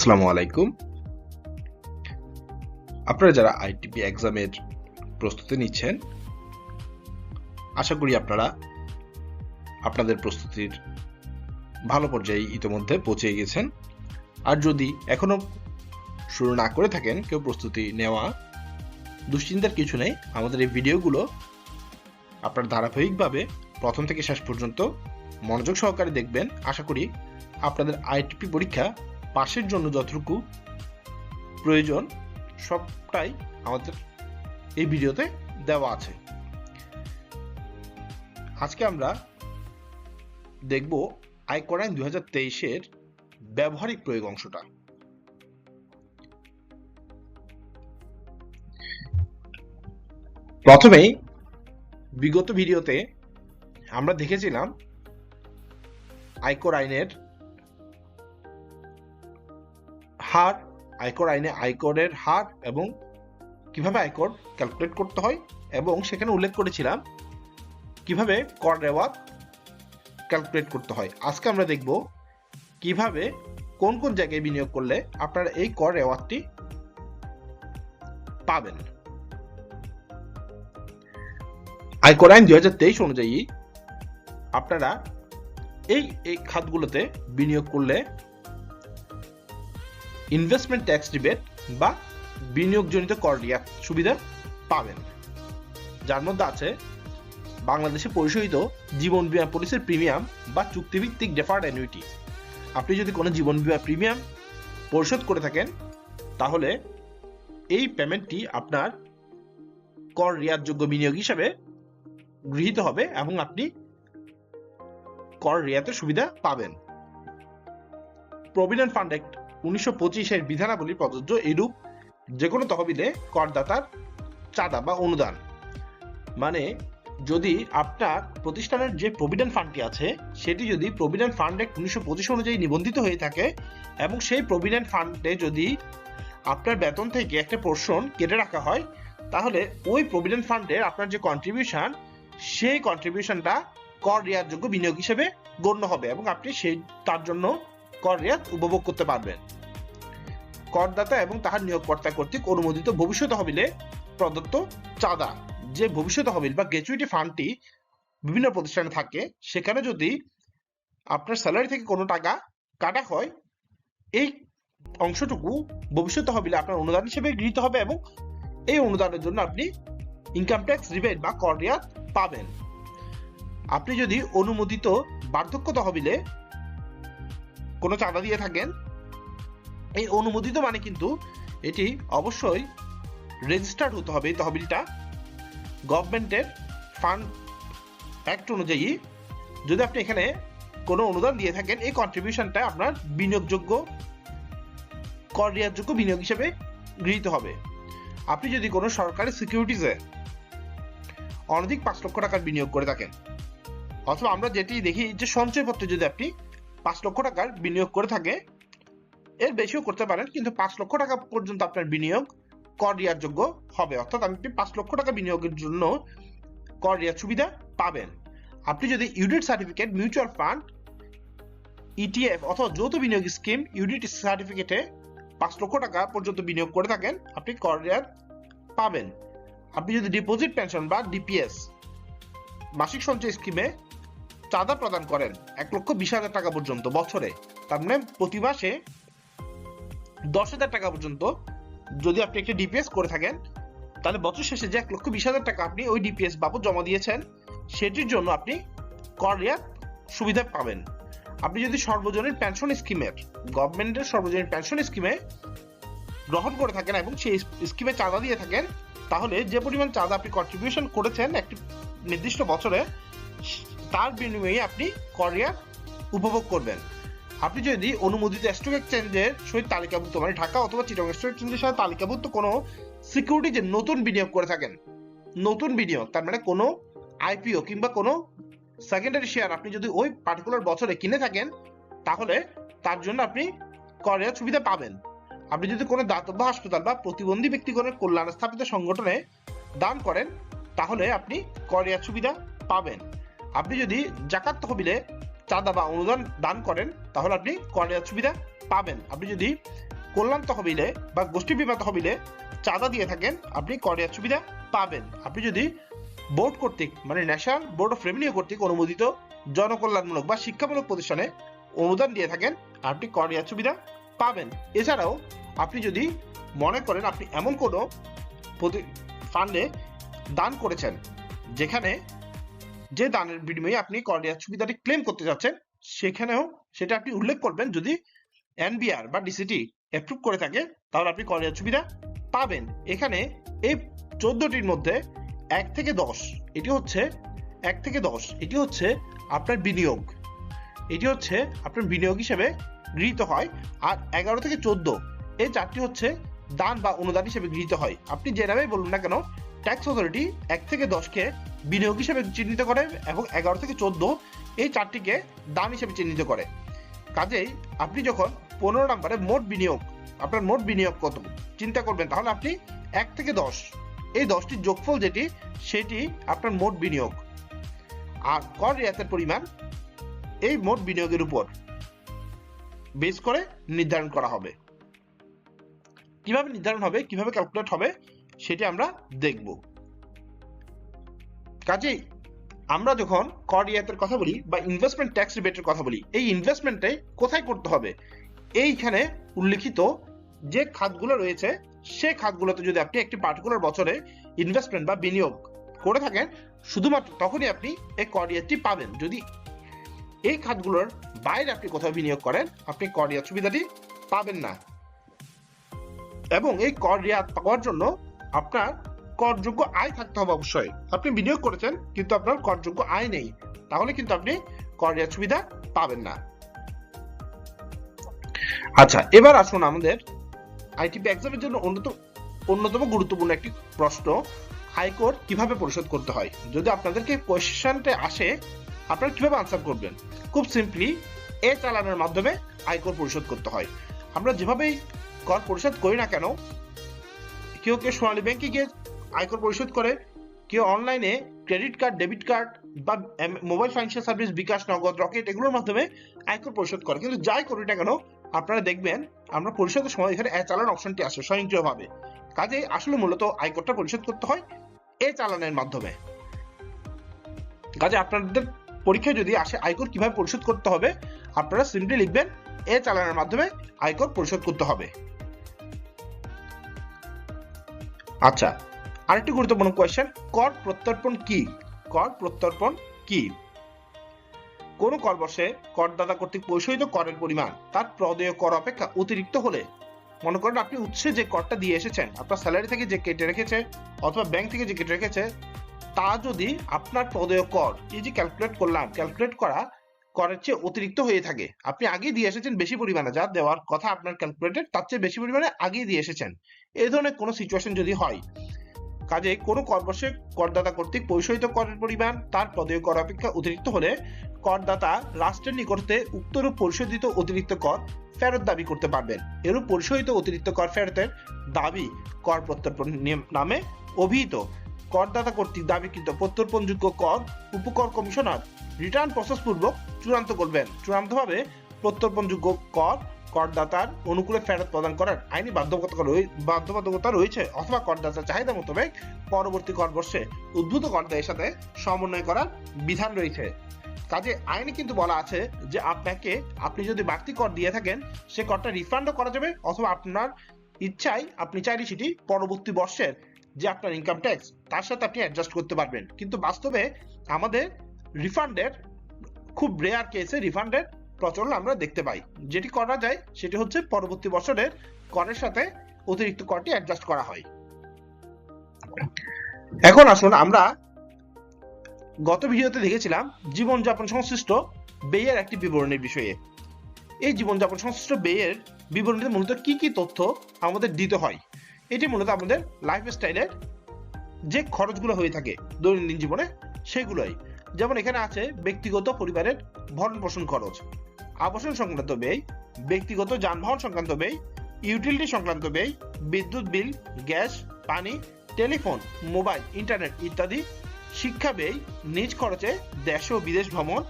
আসসালামু আলাইকুম। আপনারা যারা আইটিপি এক্সামের প্রস্তুতি নিচ্ছেন, আশা করি আপনারা আপনাদের প্রস্তুতির ভালো পর্যায়ে ইতিমধ্যে পৌঁছে গেছেন। আর যদি এখনো শুরু না করে থাকেন কেউ প্রস্তুতি নেওয়া, দুশ্চিন্তার কিছু নেই। আমাদের এই ভিডিওগুলো আপনারা ধারাবাহিকভাবে প্রথম থেকে শেষ পর্যন্ত মনোযোগ সহকারে দেখবেন। আশা করি আপনাদের আইটিপি পরীক্ষা পাশের জন্য যতটুকু প্রয়োজন সবটাই আমাদের এই ভিডিওতে দেওয়া আছে। আজকে আমরা দেখব আয়কর আইন 2023-এর ব্যবহারিক প্রয়োগ অংশটা। প্রথমেই বিগত ভিডিওতে আমরা দেখেছিলাম আয়কর আইনের হার, আয়কর আইনে আয়করের হার এবং কিভাবে আয়কর ক্যালকুলেট করতে হয়, এবং সেখানে উল্লেখ করেছিলাম কিভাবে কর রেওয়াত ক্যালকুলেট করতে হয়। আজকে আমরা দেখব কিভাবে কোন কোন জায়গায় বিনিয়োগ করলে আপনারা এই কর রেওয়াতটি পাবেন। আয়কর আইন 2023 অনুযায়ী আপনারা এই খাতগুলোতে বিনিয়োগ করলে ইনভেস্টমেন্ট ট্যাক্স রিবেট বা বিনিয়োগজনিত কর রিয়াত সুবিধা পাবেন, যার মধ্যে আছে বাংলাদেশে পরিশোধিত জীবন বীমা পলিসির প্রিমিয়াম বা চুক্তিভিত্তিক ডেফার্ড অ্যানুইটি। আপনি যদি কোনো জীবন বীমা প্রিমিয়াম পরিশোধ করে থাকেন তাহলে এই পেমেন্টটি আপনার কর রিয়াতযোগ্য বিনিয়োগ হিসাবে গৃহীত হবে এবং আপনি কর রিয়াতের সুবিধা পাবেন। প্রভিডেন্ট ফান্ড অ্যাক্ট 1925-এর বিধানাবলী প্রযোজ্য এরূপ যে কোনো তহবিলে করদাতার চাঁদা বা অনুদান, মানে যদি আপনার প্রতিষ্ঠানের যে প্রভিডেন্ট ফান্ডটি আছে সেটি যদি প্রভিডেন্ট ফান্ড অ্যাক্ট 1925 অনুযায়ী নিবন্ধিত হয়ে থাকে এবং সেই প্রভিডেন্ট ফান্ডে যদি আপনার বেতন থেকে একটা পোরশন কেটে রাখা হয়, তাহলে ওই প্রভিডেন্ট ফান্ডের আপনার যে কন্ট্রিবিউশন, সেই কন্ট্রিবিউশনটা কর রিয়াতযোগ্য বিনিয়োগ হিসেবে গণ্য হবে এবং আপনি তার জন্য কর রিয়াত উপভোগ করতে পারবেন। করদাতা এবং তাহার নিয়োগকর্তা কর্তৃক অনুমোদিত ভবিষ্যৎ তহবিলে প্রদত্ত চাঁদা, যে ভবিষ্যৎ তহবিল বা গ্র্যাচুইটি ফান্ডটি বিভিন্ন প্রতিষ্ঠানে থাকে, সেখানে যদি আপনার স্যালারি থেকে কোনো টাকা কাটা হয়, এই অংশটুকু ভবিষ্যৎ তহবিলে আপনার অনুদান হিসেবে গৃহীত হবে এবং এই অনুদানের জন্য আপনি ইনকাম ট্যাক্স রিবেট বা কর রিয়াত পাবেন। আপনি যদি অনুমোদিত বার্ধক্য তহবিলে কোনো চাঁদা দিয়ে থাকেন, এই অনুমোদিত মানে কিন্তু এটি অবশ্যই রেজিস্টার্ড হতে হবে। এই তহবিলটা গভর্নমেন্টের ফান্ড অ্যাক্ট অনুযায়ী যদি আপনি এখানে কোনো অনুদান দিয়ে থাকেন, এই কন্ট্রিবিউশনটা আপনার বিনিয়োগযোগ্য কর রিয়াতযোগ্য বিনিয়োগ হিসেবে গৃহীত হবে। আপনি যদি কোনো সরকারি সিকিউরিটিজে অনধিক 5 লক্ষ টাকার বিনিয়োগ করে থাকেন, অথবা আমরা যেটি দেখি যে সঞ্চয়পত্রে যদি আপনি 5 লক্ষ টাকার বিনিয়োগ করে থাকে, এর বেশিও করতে পারেন, কিন্তু 5 লক্ষ টাকা পর্যন্ত আপনার বিনিয়োগ কর রিয়াতযোগ্য হবে, অর্থাৎ আপনি 5 লক্ষ টাকা বিনিয়োগের জন্য কর রিয়াত সুবিধা পাবেন। আপনি যদি ইউডিট সার্টিফিকেট, মিউচুয়াল ফান্ড, ইটিএফ অথবা যৌথ বিনিয়োগ স্কিম ইউডিট সার্টিফিকেটে 5 লক্ষ টাকা পর্যন্ত বিনিয়োগ করে থাকেন, আপনি কর রিয়াত পাবেন। আপনি যদি ডিপোজিট পেনশন বা ডিপিএস মাসিক সঞ্চয় স্কিমে চাঁদা প্রদান করেন 1,20,000 টাকা পর্যন্ত বছরে, তার মানে প্রতি মাসে 10,000 টাকা পর্যন্ত যদি আপনি একটা ডিপিএস করে থাকেন, তাহলে বছর শেষে যে 1,20,000 টাকা আপনি ওই ডিপিএস বাবদ জমা দিয়েছেন, সেটির জন্য আপনি কর রিয়াত সুবিধা পাবেন। আপনি যদি সর্বজনীন পেনশন স্কিমের, গভর্নমেন্টের সর্বজনীন পেনশন স্কিমে গ্রহণ করে থাকেন এবং সেই স্কিমে চাঁদা দিয়ে থাকেন, তাহলে যে পরিমাণ চাঁদা আপনি কন্ট্রিবিউশন করেছেন একটি নির্দিষ্ট বছরে, তার বিনিময়ে আপনি কর রিয়াত উপভোগ করবেন। আপনি যদি অনুমোদিত স্টক এক্সচেঞ্জের সহিত তালিকাভুক্ত, মানে ঢাকা অথবা চিটাগং স্টক এক্সচেঞ্জের সাথে তালিকাভুক্ত কোনো সিকিউরিটি যে নতুন বিনিয়োগ করে থাকেন, নতুন বিনিয়োগ তার মানে কোনো আইপিও কিংবা কোনো সেকেন্ডারি শেয়ার আপনি যদি ওই পার্টিকুলার বছরে কিনে থাকেন, তাহলে তার জন্য আপনি কর রিয়াত সুবিধা পাবেন। আপনি যদি কোনো দাতব্য হাসপাতাল বা প্রতিবন্ধী ব্যক্তিগণের কল্যাণ স্থাপিত সংগঠনে দান করেন, তাহলে আপনি কর রিয়াত সুবিধা পাবেন। আপনি যদি জাকাত তহবিলে চাঁদা বা অনুদান দান করেন, তাহলে আপনি কর রিয়াত সুবিধা পাবেন। আপনি যদি কল্যাণ তহবিলে বা গোষ্ঠী বীমা তহবিলে চাঁদা দিয়ে থাকেন, আপনি কর রেয়াত সুবিধা পাবেন। আপনি যদি বোর্ড কর্তৃক মানে ন্যাশনাল বোর্ড অফ রেভিনিউ কর্তৃক অনুমোদিত জনকল্যাণমূলক বা শিক্ষামূলক প্রতিষ্ঠানে অনুদান দিয়ে থাকেন, আপনি কর রেয়াত সুবিধা পাবেন। এছাড়াও আপনি যদি মনে করেন আপনি এমন কোনো ফান্ডে দান করেছেন যেখানে যে দানের বিনিময়ে আপনি কর রেয়াত সুবিধাটি ক্লেম করতে যাচ্ছেন, সেখানেও সেটা আপনি উল্লেখ করবেন। যদি এনবিআর বা ডিসিটি অ্যাপ্রুভ করে থাকে তাহলে আপনি কর রেয়াত সুবিধা পাবেন। এখানে এই 14টির মধ্যে 1 থেকে 10 এটি হচ্ছে 1 থেকে 10 এটি হচ্ছে আপনার বিনিয়োগ, এটি হচ্ছে আপনার বিনিয়োগ হিসেবে গৃহীত হয়। আর 11 থেকে 14 এই চারটি হচ্ছে দান বা অনুদান হিসেবে গৃহীত হয়। আপনি যে নামেই বলুন না কেন, ট্যাক্স অথরিটি 1 থেকে 10কে বিনিয়োগ হিসেবে চিহ্নিত করে এবং 11 থেকে 14 এই চারটিকে দান হিসেবে চিহ্নিত করে। কাজেই আপনি যখন 15 নম্বরে মোট বিনিয়োগ, আপনার মোট বিনিয়োগ কত চিন্তা করবেন, তাহলে আপনি 1 থেকে 10 এই 10টির যোগফল যেটি সেটি আপনার মোট বিনিয়োগ। আর কর রেয়াতের পরিমাণ এই মোট বিনিয়োগের উপর বেস করে নির্ধারণ করা হবে। কিভাবে নির্ধারণ হবে, কিভাবে ক্যালকুলেট হবে সেটি আমরা দেখব। কাজেই আমরা যখন কর রিয়াতের কথা বলি বা ইনভেস্টমেন্ট ট্যাক্স রিবেটের কথা বলি, এই ইনভেস্টমেন্টে কোথায় করতে হবে, এইখানে উল্লেখিত যে খাতগুলো রয়েছে সেই খাতগুলোতে যদি আপনি একটি পার্টিকুলার বছরে ইনভেস্টমেন্ট বা বিনিয়োগ করে থাকেন, শুধুমাত্র তখনই আপনি এই কর রিয়াতটি পাবেন। যদি এই খাতগুলোর বাইরে আপনি কোথাও বিনিয়োগ করেন, আপনি কর রিয়াত সুবিধাটি পাবেন না। এবং এই কর রিয়াত পাওয়ার জন্য আপনার করযোগ্য আয় থাকতে হবে অবশ্যই। আপনি বিনিয়োগ করেছেন কিন্তু আপনার করযোগ্য আয় নেই, তাহলে কিন্তু আপনি কর রিয়াত সুবিধা পাবেন না। আচ্ছা, এবার আসুন আমাদের আইটিপি এক্সামের জন্য অন্যতম গুরুত্বপূর্ণ একটি প্রশ্ন, আয়কর কিভাবে পরিশোধ করতে হয়। যদি আপনাদেরকে কোয়েশ্চেনটা আসে, আপনারা কিভাবে আনসার করবেন? খুব সিম্পলি এ চালানের মাধ্যমে আয়কর পরিশোধ করতে হয়। আমরা যেভাবেই কর পরিশোধ করি না কেন, কেউ সোনালী ব্যাংকে গিয়ে আয়কর পরিশোধ করে, কেউ অনলাইনে ক্রেডিট কার্ড, ডেবিট কার্ড বা মোবাইল ফাইন্যান্সিয়াল সার্ভিস, বিকাশ, নগদ, রকেট এগুলোর মাধ্যমে আয়কর পরিশোধ করে। কিন্তু যাই করি না কেন, আপনারা দেখবেন আমরা পরিশোধের সময় এখানে এ চালান অপশনটি আসে স্বয়ংক্রিয়ভাবে। কাজে আসলে মূলত আয়করটা পরিশোধ করতে হয় এ চালানের মাধ্যমে। কাজে আপনাদের পরীক্ষায় যদি আসে আয়কর কিভাবে পরিশোধ করতে হবে, আপনারা সিম্পলি লিখবেন এ চালানের মাধ্যমে আয়কর পরিশোধ করতে হবে। আচ্ছা, আরেকটি গুরুত্বপূর্ণ কোয়েশ্চেন, কর প্রত্যর্পণ কি? কর প্রত্যর্পণ কি? কোন কর বর্ষে করদাতা কর্তৃক পরিশোধিত করের পরিমাণ তার প্রদেয় কর অপেক্ষা অতিরিক্ত হলে, মনে করেন আপনি উৎসে যে করটা দিয়ে এসেছেন, আপনার স্যালারি থেকে যে কেটে রেখেছে অথবা ব্যাংক থেকে যে কেটে রেখেছে, তা যদি আপনার প্রদেয় কর, এই যে ক্যালকুলেট করলাম, ক্যালকুলেট করা করের চেয়ে অতিরিক্ত হয়ে থাকে, আপনি আগেই দিয়ে এসেছেন বেশি পরিমাণে, যা দেওয়ার কথা আপনার ক্যালকুলেটেড তার চেয়ে বেশি পরিমাণে আগেই দিয়ে এসেছেন, এই ধরনের কোনো সিচুয়েশন যদি হয়, কাজে কোনো কর বর্ষে করদাতা কর্তৃক পরিশোধিত করের পরিমাণ তার প্রদেয় কর অপেক্ষা অতিরিক্ত হলে করদাতা রাষ্ট্রের নিকটে উক্তরূপ পরিশোধিত অতিরিক্ত কর ফেরত দাবি করতে পারবেন। এরূপ পরিশোধিত অতিরিক্ত কর ফেরতের দাবি কর প্রত্যর্পণ নামে অভিহিত। করদাতা কর্তৃক দাবিকৃত প্রত্যর্পণযোগ্য কর উপকর কমিশনার রিটার্ন প্রসেস পূর্বক চূড়ান্ত করবেন। চূড়ান্তভাবে প্রত্যর্পণযোগ্য কর করদাতার অনুকূলে ফেরত প্রদান করার আইনি বাধ্যবাধকতা রয়েছে, অথবা করদাতার চাহিদা মোতাবেক পরবর্তী কর বর্ষে উদ্ভূত করদায়ের সাথে সমন্বয় করার বিধান রয়েছে। কাজে আইনে কিন্তু বলা আছে যে আপনি যদি বাড়তি কর দিয়ে থাকেন, সে করটা রিফান্ডও করা যাবে, অথবা আপনার ইচ্ছায় আপনি চাইলে সেটি পরবর্তী বর্ষের যে আপনার ইনকাম ট্যাক্স তার সাথে আপনি অ্যাডজাস্ট করতে পারবেন। কিন্তু বাস্তবে আমাদের রিফান্ডের খুব রেয়ার কেসে রিফান্ডের প্রচলন আমরা দেখতে পাই। যেটি করা যায় সেটি হচ্ছে পরবর্তী বছরের করের সাথে অতিরিক্ত করটি অ্যাডজাস্ট করা হয়। এখন আসুন আমরা গত ভিডিওতে দেখেছিলাম জীবনযাপন সংশ্লিষ্ট ব্যয়ের একটি বিবরণের বিষয়ে। এই জীবনযাপন সংশ্লিষ্ট ব্যয়ের বিবরণীতে মূলত কি কি তথ্য আমাদের দিতে হয়, এটি মূলত আমাদের লাইফস্টাইলের যে খরচগুলো হয়ে থাকে দৈনন্দিন জীবনে সেগুলোই। যেমন এখানে আছে ব্যক্তিগত পরিবারের ভরণ পোষণ খরচ, আবাসন সংক্রান্ত ব্যয়, ব্যক্তিগত যানবাহন সংক্রান্ত ব্যয়, ইউটিলিটি সংক্রান্ত ব্যয়, বিদ্যুৎ বিল, গ্যাস, পানি, টেলিফোন, মোবাইল, ইন্টারনেট ইত্যাদি, শিক্ষা ব্যয়, নিজ খরচে দেশ ও বিদেশ ভ্রমণ,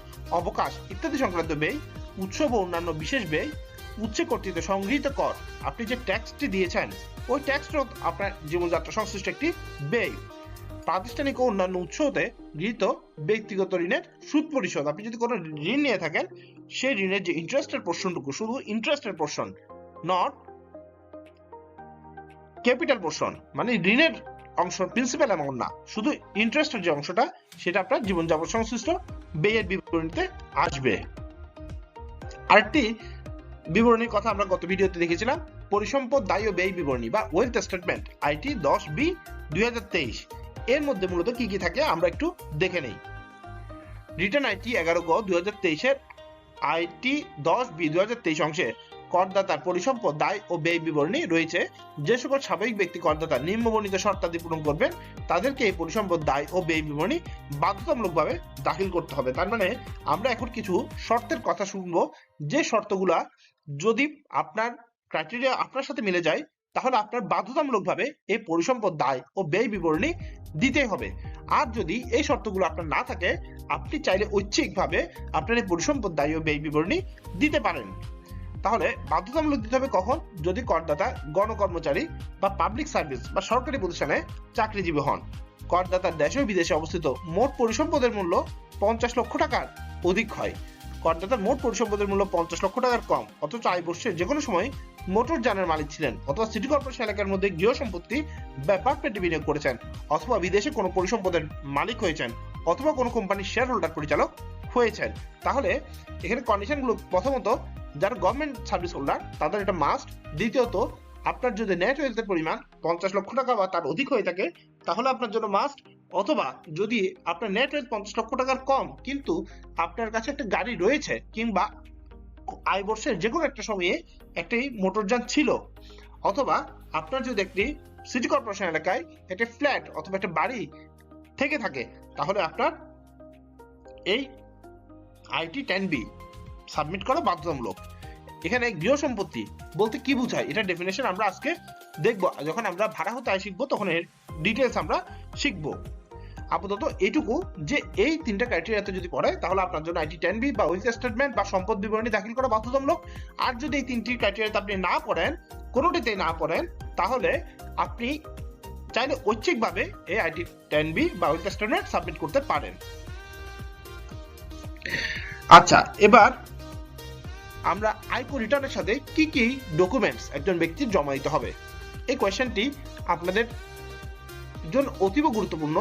অবকাশ ইত্যাদি সংক্রান্ত ব্যয়, উৎসব ও অন্যান্য বিশেষ ব্যয়, উচ্চ কর্তৃক সংগৃহীত কর, আপনি যে ট্যাক্সটি দিয়েছেন ওই ট্যাক্সটাও আপনার জীবনযাত্রা সংশ্লিষ্ট একটি ব্যয়। প্রাতিষ্ঠানিক ও অন্যান্য উৎস হতে গৃহীত ব্যক্তিগত ঋণের সুদ পরিশোধ, আপনি যদি কোনো ঋণ নিয়ে থাকেন সেই ঋণের যে ইন্টারেস্টের পোর্শনটুকু, শুধু ইন্টারেস্টের পোর্শন, নট ক্যাপিটাল পোর্শন, মানে ঋণের অংশ প্রিন্সিপাল অ্যামাউন্ট না, শুধু ইন্টারেস্টের যে অংশটা সেটা আপনার জীবনযাপন সংশ্লিষ্ট ব্যয়ের বিবরণীতে আসবে। আরেকটি বিবরণীর কথা আমরা গত ভিডিওতে দেখেছিলাম, পরিসম্পদ দায় ও ব্যয় বিবরণী বা ওয়েলথ স্টেটমেন্ট আইটি 10B 2023। এর মধ্যে মূলত কি কি থাকে আমরা একটু দেখে নেই। রিটার্ন আইটি 11G 2023 এর আইটি 10B 2023 অংশে করদাতার পরিসম্পদ দায় ও ব্যয় বিবরণী রয়েছে। যে সকল স্বাভাবিক ব্যক্তি করদাতা নিম্নবর্ণিত শর্তাদি পূরণ করবেন তাদেরকে এই পরিসম্পদ দায় ও ব্যয় বিবরণী বাধ্যতামূলকভাবে দাখিল করতে হবে। তার মানে আমরা এখন কিছু শর্তের কথা শুনবো, যে শর্তগুলা যদি আপনার ক্রাইটেরিয়া আপনার সাথে মিলে যায় তাহলে আপনার বাধ্যতামূলকভাবে এই পরিসম্পদ দায় ও ব্যয় বিবরণী দিতেই হবে। আর যদি এই শর্তগুলো আপনার না থাকে আপনি চাইলে ঐচ্ছিকভাবে আপনার এই পরিসম্পদ দায় ও ব্যয় বিবরণী দিতে পারেন। তাহলে বাধ্যতামূলক দিতে হবে কখন? যদি করদাতা গণকর্মচারী বা পাবলিক সার্ভিস বা সরকারি প্রতিষ্ঠানে চাকরিজীবী হন, করদাতার দেশে ও বিদেশে অবস্থিত মোট পরিসম্পদের মূল্য 50 লক্ষ টাকার অধিক হয়, করদাতার মোট পরিসম্পদের মূল্য 50 লক্ষ টাকার কম, অথচ আয় বর্ষে যে কোনো সময় মোটর যানের মালিক ছিলেন, অথবা সিটি কর্পোরেশন এলাকার মধ্যে গৃহ সম্পত্তি বা অ্যাপার্টমেন্টে বিনিয়োগ করেছেন, অথবা বিদেশে কোনো পরিসম্পদের মালিক হয়েছেন, অথবা কোনো কোম্পানির শেয়ার হোল্ডার পরিচালক হয়েছেন। তাহলে এখানে কন্ডিশনগুলো, প্রথমত যারা গভর্নমেন্ট সার্ভিস হোল্ডার তাদের এটা মাস্ট। দ্বিতীয়ত আপনার যদি নেট ওয়েলথের পরিমাণ 50 লক্ষ টাকা বা তার অধিক হয়ে থাকে তাহলে আপনার জন্য মাস্ট, অথবা যদি আপনার নেট ওয়েলথ 50 লক্ষ টাকার কম কিন্তু আপনার কাছে একটা গাড়ি রয়েছে কিংবা আয় বর্ষের যে কোনো একটা সময়ে একটি মোটরযান ছিল, অথবা আপনার যদি একটি সিটি কর্পোরেশন এলাকায় একটা ফ্ল্যাট অথবা একটা বাড়ি থেকে থাকে তাহলে আপনার এই আইটি 10B সাবমিট করা বাধ্যতামূলক। এখানে গৃহ সম্পত্তি বলতে কি বোঝায় এটা ডেফিনেশন আমরা আজকে দেখব, যখন আমরা ভাড়া হতে আয় শিখবো তখন এর ডিটেলস আমরা শিখবো। আপাতত এইটুকু যে এই তিনটা ক্রাইটেরিয়াতে যদি পড়ে তাহলে আপনার জন্য আইটি 10B বা ওয়েলথ স্টেটমেন্ট বা সম্পদ বিবরণী দাখিল করা বাধ্যতামূলক। আর যদি এই তিনটি ক্রাইটেরিয়াতে আপনি না পড়েন, কোনোটিতে না পড়েন, তাহলে আপনি চাইলে ঐচ্ছিকভাবে এই আইটি 10B বা ওয়েলথ স্টেটমেন্ট সাবমিট করতে পারেন। আচ্ছা, এবার আমরা আয়কর রিটার্নের সাথে কি কি ডকুমেন্টস একজন ব্যক্তির জমা দিতে হবে, এই কোয়েশ্চেনটি আপনাদের জন্য অতীব গুরুত্বপূর্ণ,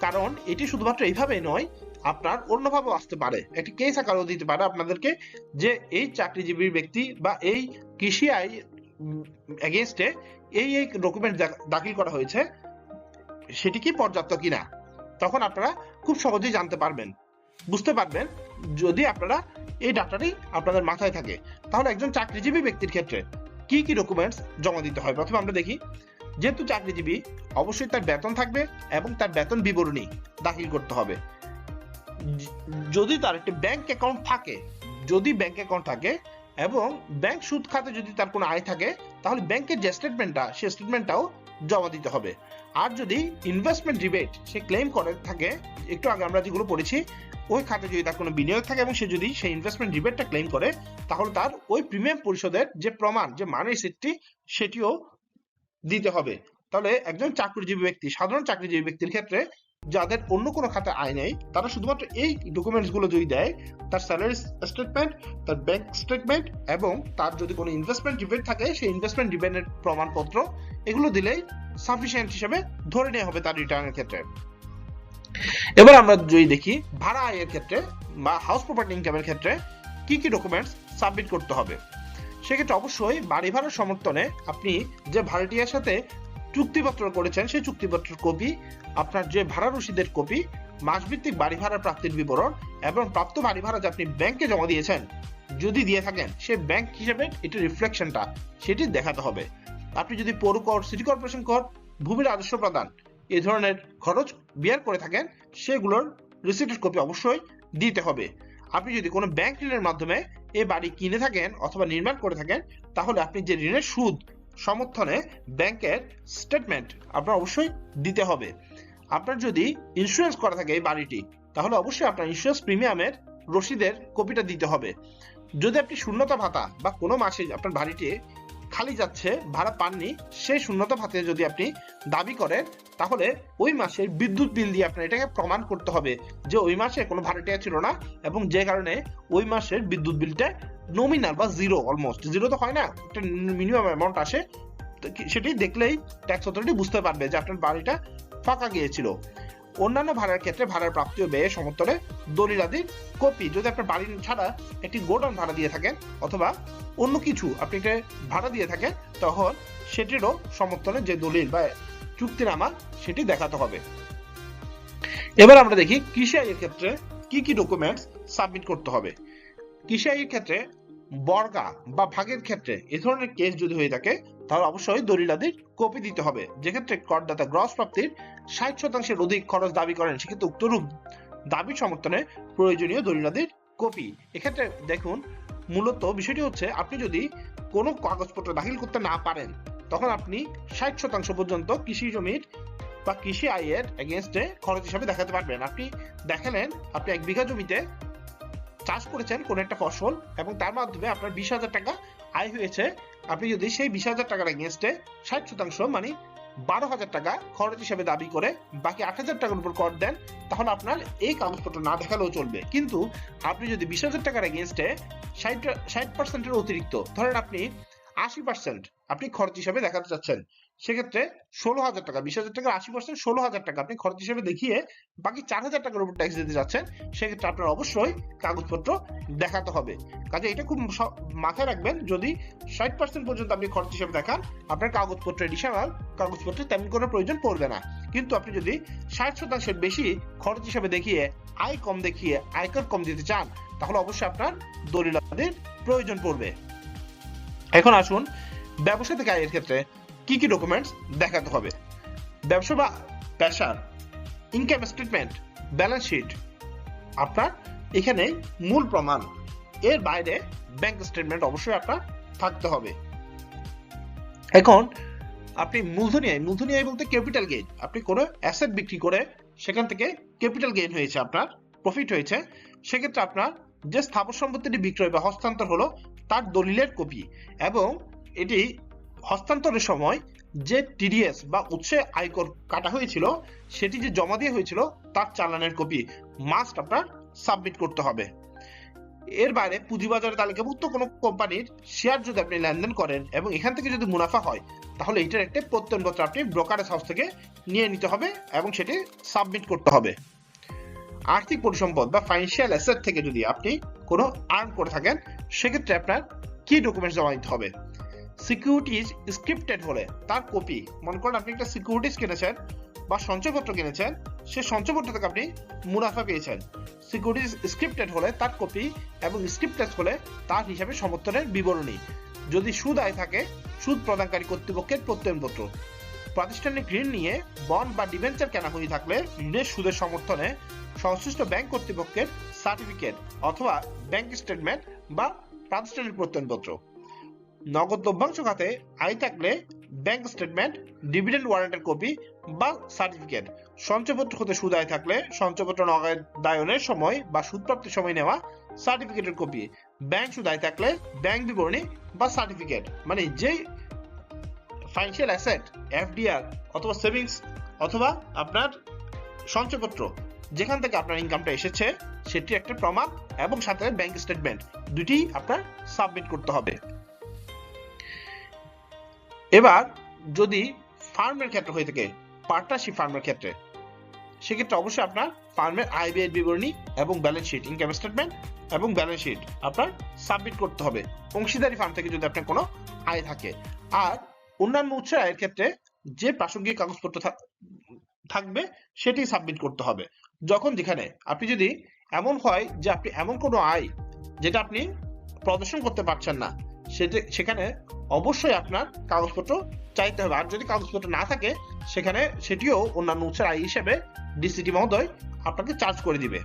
কারণ এটি শুধুমাত্র এইভাবে নয়, আপনার অন্যভাবেও আসতে পারে, একটি কেস আকারও দিতে পারে আপনাদেরকে যে এই চাকরিজীবী ব্যক্তি বা এই কৃষি আয় এগেইনস্টে এই ডকুমেন্ট দাখিল করা হয়েছে সেটি কি পর্যাপ্ত কিনা। তখন আপনারা খুব সহজেই জানতে পারবেন, বুঝতে পারবেন যদি আপনারা এই ডাটাটি আপনাদের মাথায় থাকে। তাহলে একজন চাকরিজীবী ব্যক্তির ক্ষেত্রে কি কি ডকুমেন্টস জমা দিতে হয় প্রথমে আমরা দেখি। যেহেতু চাকরিজীবী অবশ্যই তার বেতন থাকবে এবং তার বেতন বিবরণী দাখিল করতে হবে। যদি তার একটি ব্যাংক অ্যাকাউন্ট থাকে, যদি ব্যাংক অ্যাকাউন্ট থাকে এবং ব্যাংক সুদ খাতে যদি তার কোনো আয় থাকে তাহলে ব্যাংকের যে স্টেটমেন্টটা সেই স্টেটমেন্টটাও জমা দিতে হবে। আর যদি ইনভেস্টমেন্ট রিবেট সে ক্লেম করে থাকে, একটু আগে আমরা যেগুলো পড়েছি, ওই খাতে যদি তার কোনো বিনিয়োগ থাকে এবং সে যদি সেই ইনভেস্টমেন্ট রিবেটটা ক্লেম করে তাহলে তার ওই প্রিমিয়াম পরিশোধের যে প্রমাণ, যে মানি সিটটি সেটিও দিতে হবে। তাহলে একজন চাকরিজীবী ব্যক্তি, সাধারণ চাকরিজীবী ব্যক্তির ক্ষেত্রে যাদের অন্য কোনো খাতে আয় নেই তারা শুধুমাত্র এই ডকুমেন্টস গুলো যদি দেয়, তার স্যালারি স্টেটমেন্ট, তার ব্যাংক স্টেটমেন্ট এবং তার যদি কোনো ইনভেস্টমেন্ট রিবেট থাকে সেই ইনভেস্টমেন্ট রিবেটের প্রমাণপত্র, এগুলো দিলেই সাফিসিয়েন্ট হিসেবে ধরে নেওয়া হবে তার রিটার্নের ক্ষেত্রে। এবার আমরা যদি দেখি ভাড়া আয়ের ক্ষেত্রে বা হাউস প্রপার্টি ইনকামের ক্ষেত্রে কি কি ডকুমেন্টস সাবমিট করতে হবে। সেক্ষেত্রে অবশ্যই বাড়ি ভাড়ার সমর্থনে আপনি যে ভাড়াটিয়ার সাথে চুক্তিপত্র করেছেন সেই চুক্তিপত্রের কপি, আপনার যে ভাড়া রসিদের কপি, মাসভিত্তিক বাড়ি ভাড়ার প্রাপ্তির বিবরণ এবং প্রাপ্ত বাড়ি ভাড়া যে আপনি ব্যাংকে জমা দিয়েছেন যদি দিয়ে থাকেন সেই ব্যাংক হিসেবে এটি রিফ্লেকশনটা সেটি দেখাতে হবে। আপনি যদি পৌর কর, সিটি কর্পোরেশন কর, ভূমির রাজস্ব প্রদান এই ধরনের খরচ বিয়ার করে থাকেন সেগুলোর রিসিটের কপি অবশ্যই দিতে হবে। আপনি যদি কোনো ব্যাংক ঋণের মাধ্যমে এই বাড়ি কিনে থাকেন অথবা নির্মাণ করে থাকেন তাহলে আপনি যে ঋণের সুদ সমর্থনে ব্যাংকের স্টেটমেন্ট আপনার অবশ্যই দিতে হবে। আপনার যদি ইন্স্যুরেন্স করা থাকে এই বাড়িটি তাহলে অবশ্যই আপনার ইন্স্যুরেন্স প্রিমিয়ামের রসিদের কপিটা দিতে হবে। যদি আপনি শূন্যতা ভাতা বা কোনো মাসে আপনার বাড়িটি খালি যাচ্ছে, ভাড়া পাননি, সেই শূন্যতা ভাতা যদি আপনি দাবি করেন, তাহলে ওই মাসের বিদ্যুৎ বিল দিয়ে আপনার এটাকে প্রমাণ করতে হবে যে ওই মাসে কোনো ভাড়াটিয়া ছিল না, এবং যে কারণে ওই মাসের বিদ্যুৎ বিলটা নমিনাল বা জিরো, অলমোস্ট জিরো তো হয় না, একটা মিনিমাম অ্যামাউন্ট আসে, সেটি দেখলেই ট্যাক্স অথরিটি বুঝতে পারবে যে আপনার বাড়িটা ফাঁকা গিয়েছিল। অন্যান্য ভাড়ার ক্ষেত্রে ভাড়ার প্রাপ্তি ও ব্যয়ের সমর্থনে দলিলাদির কপি, যদি আপনার বাড়ি ছাড়া একটি গোডাউন ভাড়া দিয়ে থাকেন অথবা অন্য কিছু আপনি একটা ভাড়া দিয়ে থাকেন, তখন সেটিরও সমর্থনে যে দলিল বা চুক্তিনামা সেটি দেখাতে হবে। এবার আমরা দেখি কৃষি আইয়ের ক্ষেত্রে কি কি ডকুমেন্টস সাবমিট করতে হবে। কৃষি আইয়ের ক্ষেত্রে বর্গা বা ভাগের ক্ষেত্রে এ ধরনের কেস যদি হয়ে থাকে, তাহলে অবশ্যই দলিলাদির কপি দিতে হবে। যেক্ষেত্রে করদাতা গ্রস প্রাপ্তির 60% অধিক খরচ দাবি করেন, সেক্ষেত্রে উক্তরূপ দাবি সমর্থনে প্রয়োজনীয় দলিলাদির কপি। এক্ষেত্রে দেখুন, মূলত বিষয়টি হচ্ছে, আপনি যদি কোনো কাগজপত্র দাখিল করতে না পারেন, তখন আপনি 60% পর্যন্ত কৃষি জমির বা কৃষি আয়ের এগেইনস্টে খরচ হিসাবে দেখাতে পারবেন। আপনি দেখালেন আপনি 1 বিঘা জমিতে চাষ করেছেন কোন একটা ফসল, এবং তার মাধ্যমে আপনার 20,000 টাকা আয় হয়েছে। আপনি যদি সেই 20,000 টাকার এগেইনস্টে 60% মানে 12,000 টাকা খরচ হিসেবে দাবি করে বাকি 8,000 টাকার উপর কর দেন, তাহলে আপনার এই কাগজপত্র না দেখালেও চলবে। কিন্তু আপনি যদি 20,000 টাকার এগেইনস্টে 60% অতিরিক্ত, ধরেন আপনি 80% আপনি খরচ হিসাবে দেখাতে চাচ্ছেন, সেক্ষেত্রে 16,000 টাকা, 20,000 টাকার 80% 16,000 টাকা আপনি খরচ হিসেবে দেখিয়ে বাকি 4,000 টাকার উপর ট্যাক্স দিতে যাচ্ছেন, সেক্ষেত্রে আপনার অবশ্যই কাগজপত্র দেখাতে হবে। কাজে এটা খুব মাথায় রাখবেন, যদি 60% পর্যন্ত আপনি খরচ হিসেবে দেখান, আপনার কাগজপত্র এডিশনাল কাগজপত্রের তেমন কোনো প্রয়োজন পড়বে না। কিন্তু আপনি যদি 60% বেশি খরচ হিসেবে দেখিয়ে আয় কম দেখিয়ে আয়কর কম দিতে চান, তাহলে অবশ্যই আপনার দলিলাদির প্রয়োজন পড়বে। এখন আসুন ব্যবসা থেকে আয়ের ক্ষেত্রে কি কি ডকুমেন্টস দেখাতে হবে। ব্যবসা বা পেশার ইনকাম স্টেটমেন্ট, ব্যালেন্স শিট আপনার এখানে মূল প্রমাণ, এর বাইরে ব্যাংক স্টেটমেন্ট অবশ্যই আপনার থাকতে হবে। এখন আপনি মূলধনী আয় বলতে ক্যাপিটাল গেইন, আপনি কোনো অ্যাসেট বিক্রি করে সেখান থেকে ক্যাপিটাল গেইন হয়েছে, আপনার প্রফিট হয়েছে, সেক্ষেত্রে আপনার যে স্থাবর সম্পত্তিটি বিক্রয় বা হস্তান্তর হলো তার দলিলের কপি, এবং এটি হস্তান্তরের সময় যে টিডিএস বা উৎসে আয়কর কাটা হয়েছিল সেটি যে জমা দিয়ে হয়েছিল তার চালানের কপি মাস্ট আপনার সাবমিট করতে হবে। এর বাইরে পুঁজিবাজারে তালিকাভুক্ত কোনো কোম্পানির শেয়ার যদি আপনি লেনদেন করেন এবং এখান থেকে যদি মুনাফা হয়, তাহলে এটার একটা প্রত্যয়নপত্র আপনি ব্রোকারেজ হাউস থেকে নিয়ে নিতে হবে এবং সেটি সাবমিট করতে হবে। আর্থিক পরিসম্পদ বা ফাইন্যান্সিয়াল অ্যাসেট থেকে যদি আপনি কোনো আর্ন করে থাকেন, সেক্ষেত্রে আপনার কি ডকুমেন্টস জমা দিতে হবে। সিকিউরিটিজ স্ক্রিপ্টেড হলে তার কপি, মনে করেন আপনি একটা সিকিউরিটিজ কিনেছেন বা সঞ্চয়পত্র কিনেছেন, সে সঞ্চয়পত্র থেকে আপনি মুনাফা পেয়েছেন, সিকিউরিটিজ স্ক্রিপ্টেড হলে তার কপি এবং স্ক্রিপ্টেড হলে তার হিসাবে সমর্থনের বিবরণী। যদি সুদ আয় থাকে, সুদ প্রদানকারী কর্তৃপক্ষের প্রত্যয়নপত্র। প্রাতিষ্ঠানিক ঋণ নিয়ে বন্ড বা ডিবেঞ্চার কেনা হয়ে থাকলে ঋণের সুদের সমর্থনে সংশ্লিষ্ট ব্যাংক কর্তৃপক্ষের সার্টিফিকেট অথবা ব্যাংক স্টেটমেন্ট বা প্রাতিষ্ঠানিক প্রত্যয়নপত্র। নগদ লভ্যাংশ খাতে আয় থাকলে ব্যাংক স্টেটমেন্ট, ডিভিডেন্ড ওয়ারেন্টের কপি বা সার্টিফিকেট। সঞ্চয়পত্র হতে সুদ আয় থাকলে সঞ্চয়পত্র নগদায়নের সময় বা সুদ প্রাপ্তির সময় নেওয়া সার্টিফিকেটের কপি। ব্যাংক সুদ আয় থাকলে ব্যাংক বিবরণী বা সার্টিফিকেট, মানে যেই ফাইন্যান্সিয়াল অ্যাসেট, এফডিআর অথবা সেভিংস অথবা আপনার সঞ্চয়পত্র যেখান থেকে আপনার ইনকামটা এসেছে সেটি একটা প্রমাণ, এবং সাথে ব্যাংক স্টেটমেন্ট, দুটি আপনার সাবমিট করতে হবে। এবার যদি ফার্মের ক্ষেত্রে হয়ে থাকে, পার্টনারশিপ ফার্মের ক্ষেত্রে, সেক্ষেত্রে অবশ্যই আপনার ফার্মের আয় ব্যয়ের বিবরণী এবং ব্যালেন্স শিট, ইনকাম স্টেটমেন্ট এবং ব্যালেন্স শিট আপনার সাবমিট করতে হবে, অংশীদারি ফার্ম থেকে যদি আপনার কোনো আয় থাকে। আর অন্যান্য উৎস আয়ের ক্ষেত্রে যে প্রাসঙ্গিক কাগজপত্র থাকবে সেটি সাবমিট করতে হবে। যখন যেখানে আপনি যদি এমন হয় যে আপনি এমন কোনো আয় যেটা আপনি প্রদর্শন করতে পারছেন না, সেখানে অবশ্যই আপনার কাগজপত্র চাইতে হবে। আর যদি কাগজপত্র না থাকে, সেখানে সেটিও অন্যান্য উৎসের আয় হিসেবে ডিসিটি মহোদয় আপনাকে চার্জ করে দিবে,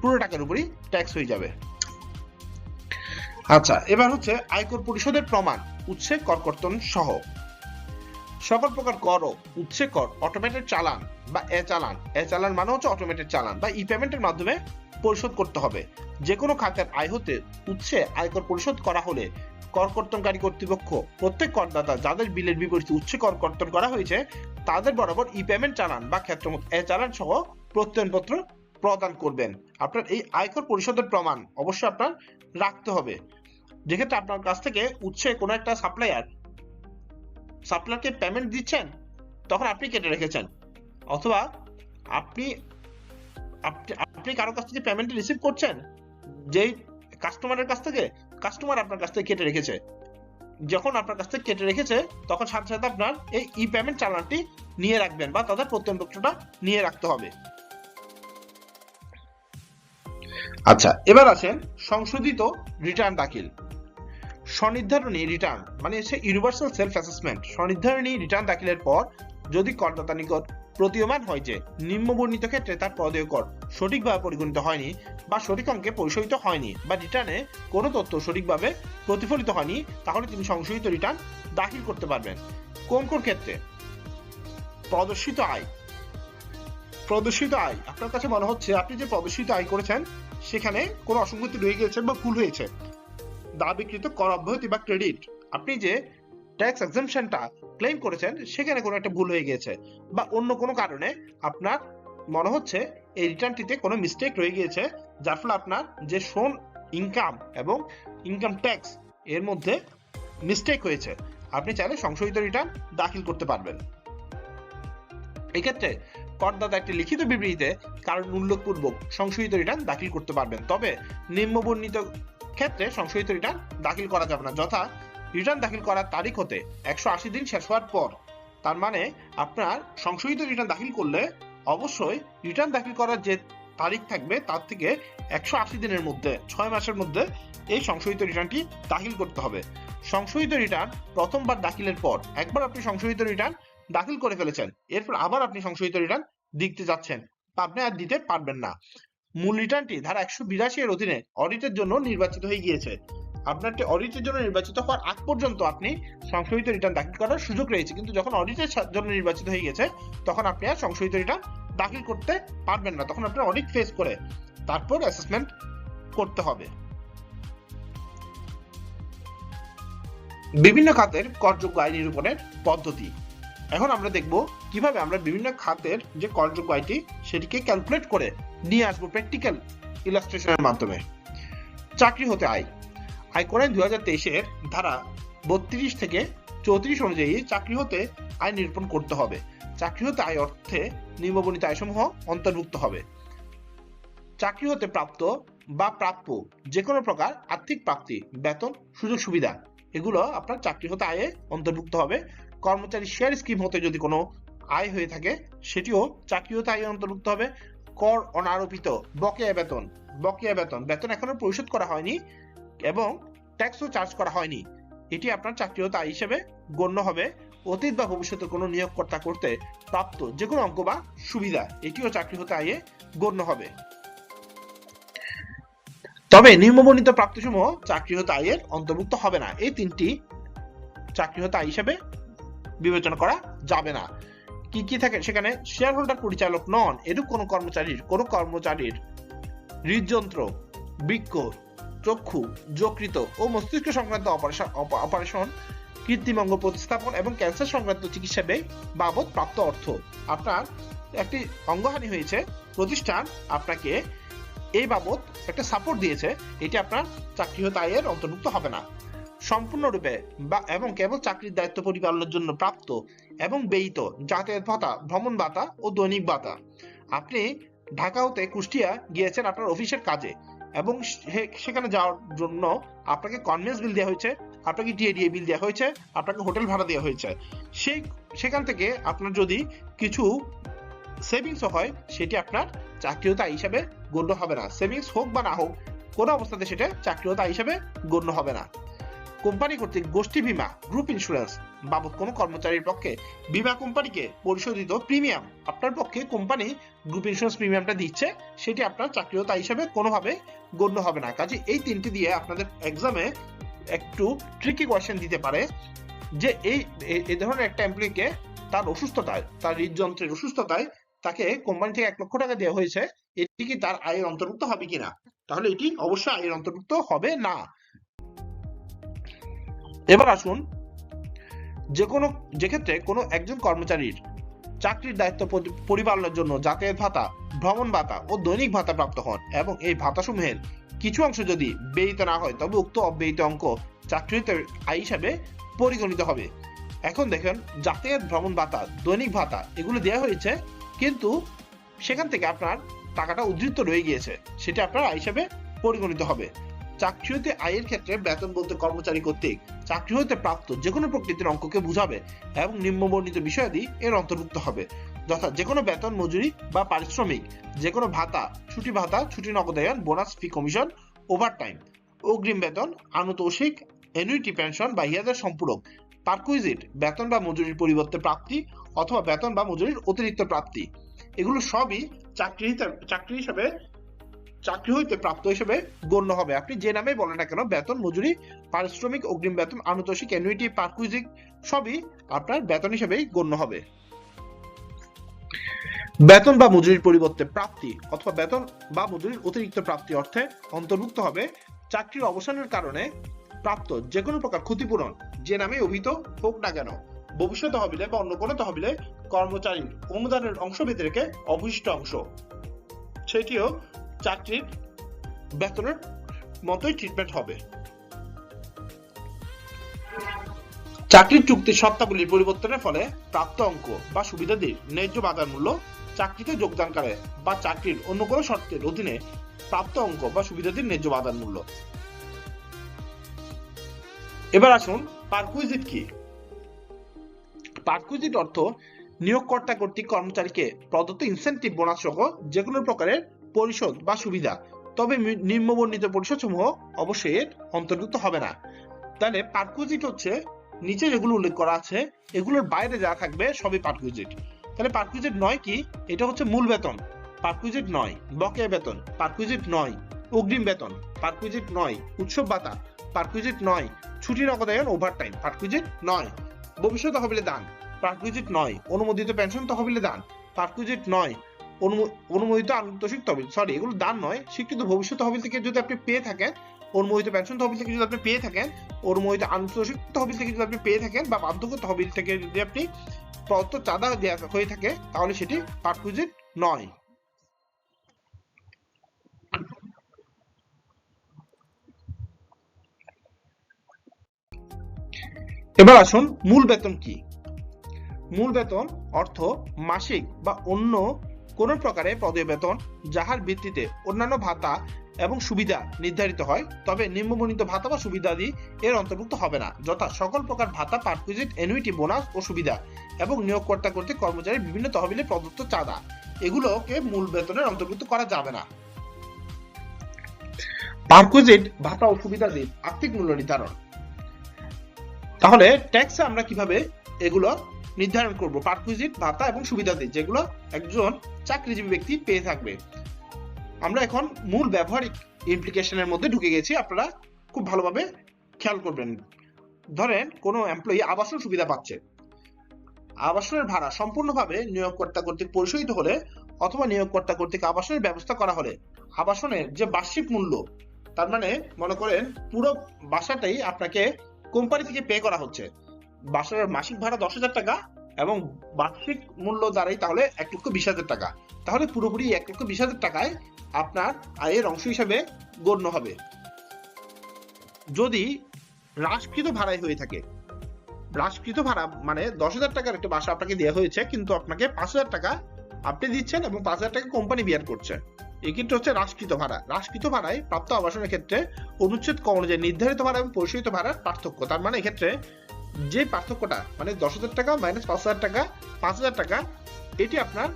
পুরো টাকার উপরই ট্যাক্স হয়ে যাবে। আচ্ছা, এবার হচ্ছে আয়কর পরিশোধের প্রমাণ, উৎসে কর কর্তন সহ সকল প্রকার কর ও উৎসে কর অটোমেটেড চালান বা এ চালান মানে হচ্ছে অটোমেটেড চালান বা ই পেমেন্টের মাধ্যমে পরিশোধ করতে হবে। যে কোনো খাতের আয় হতে উৎসে আয়কর পরিশোধ করা হলে কর কর্তনকারী কর্তৃপক্ষ প্রত্যেক করদাতা যাদের বিলের বিপরীতে উৎসে কর কর্তন করা হয়েছে তাদের বরাবর ই পেমেন্ট চালান বা ক্ষেত্রমত চালান সহ প্রত্যয়নপত্র প্রদান করবেন। আপনার এই আয়কর পরিশোধের প্রমাণ অবশ্যই আপনার রাখতে হবে। যেক্ষেত্রে আপনার কাছ থেকে উৎসে কোনো একটা সাপ্লায়ারকে পেমেন্ট দিচ্ছেন, তখন আপনি কেটে রেখেছেন, অথবা আপনি আপনি কারো কাছ থেকে পেমেন্ট রিসিভ করছেন, যেই কাস্টমারের কাছ থেকে, কাস্টমার আপনার কাছ থেকে কেটে রেখেছে। যখন আপনার কাছ থেকে কেটে রেখেছে তখন সাথে সাথে আপনার এই ই পেমেন্ট চালানটি নিয়ে রাখবেন বা তাদের প্রত্যয়নপত্রটা নিয়ে রাখতে হবে। আচ্ছা, এবার আসেন সংশোধিত রিটার্ন দাখিল। স্বনির্ধারণী রিটার্ন মানে হচ্ছে ইউনিভার্সাল সেলফ অ্যাসেসমেন্ট। স্বনির্ধারণী রিটার্ন দাখিলের পর যদি করদাতা নিকট প্রতীয়মান হয় যে নিম্নবর্ণিত ক্ষেত্রে তার প্রদেয় কর সঠিকভাবে পরিগণিত হয়নি বা সঠিক অঙ্কে পরিশোধিত হয়নি বা রিটার্নে কোনো তথ্য সঠিকভাবে প্রতিফলিত হয়নি, তাহলে তিনি সংশোধিত রিটার্ন দাখিল করতে পারবেন। কোন কোন ক্ষেত্রে? প্রদর্শিত আয়। প্রদর্শিত আয়, আপনার কাছে মনে হচ্ছে আপনি যে প্রদর্শিত আয় করেছেন সেখানে কোনো অসঙ্গতি রয়ে গেছে বা ভুল হয়েছে, দাবিকৃত কর অব্যাহতি বা ক্রেডিট, আপনি যে ট্যাক্স এক্সাম্পশনটা ক্লেম করেছেন সেখানে কোনো একটা ভুল হয়ে গেছে, বা অন্য কোনো কারণে আপনার মনে হচ্ছে এই রিটার্নটিতে কোনো মিস্টেক রয়ে গিয়েছে, যার ফলে আপনার যে শোন ইনকাম এবং ইনকাম ট্যাক্স এর মধ্যে মিস্টেক হয়েছে, আপনি চাইলে সংশোধিত রিটার্ন দাখিল করতে পারবেন। এক্ষেত্রে করদাতা একটি লিখিত বিবৃতিতে কারণ উল্লেখপূর্বক সংশোধিত রিটার্ন দাখিল করতে পারবেন। তবে নিম্নবর্ণিত ক্ষেত্রে সংশোধিত রিটার্ন দাখিল করা যাবে না, যথা রিটার্ন দাখিল করার তারিখ হতে 180 দিন শেষ হওয়ার পর। তার মানে আপনার সংশোধিত রিটার্ন দাখিল করলে অবশ্যই রিটার্ন দাখিল করার যে তারিখ থাকবে তার থেকে 180 দিনের মধ্যে, 6 মাসের মধ্যে এই সংশোধিত রিটার্নটি দাখিল করতে হবে। সংশোধিত রিটার্ন প্রথমবার দাখিলের পর একবার আপনি সংশোধিত রিটার্ন দাখিল করে ফেলেছেন, এরপর আবার আপনি সংশোধিত রিটার্ন দিতে যাচ্ছেন, আপনি আর দিতে পারবেন না। মূল রিটার্নটি ধারা 182 এর অধীনে অডিটের জন্য নির্বাচিত হয়ে গিয়েছে। আপনার অডিটের জন্য নির্বাচিত হওয়ার আগ পর্যন্ত আপনি সংশোধিত রিটার্ন দাখিল করার সুযোগ রয়েছে, কিন্তু যখন অডিটের জন্য নির্বাচিত হয়ে গেছে তখন আপনি আর সংশোধিত রিটার্ন দাখিল করতে পারবেন না। তখন আপনার অডিট ফেস করে তারপর অ্যাসেসমেন্ট করতে হবে। বিভিন্ন খাতের করযোগ্য আয় নিরূপণের পদ্ধতি। এখন আমরা দেখব কিভাবে আমরা বিভিন্ন খাতের যে করযোগ্য আয়টি সেটিকে ক্যালকুলেট করে নিয়ে আসবো প্র্যাকটিক্যাল ইলাস্ট্রেশনের মাধ্যমে। চাকরি হতে আয়। আয়কর 2023 ধারা 32 থেকে 34 অনুযায়ী চাকরি হতে আয় নিরূপণ করতে হবে। চাকরি হতে আয় অর্থে নিম্নবর্ণিত আয়সমূহ অন্তর্ভুক্ত হবে: চাকরি হতে প্রাপ্ত বা প্রাপ্য যে কোনো প্রকার আর্থিক প্রাপ্তি, বেতন, সুযোগ সুবিধা, এগুলো আপনার চাকরি হতে আয়ে অন্তর্ভুক্ত হবে। কর্মচারী শেয়ার স্কিম হতে যদি কোনো আয় হয়ে থাকে সেটিও চাকরি হতে আয়ে অন্তর্ভুক্ত হবে। কর অনারোপিত বকেয়া বেতন, বেতন এখনো পরিশোধ করা হয়নি এবং ট্যাক্সও চার্জ করা হয়নি, এটি আপনার চাকরি হতে আয় হিসেবে গণ্য হবে। অতীত বা ভবিষ্যতে কোনো নিয়োগকর্তা করতে প্রাপ্ত যে কোনো অঙ্ক বা সুবিধা, এটিও চাকরি হতে আয়ে গণ্য হবে। তবে নিম্নবর্ণিত প্রাপ্তিসমূহ চাকরি হতে আয়ের অন্তর্ভুক্ত হবে না। এই তিনটি চাকরি হতে আয় হিসেবে বিবেচনা করা যাবে না। কি কি থাকে সেখানে? শেয়ার হোল্ডার পরিচালক নন এরূপ কোনো কর্মচারীর হৃদযন্ত্র, বৃক্ক, চক্ষু, যকৃত ও মস্তিষ্ক সংক্রান্ত অপারেশন, কৃত্রিম অঙ্গ প্রতিস্থাপন এবং ক্যান্সার সংক্রান্ত চিকিৎসা ব্যয় বাবদ প্রাপ্ত অর্থ। আপনার একটি অঙ্গহানি হয়েছে, প্রতিষ্ঠান আপনাকে এই বাবদ একটা সাপোর্ট দিয়েছে, এটি আপনার চাকরি হতে আয়ের অন্তর্ভুক্ত হবে না। সম্পূর্ণরূপে বা এবং কেবল চাকরির দায়িত্ব পরিপালনের জন্য প্রাপ্ত এবং ব্যয়িত যাতায়াত ভাতা, ভ্রমণ ভাতা ও দৈনিক ভাতা। আপনি ঢাকা হতে কুষ্টিয়া গিয়েছেন আপনার অফিসের কাজে এবং সেখানে যাওয়ার জন্য আপনাকে কনভেন্স বিল দেওয়া হয়েছে, আপনাকে টিএডিএ বিল দেওয়া হয়েছে, আপনাকে হোটেল ভাড়া দেওয়া হয়েছে। সেখান থেকে আপনার যদি কিছু সেভিংস হয় সেটি আপনার চাকরি হতে আয় হিসাবে গণ্য হবে না। সেভিংস হোক বা না হোক, কোনো অবস্থাতে সেটা চাকরি হতে আয় হিসাবে গণ্য হবে না। কোম্পানি কর্তৃক গোষ্ঠী বীমা, গ্রুপ ইন্স্যুরেন্স বাবদ কোনো কর্মচারীর পক্ষে বীমা কোম্পানিকে পরিশোধিত প্রিমিয়াম, আপনার পক্ষে কোম্পানি গ্রুপ ইন্স্যুরেন্স প্রিমিয়ামটা দিচ্ছে, সেটি আপনার চাকরি হতে আয় হিসাবে কোনোভাবে গণ্য হবে না। কাজে এই তিনটি দিয়ে আপনাদের এক্সামে একটু ট্রিকি কোয়েশ্চেন দিতে পারে যে এই ধরনের একটা এমপ্লয়িকে তার অসুস্থতায়, তার হৃদযন্ত্রের অসুস্থতায় তাকে কোম্পানি থেকে 1 লক্ষ টাকা দেওয়া হয়েছে, এটি কি তার আয়ের অন্তর্ভুক্ত হবে কিনা? তাহলে এটি অবশ্যই আয়ের অন্তর্ভুক্ত হবে না। এবার আসুন, যে ক্ষেত্রে কোনো একজন কর্মচারীর চাকরির দায়িত্ব পরিপালনের জন্য যাতায়াত ভাতা, ভ্রমণ ভাতা ও দৈনিক ভাতা প্রাপ্ত হন এবং এই ভাতাসমূহের কিছু অংশ যদি ব্যয়িত না হয়, তবে উক্ত অব্যয়িত অঙ্ক চাকরিতে আয় হিসাবে পরিগণিত হবে। এখন দেখেন, যাতায়াত, ভ্রমণ ভাতা, দৈনিক ভাতা এগুলো দেওয়া হয়েছে, কিন্তু সেখান থেকে আপনার টাকাটা উদ্ধৃত রয়ে গিয়েছে, সেটা আপনার আয় হিসাবে পরিগণিত হবে। চাকরি হইতে আয়ের ক্ষেত্রে বেতন বলতে কর্মচারী কর্তৃক চাকরি হইতে প্রাপ্ত যে কোনো প্রকৃতির অঙ্ককে বুঝাবে এবং নিম্নবর্ণিত বিষয়াদি এর অন্তর্ভুক্ত হবে, যথা যে কোনো বেতন, মজুরি বা পারিশ্রমিক, যে কোনো ভাতা, ছুটি নগদায়ন, বোনাস, ফি, কমিশন, ওভারটাইম, অগ্রিম বেতন, আনুতোষিক, অ্যানুইটি, পেনশন বা ইহাদের সম্পূরক, পারকুইজিট, বেতন বা মজুরির পরিবর্তে প্রাপ্তি অথবা বেতন বা মজুরির অতিরিক্ত প্রাপ্তি, এগুলো সবই চাকরি হইতে প্রাপ্ত হিসেবে গণ্য হবে। আপনি যে নামে বলেন না কেন, বেতন, মজুরি, পারিশ্রমিক, অগ্রিম বেতন, আনুতোষিক, অ্যানুইটি, পারকুইজিট সবই আপনার বেতন হিসেবেই গণ্য হবে। বেতন বা মজুরির পরিবর্তে প্রাপ্তি অথবা বেতন বা মজুরির অতিরিক্ত প্রাপ্তি অর্থে অন্তর্ভুক্ত হবে চাকরির অবসানের কারণে প্রাপ্ত যে কোনো প্রকার ক্ষতিপূরণ, যে নামে অভিহিত হোক না কেন, ভবিষ্যৎ তহবিলে বা অন্য কোনো তহবিলে কর্মচারীর অনুদানের অংশ বেঁধে রেখে অবশিষ্ট অংশ, সেটিও চাকরির বেতনের মতোই ট্রিটমেন্ট হবে। চাকরির চুক্তির শর্তাবলীর পরিবর্তনের ফলে প্রাপ্ত অঙ্ক বা সুবিধাদির ন্যায্য বাজার মূল্য, চাকরিতে যোগদানকালে বা চাকরির অন্য কোনো শর্তের অধীনে প্রাপ্ত অঙ্ক বা সুবিধাদির ন্যায্য বাজার মূল্য। এবার আসুন, পারকুইজিট কি? পারকুইজিট অর্থ নিয়োগকর্তা কর্তৃক কর্মচারীকে প্রদত্ত ইনসেনটিভ, বোনাস সহ যে কোনো প্রকারের পরিশোধ বা সুবিধা, তবে নিম্নবর্ণিত পরিশোধ সমূহ অবশ্যই এর অন্তর্ভুক্ত হবে না। তাহলে পারকুইজিট হচ্ছে নিচে যেগুলো উল্লেখ করা আছে এগুলোর বাইরে যা থাকবে সবই পারকুইজিট। তাহলে পারকুইজিট নয় কি? এটা হচ্ছে মূল বেতন, পারকুইজিট নয়। বকেয়া বেতন, পারকুইজিট নয়। অগ্রিম বেতন, পারকুইজিট নয়। উৎসব ভাতা, পারকুইজিট নয়। ছুটি নগদায়ন, ওভারটাইম, পারকুইজিট নয়। ভবিষ্যৎ তহবিলে দান, পারকুইজিট নয়। অনুমোদিত পেনশন তহবিলে দান, পারকুইজিট নয়। অনুমোদিত আনুতোষিক তহবিল, সরি এগুলো দান নয়, স্বীকৃত ভবিষ্যৎ তহবিল থেকে যদি আপনি পেয়ে থাকেন, অনুমোদিত পেনশন তহবিল থেকে যদি আপনি পেয়ে থাকেন, অনুমোদিত আনুতোষিক তহবিল থেকে যদি আপনি পেয়ে থাকেন, বা বার্ধক্য তহবিল থেকে যদি আপনি প্রদত্ত চাঁদা দেওয়া হয়ে থাকে, তাহলে সেটি পারকুইজিট নয়। এবার আসুন, মূল বেতন কি? মূল বেতন অর্থ মাসিক বা অন্য কোন প্রকারে পদীয় বেতন, যাহার ভিত্তিতে অন্যান্য ভাতা এবং সুবিধা নির্ধারিত হয়, তবে নিম্নবর্ণিত ভাতা বা সুবিধাদি এর অন্তর্ভুক্ত হবে না, যথা সকল প্রকার ভাতা, পারকুইজিট, অ্যানুইটি, বোনাস ও সুবিধা এবং নিয়োগকর্তা কর্তৃক কর্মচারী বিভিন্ন তহবিলে প্রদত্ত চাঁদা, এগুলোকে মূল বেতনের অন্তর্ভুক্ত করা যাবে না। পারকুইজিট, ভাতা ও সুবিধাদির আর্থিক মূল্য নির্ধারণ। তাহলে ট্যাক্সে আমরা কিভাবে এগুলো নির্ধারণ করব? পারকুইজিট, ভাতা এবং সুবিধাদি যেগুলো একজন চাকরিজীবী ব্যক্তি পেয়ে থাকবে। আমরা এখন মূল ব্যবহারিক ইমপ্লিকেশনের মধ্যে ঢুকে গেছি, আপনারা খুব ভালোভাবে খেয়াল করবেন। ধরেন কোনো এমপ্লয়ি আবাসন সুবিধা পাচ্ছে, আবাসনের ভাড়া সম্পূর্ণভাবে নিয়োগকর্তা কর্তৃক পরিশোধিত হলে অথবা নিয়োগকর্তা কর্তৃক আবাসনের ব্যবস্থা করা হলে আবাসনের যে বার্ষিক মূল্য, তার মানে মনে করেন পুরো বাসাটাই আপনাকে কোম্পানি থেকে পে করা হচ্ছে, বাসার মাসিক ভাড়া 10,000 টাকা এবং বার্ষিক মূল্য দাঁড়াই তাহলে 1,20,000 টাকা, তাহলে পুরোপুরি 1,20,000 টাকায় আপনার আয়ের অংশ হিসেবে গণ্য হবে। যদি হ্রাসকৃত ভাড়ায় হয়ে থাকে, হ্রাসকৃত ভাড়া মানে 10,000 টাকার একটা বাসা আপনাকে দেওয়া হয়েছে, কিন্তু আপনাকে 5,000 টাকা আপনি দিচ্ছেন এবং 5,000 টাকা কোম্পানি বিয়ার করছে, এক্ষেত্রে হচ্ছে হ্রাসকৃত ভাড়া। হ্রাসকৃত ভাড়ায় প্রাপ্ত আবাসনের ক্ষেত্রে অনুচ্ছেদ ক অনুযায়ী নির্ধারিত ভাড়া এবং পরিশোধিত ভাড়ার পার্থক্য, তার মানে এক্ষেত্রে যে পার্থক্যটা মানে 10,000 টাকা মাইনাস 5,000 টাকা, 5,000 টাকা, এটি আপনার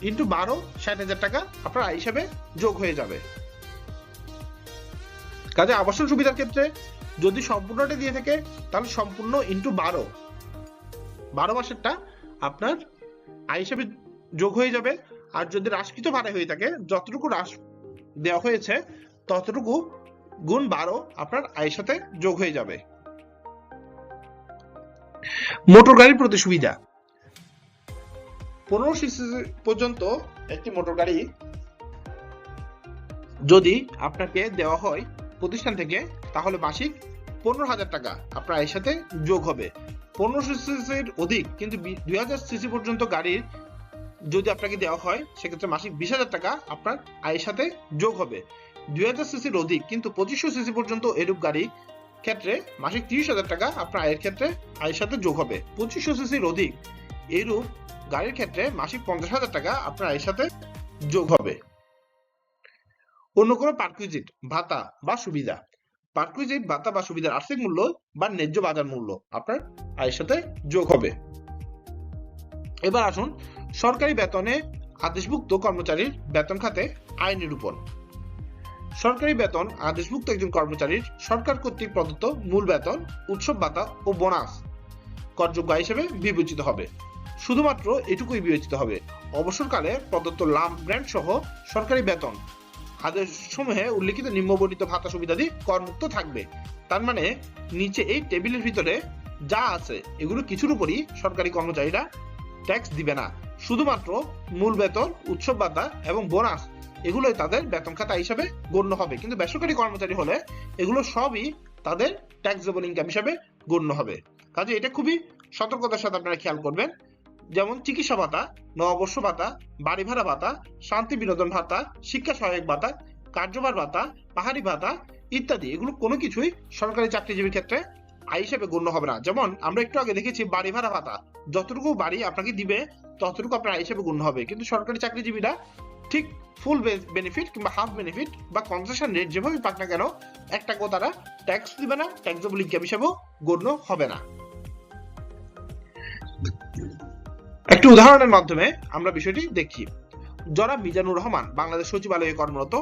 ইন্টু 12, 60,000 টাকা আপনার আয় হিসাবে যোগ হয়ে যাবে। কাজে আবাসন সুবিধার ক্ষেত্রে যদি সম্পূর্ণটা দিয়ে থাকে, তাহলে সম্পূর্ণ ইন্টু 12 মাসেরটা আপনার আয় হিসাবে যোগ হয়ে যাবে। আর যদি হ্রাসকৃত ভাড়া হয়ে থাকে, যতটুকু হ্রাস দেওয়া হয়েছে ততটুকু গুণ 12 আপনার আয়ের সাথে যোগ হয়ে যাবে। মোটর গাড়ির প্রতি সুবিধা। 15 সিসি পর্যন্ত একটি মোটর গাড়ি যদি আপনাকে দেওয়া হয় প্রতিষ্ঠান থেকে, তাহলে মাসিক 15,000 টাকা আপনার আয়ের সাথে যোগ হবে। 15 সিসির অধিক কিন্তু 2000 সিসি পর্যন্ত গাড়ির যদি আপনাকে দেওয়া হয়, সেক্ষেত্রে মাসিক 20,000 টাকা আপনার আয়ের সাথে যোগ হবে। 2000 সিসির অধিক কিন্তু 2500 সিসি পর্যন্ত এরূপ গাড়ি ক্ষেত্রে মাসিক 30,000 টাকা আপনার আয়ের সাথে যোগ হবে। 2500 সিসির অধিক এরূপ গাড়ির ক্ষেত্রে মাসিক 50,000 টাকা আপনার আয়ের সাথে যোগ হবে। অন্য কোনো পারকুইজিট, ভাতা বা সুবিধা, পারকুইজিট, ভাতা বা সুবিধার আর্থিক মূল্য বা ন্যায্য বাজার মূল্য আপনার আয়ের সাথে যোগ হবে। এবার আসুন সরকারি বেতনে আদেশভুক্ত কর্মচারীর বেতন খাতে আয় নিরূপণ। সরকারি বেতন আদেশভুক্ত একজন কর্মচারীর সরকার কর্তৃক প্রদত্ত মূল বেতন, উৎসব ভাতা ও বোনাস করযোগ্য আয় হিসেবে বিবেচিত হবে। শুধুমাত্র এটুকুই বিবেচিত হবে। অবসরকালে প্রদত্ত লাম্প গ্র্যান্ট সহ সরকারি বেতন আদেশ সমূহে উল্লিখিত নিম্নবর্ণিত ভাতা সুবিধাদি করমুক্ত থাকবে। তার মানে নিচে এই টেবিলের ভিতরে যা আছে এগুলো কিছুর উপরই সরকারি কর্মচারীরা ট্যাক্স দিবে না। শুধুমাত্র মূল বেতন, উৎসব ভাতা এবং বোনাস এগুলোই তাদের বেতন খাতা হিসাবে গণ্য হবে। কিন্তু বেসরকারি কর্মচারী হলে এগুলো সবই তাদের ট্যাক্সেবল ইনকাম হিসাবে গণ্য হবে। কাজে এটা খুবই সতর্কতার সাথে আপনারা খেয়াল করবেন। যেমন চিকিৎসা ভাতা, নববর্ষ ভাতা, বাড়ি ভাড়া ভাতা, শান্তি বিনোদন ভাতা, শিক্ষা সহায়ক ভাতা, কার্যভার ভাতা, পাহাড়ি ভাতা ইত্যাদি, এগুলো কোনো কিছুই সরকারি চাকরিজীবীর ক্ষেত্রে আয় হিসেবে গণ্য হবে না। যেমন আমরা একটু আগে দেখেছি বাড়ি ভাড়া ভাতা, যতটুকু বাড়ি আপনাকে দিবে ততটুকু আপনার আয় হিসেবে গণ্য হবে। কিন্তু সরকারি চাকরিজীবীরা ঠিক ফুল বেনিফিট কিংবা হাফ বেনিফিট বা কনসেশন রেট যেভাবে পাক না কেন, একটাকেও তারা ট্যাক্স দিবে না, ট্যাক্সেবল ইনকাম হিসেবেও গণ্য হবে না। একটি উদাহরণের মাধ্যমে আমরা বিষয়টি দেখি। জনাব মিজানুর রহমান বাংলাদেশ সচিবালয়ে কর্মরত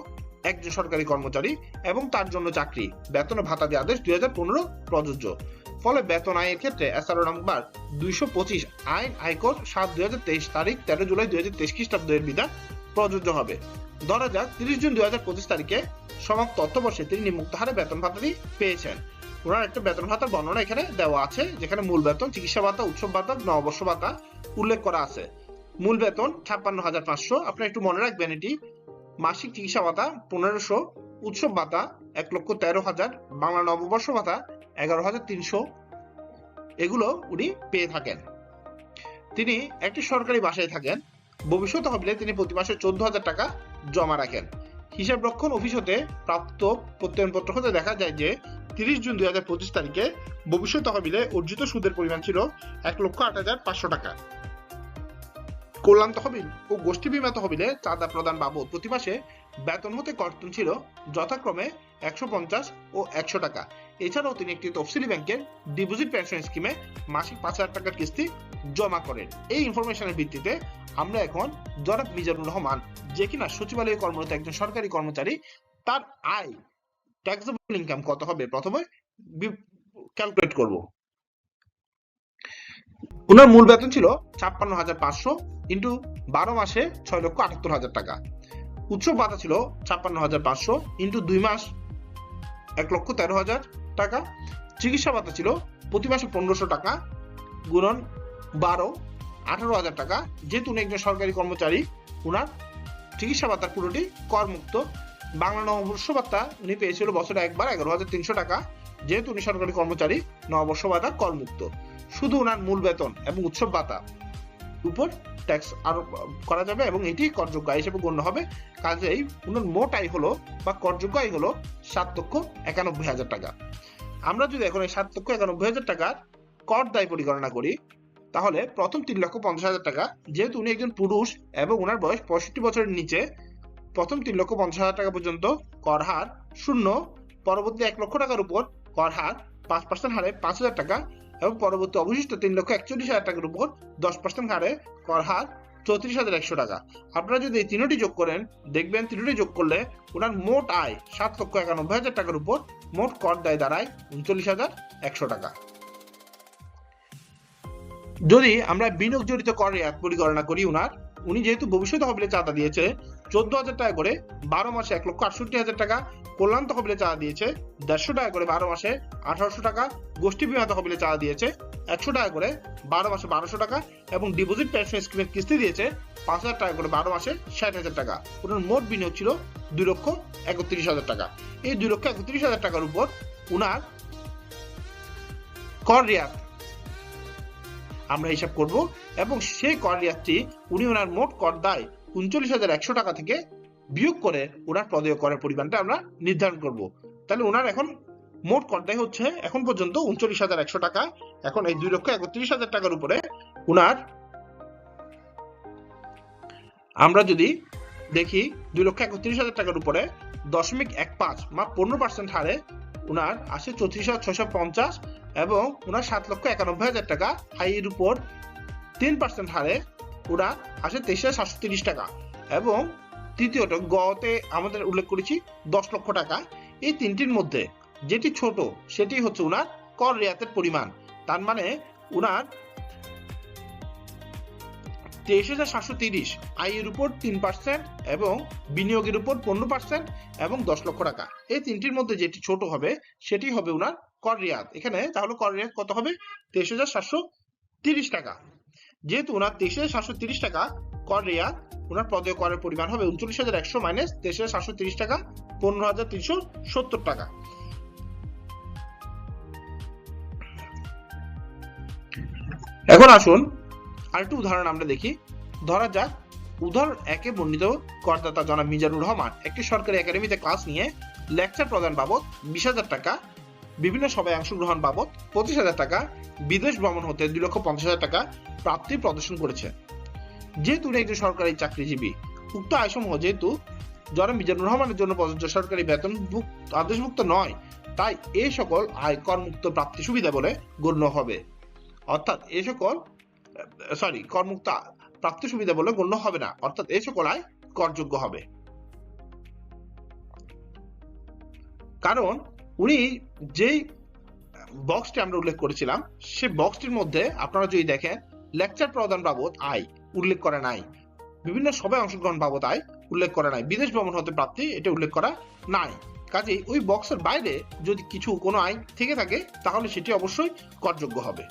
একজন সরকারি কর্মচারী এবং তার জন্য চাকরি, বেতন ও ভাতা আদেশ 2015 প্রযোজ্য। ফলে বেতন আয়ের ক্ষেত্রে এসআরও নাম্বার 225 আইন আয়কর 7/2023 তারিখ 13 জুলাই 2023 খ্রিস্টাব্দ এর বিধান প্রযোজ্য হবে। ধরা যাক 30 জুন 2025 তারিখে সমাপ্ত অর্থবর্ষে তিনি নিম্নোক্ত হারে বেতন ভাতাটি পেয়েছেন। ওনার একটা বেতন ভাতার বর্ণনা এখানে দেওয়া আছে, যেখানে মূল বেতন, চিকিৎসা ভাতা, উৎসব ভাতা, নববর্ষ ভাতা উল্লেখ করা আছে। মূল বেতন 56,500, আপনি একটু মনে রাখবেন এটি। মাসিক চিকিৎসা ভাতা 1500, উৎসব ভাতা 1,13,000, বাংলা নববর্ষ ভাতা 11,300, এগুলো উনি পেয়ে থাকেন। তিনি একটি সরকারি বাসায় থাকেন। ভবিষ্যৎ তহবিলে তিনি প্রতি মাসে 14,000 টাকা জমা রাখেন। হিসাব রক্ষণ অফিস হতে প্রাপ্ত প্রত্যয়নপত্র হতে দেখা যায় যে 30 জুন 2025 তারিখে ভবিষ্যৎ তহবিলে অর্জিত সুদের পরিমাণ ছিল 1,08,500 টাকা। কল্যাণ তহবিল ও গোষ্ঠী বীমা তহবিলে চাঁদা প্রদান বাবদ প্রতি মাসে বেতন হতে কর্তন ছিল যথাক্রমে 150 ও 100 টাকা। এছাড়াও তিনি একটি তফসিলি ব্যাংকের ডিপোজিট পেনশন স্কিমে মাসিক 5,000 টাকার কিস্তি জমা করেন। এই ইনফরমেশনের ভিত্তিতে আমরা এখন জনাব মিজানুর রহমান, যে কিনা সচিবালয়ে কর্মরত একজন সরকারি কর্মচারী, তার আয় ট্যাক্সেবল ইনকাম কত হবে প্রথমে ক্যালকুলেট করব। ওনার মূল বেতন ছিল 56,500 ইন্টু 12 মাসে 6,78,000 টাকা। উৎসব ভাতা ছিল 56,500 ইন্টু 2 মাস 1,13,000 টাকা। চিকিৎসা ভাতা ছিল প্রতি মাসে 1,500 টাকা গুণন 12, 18,000 টাকা। যেহেতু উনি একজন সরকারি কর্মচারী, উনার চিকিৎসা ভাতা পুরোটি করমুক্ত। বাংলা নববর্ষ ভাতা উনি পেয়েছিল বছরে একবার 11,300 টাকা। যেহেতু উনি সরকারি কর্মচারী, নববর্ষ ভাতা করমুক্ত। শুধু ওনার মূল বেতন এবং উৎসব ভাতা উপর ট্যাক্স আরোপ করা যাবে এবং এটি করযোগ্য আয় হিসেবে গণ্য হবে। কাজেই ওনার মোট আয় হলো বা করযোগ্য আয় হলো 7,91,000 টাকা। আমরা যদি এখন এই 7,91,000 টাকার কর দায় পরিগণনা করি, তাহলে প্রথম 3,50,000 টাকা, যেহেতু উনি একজন পুরুষ এবং ওনার বয়স 65 বছরের নিচে, প্রথম 3,50,000 টাকা পর্যন্ত কর হার 0, পরবর্তী 1 লক্ষ টাকার উপর কর হার 5% হারে 5,000 টাকা এবং পরবর্তী অবশিষ্ট 3,41,000 টাকার উপর 10% হারে কর হার 34,100 টাকা। আপনারা যদি এই তিনটি যোগ করেন, দেখবেন তিনটি যোগ করলে ওনার মোট আয় 7,91,000 টাকার উপর মোট কর দায় দাঁড়ায় 39,100 টাকা। যদি আমরা বিনিয়োগ জড়িত কর রেয়াত পরিগণনা করি, উনি যেহেতু ভবিষ্যৎ তহবিলে চাঁদা দিয়েছে, 14,000 টাকা করে 12 মাসে 1,68,000 টাকা, কল্যাণ তহবিলে চাঁদা দিয়েছে 150 টাকা করে 12 মাসে 1800 টাকা, গোষ্ঠী বীমা তহবিলে চাঁদা দিয়েছে 100 টাকা করে 12 মাসে 1200 টাকা এবং ডিপোজিট পেনশন স্কিমের কিস্তি দিয়েছে 5,000 টাকা করে 12 মাসে 60,000 টাকা। ওনার মোট বিনিয়োগ ছিল 2,31,000 টাকা। এই 2,31,000 টাকার উপর উনার কর রিয়াত আমরা হিসাব করব এবং সেই কর রিয়াতটি উনি ওনার মোট কর দায় 39,100 টাকা থেকে বিয়োগ করে ওনার প্রদেয় করের পরিমাণটা আমরা নির্ধারণ করব। তাহলে ওনার এখন মোট কর দায় হচ্ছে এখন পর্যন্ত 39,100 টাকা। এখন এই 2,31,000 টাকার উপরে উনার আমরা যদি দেখি 2,31,000 টাকার উপরে 0.15 বা 15% হারে উনার আসে 34,650 এবং উনার 7,91,000 টাকা। আয়ের উপর 3% হারে উনার আসে 23,730 টাকা এবং তৃতীয়ত গতে আমাদের উল্লেখ করেছি 10 লক্ষ টাকা। এই তিনটির মধ্যে যেটি ছোট সেটি হচ্ছে উনার কর রিয়াতের পরিমাণ। তার মানে উনার 23,730 আয়ের উপর 3% এবং বিনিয়োগের উপর 15% এবং 10 লক্ষ টাকা। এই তিনটির মধ্যে যেটি ছোট হবে সেটি হবে উনার কর রিয়াত। এখানে তাহলে কর রিয়াত কত হবে? 23,730 টাকা। যেহেতু উনার 23,730 টাকা কর রিয়াত, উনার প্রদেয় করের পরিমাণ হবে 39,100 মাইনাস 23,730 টাকা 15,370 টাকা। এখন আসুন আরেকটু উদাহরণ আমরা দেখি। ধরা যাক উদাহরণ 1-এ বর্ণিত করদাতা জনাব মিজানুর রহমান একটি সরকারি একাডেমিতে ক্লাস নিয়ে লেকচার প্রদান বাবদ 20,000 টাকা, বিভিন্ন সভায় অংশগ্রহণ বাবদ 25,000 টাকা, বিদেশ ভ্রমণ হতে 2,50,000 টাকা প্রাপ্তি প্রদর্শন করেছে। যেহেতু উনি একজন সরকারি চাকরিজীবী, উক্ত আয়সমূহ যেহেতু জনাব মিজানুর রহমানের জন্য প্রযোজ্য সরকারি বেতন আদেশভুক্ত নয়, তাই এই সকল আয় করমুক্ত প্রাপ্তি সুবিধা বলে গণ্য হবে। অর্থাৎ এই সকল করমুক্ত প্রাপ্তি সুবিধা বলে গণ্য হবে না, অর্থাৎ এই সকল আয় করযোগ্য হবে। কারণ উনি যেই বক্সটি আমরা উল্লেখ করেছিলাম সে বক্সটির মধ্যে আপনারা যদি দেখেন লেকচার প্রদান বাবদ আয় উল্লেখ করা নাই, বিভিন্ন সভায় অংশগ্রহণ বাবদ আয় উল্লেখ করা নাই, বিদেশ ভ্রমণ হতে প্রাপ্তি এটা উল্লেখ করা নাই। কাজেই ওই বক্সের বাইরে যদি কিছু কোনো আয় থেকে থাকে তাহলে সেটি অবশ্যই করযোগ্য হবে।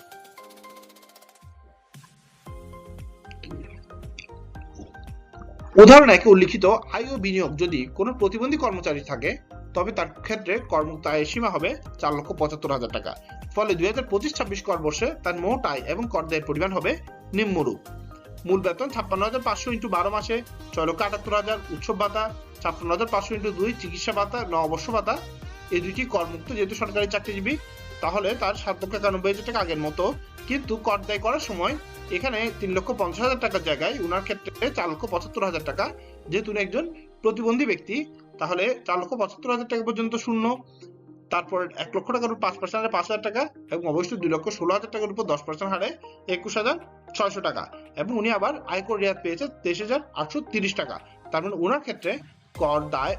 উদাহরণ 1-এ উল্লিখিত আয় ও বিনিয়োগ যদি কোনো প্রতিবন্ধী কর্মচারী থাকে তবে তার ক্ষেত্রে করমুক্ত আয়ের সীমা হবে 4,75,000 টাকা। ফলে 2025-26 কর বর্ষে তার মোট আয় এবং কর দায়ের পরিমাণ হবে নিম্নরূপ: মূল বেতন 56,500 × 12 মাসে 6,78,000, উৎসব ভাতা 56,500 × 2, চিকিৎসা ভাতা, নববর্ষ ভাতা এই দুইটি করমুক্ত। যেহেতু সরকারি চাকরিজীবী তাহলে তার 7,91,000 টাকা আগের মতো, কিন্তু কর দায় করার সময় এখানে 3,50,000 টাকার জায়গায় উনার ক্ষেত্রে 4,75,000 টাকা। যেহেতু উনি একজন প্রতিবন্ধী ব্যক্তি তাহলে 4,75,000 টাকা পর্যন্ত শূন্য, তারপর 1 লক্ষ টাকার উপর 5% হারে 5,000 টাকা এবং অবশ্যই 2,16,000 টাকার উপর 10% হারে 21,600 টাকা এবং উনি আবার আয়কর রিয়াত পেয়েছে 23,830 টাকা। তার মানে উনার ক্ষেত্রে কর দায়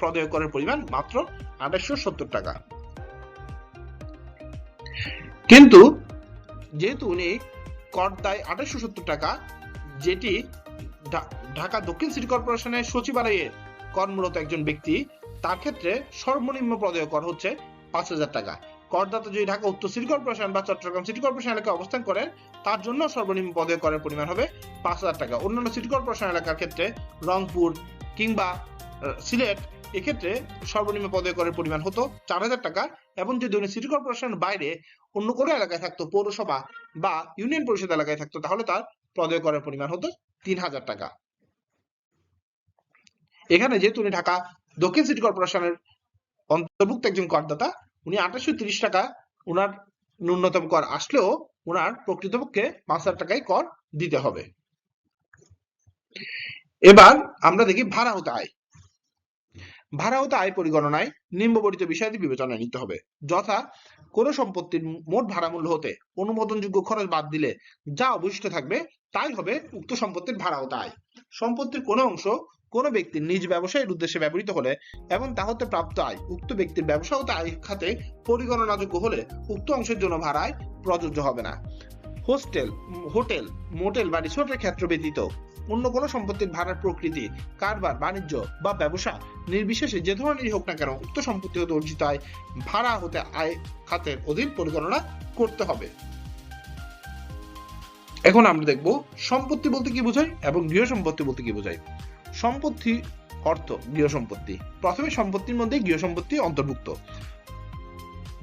প্রদেয় করের পরিমাণ মাত্র 2,870 টাকা। কিন্তু যেহেতু উনি কর দায় 2,870 টাকা, যেটি ঢাকা দক্ষিণ সিটি কর্পোরেশনের সচিবালয়ে কর্মরত একজন ব্যক্তি, তার ক্ষেত্রে সর্বনিম্ন প্রদেয় কর হচ্ছে 5,000 টাকা। করদাতা যদি ঢাকা উত্তর সিটি কর্পোরেশন বা চট্টগ্রাম সিটি কর্পোরেশন এলাকায় অবস্থান করেন তার জন্য সর্বনিম্ন প্রদেয় করের পরিমাণ হবে 5,000 টাকা। অন্যান্য সিটি কর্পোরেশন এলাকার ক্ষেত্রে রংপুর কিংবা সিলেট এক্ষেত্রে সর্বনিম্ন প্রদেয় করের পরিমাণ হতো 4,000 টাকা এবং যদি উনি সিটি কর্পোরেশনের বাইরে অন্য কোনো এলাকায় থাকতো, পৌরসভা বা ইউনিয়ন পরিষদ এলাকায় থাকতো, তাহলে তার প্রদেয় করের পরিমাণ হতো 3,000 টাকা। এখানে যেহেতু উনি ঢাকা দক্ষিণ সিটি কর্পোরেশনের অন্তর্ভুক্ত একজন করদাতা, উনি 2,830 টাকা উনার ন্যূনতম কর আসলেও উনার প্রকৃতপক্ষে 5,000 টাকাই কর দিতে হবে। এবার আমরা দেখি ভাড়া হতে আয়। ভাড়া হতে আয় পরিগণনায় নিম্নবর্ণিত বিষয়াদি বিবেচনায় নিতে হবে, যথা কোন সম্পত্তির মোট ভাড়া মূল্য হতে অনুমোদনযোগ্য খরচ বাদ দিলে যা অবশিষ্ট থাকবে তাই হবে উক্ত সম্পত্তির ভাড়া হতে আয়। সম্পত্তির কোনো অংশ কোনো ব্যক্তির নিজ ব্যবসায়ের উদ্দেশ্যে ব্যবহৃত হলে এবং তা হতে প্রাপ্ত আয় উক্ত ব্যক্তির ব্যবসা হতে আয় খাতে পরিগণনাযোগ্য হলে উক্ত অংশের জন্য ভাড়ায় প্রযোজ্য হবে না। হোটেল, মোটেল বা রিসোর্টের ক্ষেত্র ব্যতীত অন্য কোনো সম্পত্তির ভাড়ার প্রকৃতি, কারবার, বাণিজ্য বা ব্যবসা নির্বিশেষে যে ধরনেরই হোক না কেন উক্ত সম্পত্তি হতে অর্জিত আয় ভাড়া হতে আয় খাতের অধীন পরিগণনা করতে হবে। এখন আমরা দেখব সম্পত্তি বলতে কি বোঝায় এবং গৃহ সম্পত্তি বলতে কি বোঝায়। সম্পত্তি অর্থ গৃহ সম্পত্তি। প্রথমে সম্পত্তির মধ্যে গৃহ সম্পত্তি অন্তর্ভুক্ত।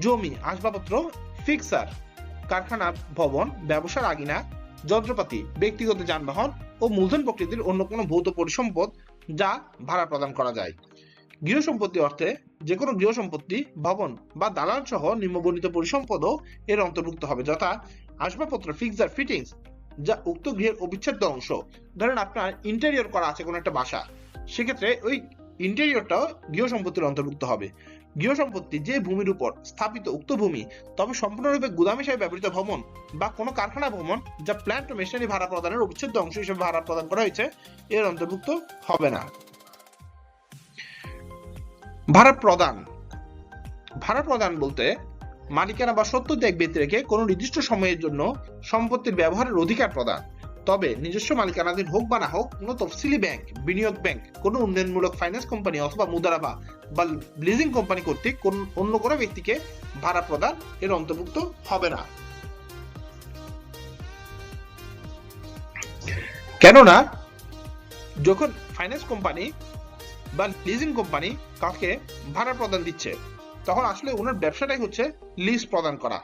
জমি, আসবাবপত্র, ফিক্সার, কারখানা, ভবন, ব্যবসার আগিনা, যন্ত্রপাতি, ব্যক্তিগত যানবাহন ও মূলধন প্রকৃতির অন্য কোনো ভৌত পরিসম্পদ যা ভাড়া প্রদান করা যায়। গৃহ সম্পত্তি অর্থে যে কোনো গৃহ সম্পত্তি, ভবন বা দালান সহ নিম্নবর্ণিত পরিসম্পদও এর অন্তর্ভুক্ত হবে, যথা আসবাবপত্র, ফিক্সার, ফিটিংস যা উক্ত গৃহের অবিচ্ছেদ্য অংশ। ধরেন আপনার ইন্টেরিয়র করা আছে কোনো একটা বাসা, সেক্ষেত্রে ওই ইন্টেরিয়রটাও গৃহ সম্পত্তির অন্তর্ভুক্ত হবে। গৃহ সম্পত্তি যে ভূমির উপর স্থাপিত উক্ত ভূমি, তবে সম্পূর্ণরূপে গুদাম হিসেবে ব্যবহৃত ভবন বা কোনো কারখানা ভবন যা প্ল্যান্ট ও মেশিনারি ভাড়া প্রদানের অবিচ্ছেদ্য অংশ হিসেবে ভাড়া প্রদান করা হয়েছে এর অন্তর্ভুক্ত হবে না। ভাড়া প্রদান। ভাড়া প্রদান বলতে মালিকানা বা সত্ত্ব ত্যাগ ব্যতি রেখে কোনো নির্দিষ্ট সময়ের জন্য সম্পত্তির ব্যবহারের অধিকার প্রদান। তবে নিজস্ব মালিকানাধীন হোক বা না হোক, কোনো তফসিলি ব্যাংক, বিনিয়োগ ব্যাংক, কোনো উন্নয়নমূলক ফাইন্যান্স কোম্পানি অথবা মুদারাবা বা লিজিং কোম্পানি কর্তৃক অন্য কোনো ব্যক্তিকে ভাড়া প্রদান এর অন্তর্ভুক্ত হবে না। কেননা যখন ফাইন্যান্স কোম্পানি বা লিজিং কোম্পানি কাউকে ভাড়া প্রদান দিচ্ছে, তখন আসলে ওনার ব্যবসাটাই হচ্ছে লিজ প্রদান করা,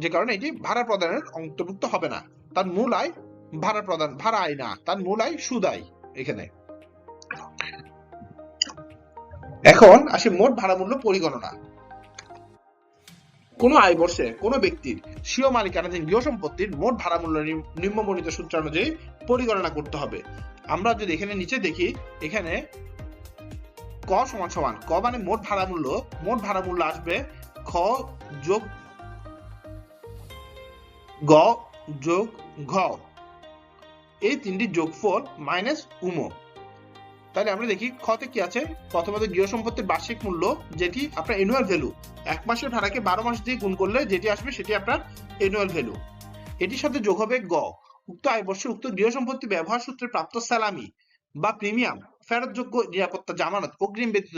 যে কারণে এটি ভাড়া প্রদানের অন্তর্ভুক্ত হবে না। তার মূল আয় ভাড়া আয় না, তার মূল আয় সুদ আয় এখানে। এখন আসে মোট ভাড়া মূল্য পরিগণনা। কোন আয় বর্ষে কোন ব্যক্তির স্বীয় মালিকানাধীন গৃহ সম্পত্তির মোট ভাড়া মূল্য নিম্নবর্ণিত সূত্র অনুযায়ী পরিগণনা করতে হবে। আমরা যদি এখানে নিচে দেখি, এখানে ক সমান সমান ক মানে মোট ভাড়া মূল্য আসবে খ যোগ গ যোগ ঘ, এই তিনটি যোগফল মাইনাস উমো। তাহলে আমরা দেখি খতে কি আছে। প্রথমত গৃহ সম্পত্তির বার্ষিক মূল্য, যেটি আপনার অ্যানুয়াল ভ্যালু, এক মাসের ভাড়াকে 12 মাস দিয়ে গুণ করলে যেটি আসবে সেটি আপনার অ্যানুয়াল ভ্যালু। এটির সাথে যোগ হবে গ, উক্ত আয় বর্ষে উক্ত গৃহ সম্পত্তি ব্যবহার সূত্রে প্রাপ্ত সালামি বা প্রিমিয়াম, ফেরতযোগ্য নিরাপত্তা, জামানত, অগ্রিম ব্যতীত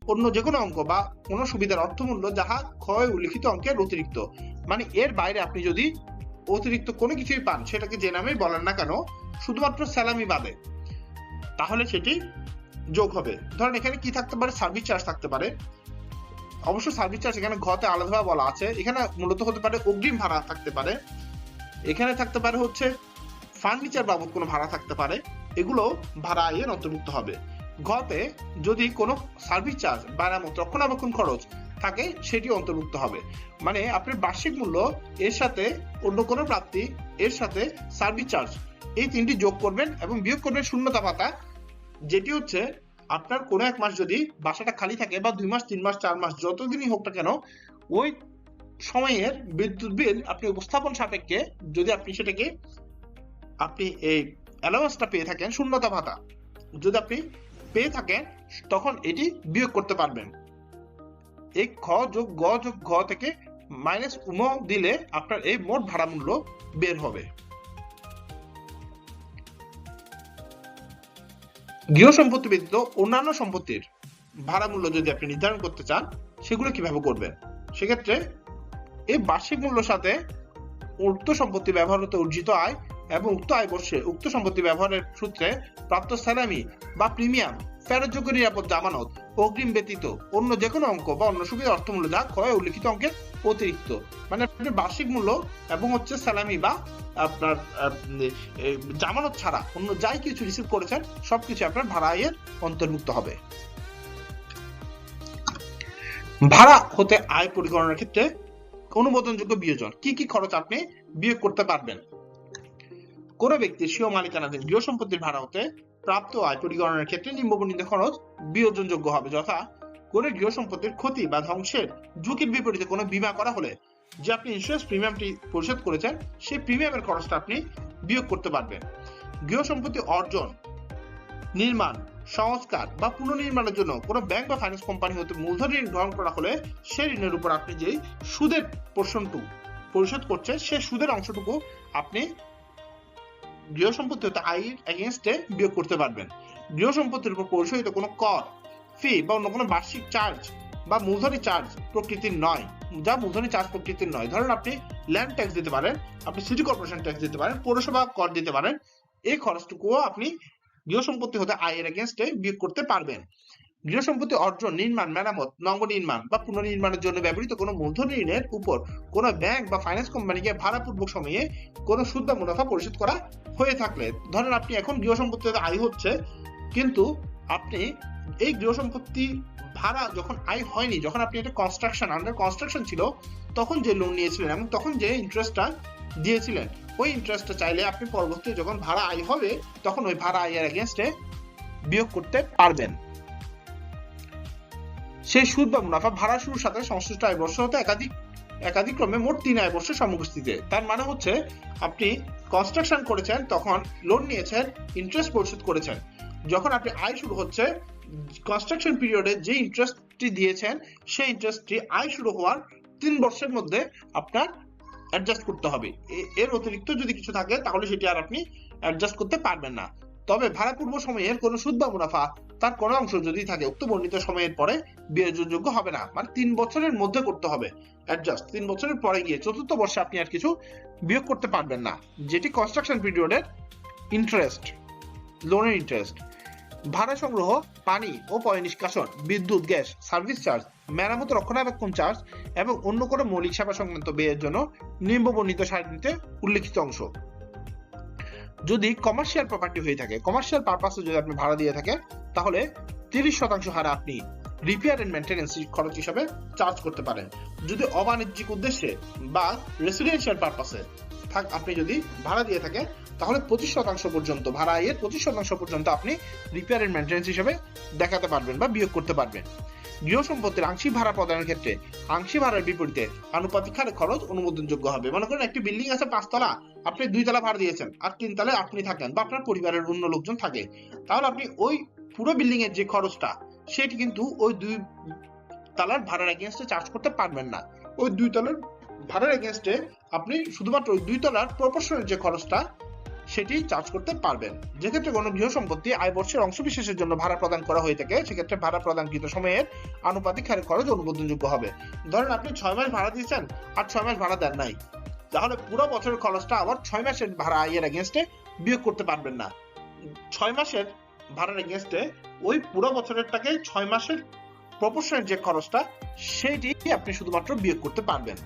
অন্য যে কোনো অঙ্ক বা কোনো সুবিধার অর্থমূল্য যাহা ক্ষয় উল্লিখিত অঙ্কের অতিরিক্ত। মানে এর বাইরে আপনি যদি অতিরিক্ত কোনো কিছুই পান, সেটাকে যে নামেই বলেন না কেন, শুধুমাত্র সালামি বাদে, তাহলে সেটি যোগ হবে। ধরেন এখানে কি থাকতে পারে, সার্ভিস চার্জ থাকতে পারে। অবশ্য সার্ভিস চার্জ এখানে ঘতে আলাদাভাবে বলা আছে, এখানে মূলত হতে পারে অগ্রিম ভাড়া থাকতে পারে, এখানে থাকতে পারে হচ্ছে ফার্নিচার বাবদ কোনো ভাড়া থাকতে পারে, এগুলো ভাড়া আয়ের অন্তর্ভুক্ত হবে। ঘতে যদি কোনো সার্ভিস চার্জ, মেরামত, রক্ষণাবেক্ষণ খরচ থাকে সেটি অন্তর্ভুক্ত হবে। মানে আপনার বার্ষিক মূল্য, এর সাথে অন্য কোনো প্রাপ্তি, এর সাথে সার্ভিস চার্জ, এই তিনটি যোগ করবেন এবং বিয়োগ করবেন শূন্যতা পাতা, যেটি হচ্ছে আপনার কোনো এক মাস যদি বাসাটা খালি থাকে বা 2 মাস, 3 মাস, 4 মাস, যতদিনই হোক না কেন, ওই সময়ের বিদ্যুৎ বিল আপনি উপস্থাপন সাপেক্ষে যদি আপনি সেটাকে এই অ্যালাউন্সটা পেয়ে থাকেন, শূন্যতা ভাতা যদি আপনি পেয়ে থাকেন, তখন এটি বিয়োগ করতে পারবেন। এই খ যোগ গ যোগ ঘ থেকে মাইনাস উম দিলে আপনার এই মোট ভাড়া মূল্য বের হবে। গৃহ সম্পত্তি ব্যতীত অন্যান্য সম্পত্তির ভাড়া মূল্য যদি আপনি নির্ধারণ করতে চান, সেগুলো কিভাবে করবেন? সেক্ষেত্রে এই বার্ষিক মূল্যের সাথে উক্ত সম্পত্তি ব্যবহার হতে অর্জিত আয় এবং উক্ত আয় বর্ষে উক্ত সম্পত্তি ব্যবহারের সূত্রে প্রাপ্ত সালামি বা প্রিমিয়াম, ফেরতযোগ্য নিরাপদ, জামানত, অগ্রিম ব্যতীত অন্য যে কোনো অঙ্ক বা অন্য সুবিধা অর্থমূল্য যা ক্ষয় উল্লিখিত অঙ্কের অতিরিক্ত। মানে আপনার বার্ষিক মূল্য এবং হচ্ছে সালামি বা আপনার জামানত ছাড়া অন্য যাই কিছু রিসিভ করেছেন সবকিছু আপনার ভাড়া আয়ের অন্তর্ভুক্ত হবে। ভাড়া হতে আয় পরিগণনার ক্ষেত্রে অনুমোদনযোগ্য বিয়োজন, কি কি খরচ আপনি বিয়োগ করতে পারবেন? কোন ব্যক্তির স্বীয় মালিকানাধীন গৃহ সম্পত্তির ভাড়া হতে প্রাপ্ত আয় পরিগণনার ক্ষেত্রে নিম্নবর্ণিত খরচ বিয়োজনযোগ্য হবে, যথা কোনো গৃহ সম্পত্তির ক্ষতি বা ধ্বংসের ঝুঁকির বিপরীতে কোনো বীমা করা হলে যে আপনি ইন্স্যুরেন্স প্রিমিয়ামটি পরিশোধ করেছেন, সেই প্রিমিয়ামের খরচটা আপনি বিয়োগ করতে পারবেন। গৃহ সম্পত্তি অর্জন, নির্মাণ, সংস্কার বা পুনর্নির্মাণের জন্য কোনো ব্যাংক বা ফাইন্যান্স কোম্পানি হতে মূলধন ঋণ গ্রহণ করা হলে সেই ঋণের উপর আপনি যে সুদের পোর্শনটুকু পরিশোধ করছে সে সুদের অংশটুকু আপনি গৃহ সম্পত্তি হতে আয়ের এগেইনস্টে বিয়োগ করতে পারবেন। গৃহ সম্পত্তির উপর পরিশোধিত কোনো কর, ফি বা অন্য কোনো বার্ষিক চার্জ বা মূলধনী চার্জ প্রকৃতির নয়, যা মূলধনী চার্জ প্রকৃতির নয়। ধরেন আপনি ল্যান্ড ট্যাক্স দিতে পারেন, আপনি সিটি কর্পোরেশন ট্যাক্স দিতে পারেন, পৌরসভা কর দিতে পারেন, এই খরচটুকুও আপনি গৃহ সম্পত্তি হতে আয়ের এগেইনস্টে বিয়োগ করতে পারবেন। গৃহ সম্পত্তি অর্জন, নির্মাণ, মেরামত, নবনির্মাণ বা পুনর্নির্মাণের জন্য ব্যবহৃত কোনো মূলধনী ঋণের উপর কোনো ব্যাংক বা ফাইন্যান্স কোম্পানিকে ভাড়াপূর্বক সময়ে কোনো সুদ বা মুনাফা পরিশোধ করা হয়ে থাকলে, ধরেন আপনি এখন গৃহ সম্পত্তিতে আয় হচ্ছে, কিন্তু আপনি এই গৃহ সম্পত্তি ভাড়া যখন আয় হয়নি, যখন আপনি এটা কনস্ট্রাকশন আন্ডার কনস্ট্রাকশন ছিল, তখন যে লোন নিয়েছিলেন এবং তখন যে ইন্টারেস্টটা দিয়েছিলেন, ওই ইন্টারেস্টটা চাইলে আপনি পরবর্তীতে যখন ভাড়া আয় হবে তখন ওই ভাড়া আয়ের এগেইনস্টে বিয়োগ করতে পারবেন। সেই সুদ বা মুনাফা ভাড়া শুরুর সাথে সংশ্লিষ্ট আয় বর্ষ হতে একাধিক্রমে মোট 3 আয় বর্ষের সমষ্টিতে। তার মানে হচ্ছে আপনি কনস্ট্রাকশন করেছেন, তখন লোন নিয়েছেন, ইন্টারেস্ট পরিশোধ করেছেন, যখন আপনি আয় শুরু হচ্ছে, কনস্ট্রাকশন পিরিয়ডে যে ইন্টারেস্টটি দিয়েছেন সেই ইন্টারেস্টটি আয় শুরু হওয়ার 3 বছরের মধ্যে আপনার অ্যাডজাস্ট করতে হবে। এর অতিরিক্ত যদি কিছু থাকে তাহলে সেটি আর আপনি অ্যাডজাস্ট করতে পারবেন না। তবে ভাড়াপূর্ব সময়ের কোনো সুদ বা মুনাফা তার কোনো অংশ যদি থাকে উক্ত বর্ণিত সময়ের পরে বিয়োজনযোগ্য হবে না, মানে 3 বছরের মধ্যে করতে হবে অ্যাডজাস্ট। 3 বছরের পরে গিয়ে 4র্থ বর্ষে আপনি আর কিছু বিয়োগ করতে পারবেন না, যেটি কনস্ট্রাকশন পিরিয়ডের ইন্টারেস্ট, লোনের ইন্টারেস্ট। ভাড়া সংগ্রহ, পানি ও পয় নিষ্কাশন, বিদ্যুৎ, গ্যাস, সার্ভিস চার্জ, মেরামত, রক্ষণাবেক্ষণ চার্জ এবং অন্য কোনো মৌলিক সেবা সংক্রান্ত ব্যয়ের জন্য নিম্নবর্ণিত সারণীতে উল্লেখিত অংশ। যদি কমার্শিয়াল প্রপার্টি হয়ে থাকে, কমার্শিয়াল পারপাসে যদি আপনি ভাড়া দিয়ে থাকে, তাহলে 30% হারে আপনি রিপেয়ার এন্ড মেইনটেনেন্স খরচ হিসাবে চার্জ করতে পারেন। যদি অবাণিজ্যিক উদ্দেশ্যে বা রেসিডেন্সিয়াল পারপাসে আপনি যদি ভাড়া দিয়ে থাকেন, তাহলে 25% পর্যন্ত, ভাড়া আয়ের 25% পর্যন্ত আপনি রিপেয়ার এন্ড মেইনটেনেন্স হিসেবে দেখাতে পারবেন বা বিয়োগ করতে পারবেন। গৃহ সম্পত্তির আংশিক ভাড়া প্রদানের ক্ষেত্রে আংশিক ভাড়ার বিপরীতে আনুপাতিক হারে খরচ অনুমোদনযোগ্য হবে। মনে করেন একটি বিল্ডিং আছে 5 তলা, আপনি 2 তলা ভাড়া দিয়েছেন আর 3 তলায় আপনি থাকেন বা আপনার পরিবারের অন্য লোকজন থাকে, তাহলে আপনি ওই পুরো বিল্ডিং এর যে খরচটা সেটি কিন্তু ওই 2 তলার ভাড়ার এগেইনস্টে চার্জ করতে পারবেন না। ওই 2 তলার ভাড়ার এগেইনস্টে আপনি শুধুমাত্র ওই 2 তলার প্রপোর্শনাল যে খরচটা সেটি চার্জ করতে পারবেন। যে ক্ষেত্রে কোনো গৃহ সম্পত্তি আয় বর্ষের অংশ বিশেষের জন্য ভাড়া প্রদান করা হয়ে থাকে, সেক্ষেত্রে ভাড়া প্রদানকৃত সময়ের আনুপাতিক হারে খরচ অনুমোদনযোগ্য হবে। ধরেন আপনি 6 মাস ভাড়া দিয়েছেন আর 6 মাস ভাড়া দেন নাই, তাহলে পুরো বছরের খরচটা আবার 6 মাসের ভাড়া আয়ের এগেইনস্টে বিয়োগ করতে পারবেন না। 6 মাসের ভাড়ার এগেইনস্টে ওই পুরো বছরেরটাকে 6 মাসের প্রপোর্শনাল যে খরচটা সেটি আপনি শুধুমাত্র বিয়োগ করতে পারবেন।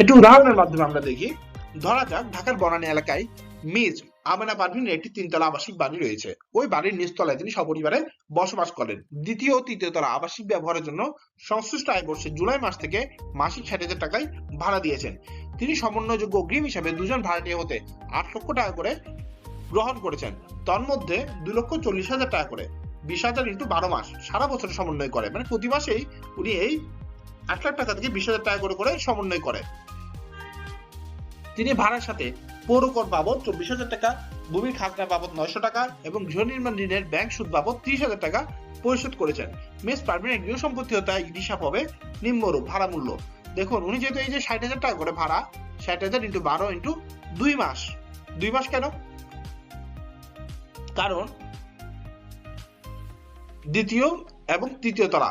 একটু উদাহরণের মাধ্যমে আমরা দেখি। ধরা যাক ঢাকার বনানী এলাকায় মিস আমেনা পারভীনের একটি 3 তলা আবাসিক বাড়ি রয়েছে। ওই বাড়ির নিচতলায় তিনি সপরিবারে বসবাস করেন। দ্বিতীয় ও তৃতীয় তলা আবাসিক ব্যবহারের জন্য সংশ্লিষ্ট আয় বর্ষে জুলাই মাস থেকে মাসিক 60,000 টাকায় ভাড়া দিয়েছেন। তিনি সমন্বয়যোগ্য অগ্রিম হিসাবে 2 জন ভাড়াটিয়া হতে 8 লক্ষ টাকা করে গ্রহণ করেছেন। তন্মধ্যে 2,40,000 টাকা করে 20,000 × 12 মাস সারা বছর সমন্বয় করে, মানে প্রতি মাসেই উনি এই 8 লাখ টাকা থেকে 20,000 টাকা করে সমন্বয় করে। তিনি ভাড়ার সাথে পৌরকর বাবদ 24,000 টাকা, ভূমির খাজনা বাবদ 900 টাকা এবং গৃহ নির্মাণ ঋণের ব্যাংক সুদ বাবদ 30,000 টাকা পরিশোধ করেছেন। মিস পারভীনের গৃহ সম্পত্তি হতে হিসাব হবে নিম্নরূপ। ভাড়া মূল্য দেখুন, উনি যেহেতু এই যে 60,000 টাকা করে ভাড়া, 60,000 × 12 × 2 মাস, 2 মাস কেন? কারণ দ্বিতীয় এবং তৃতীয় তলা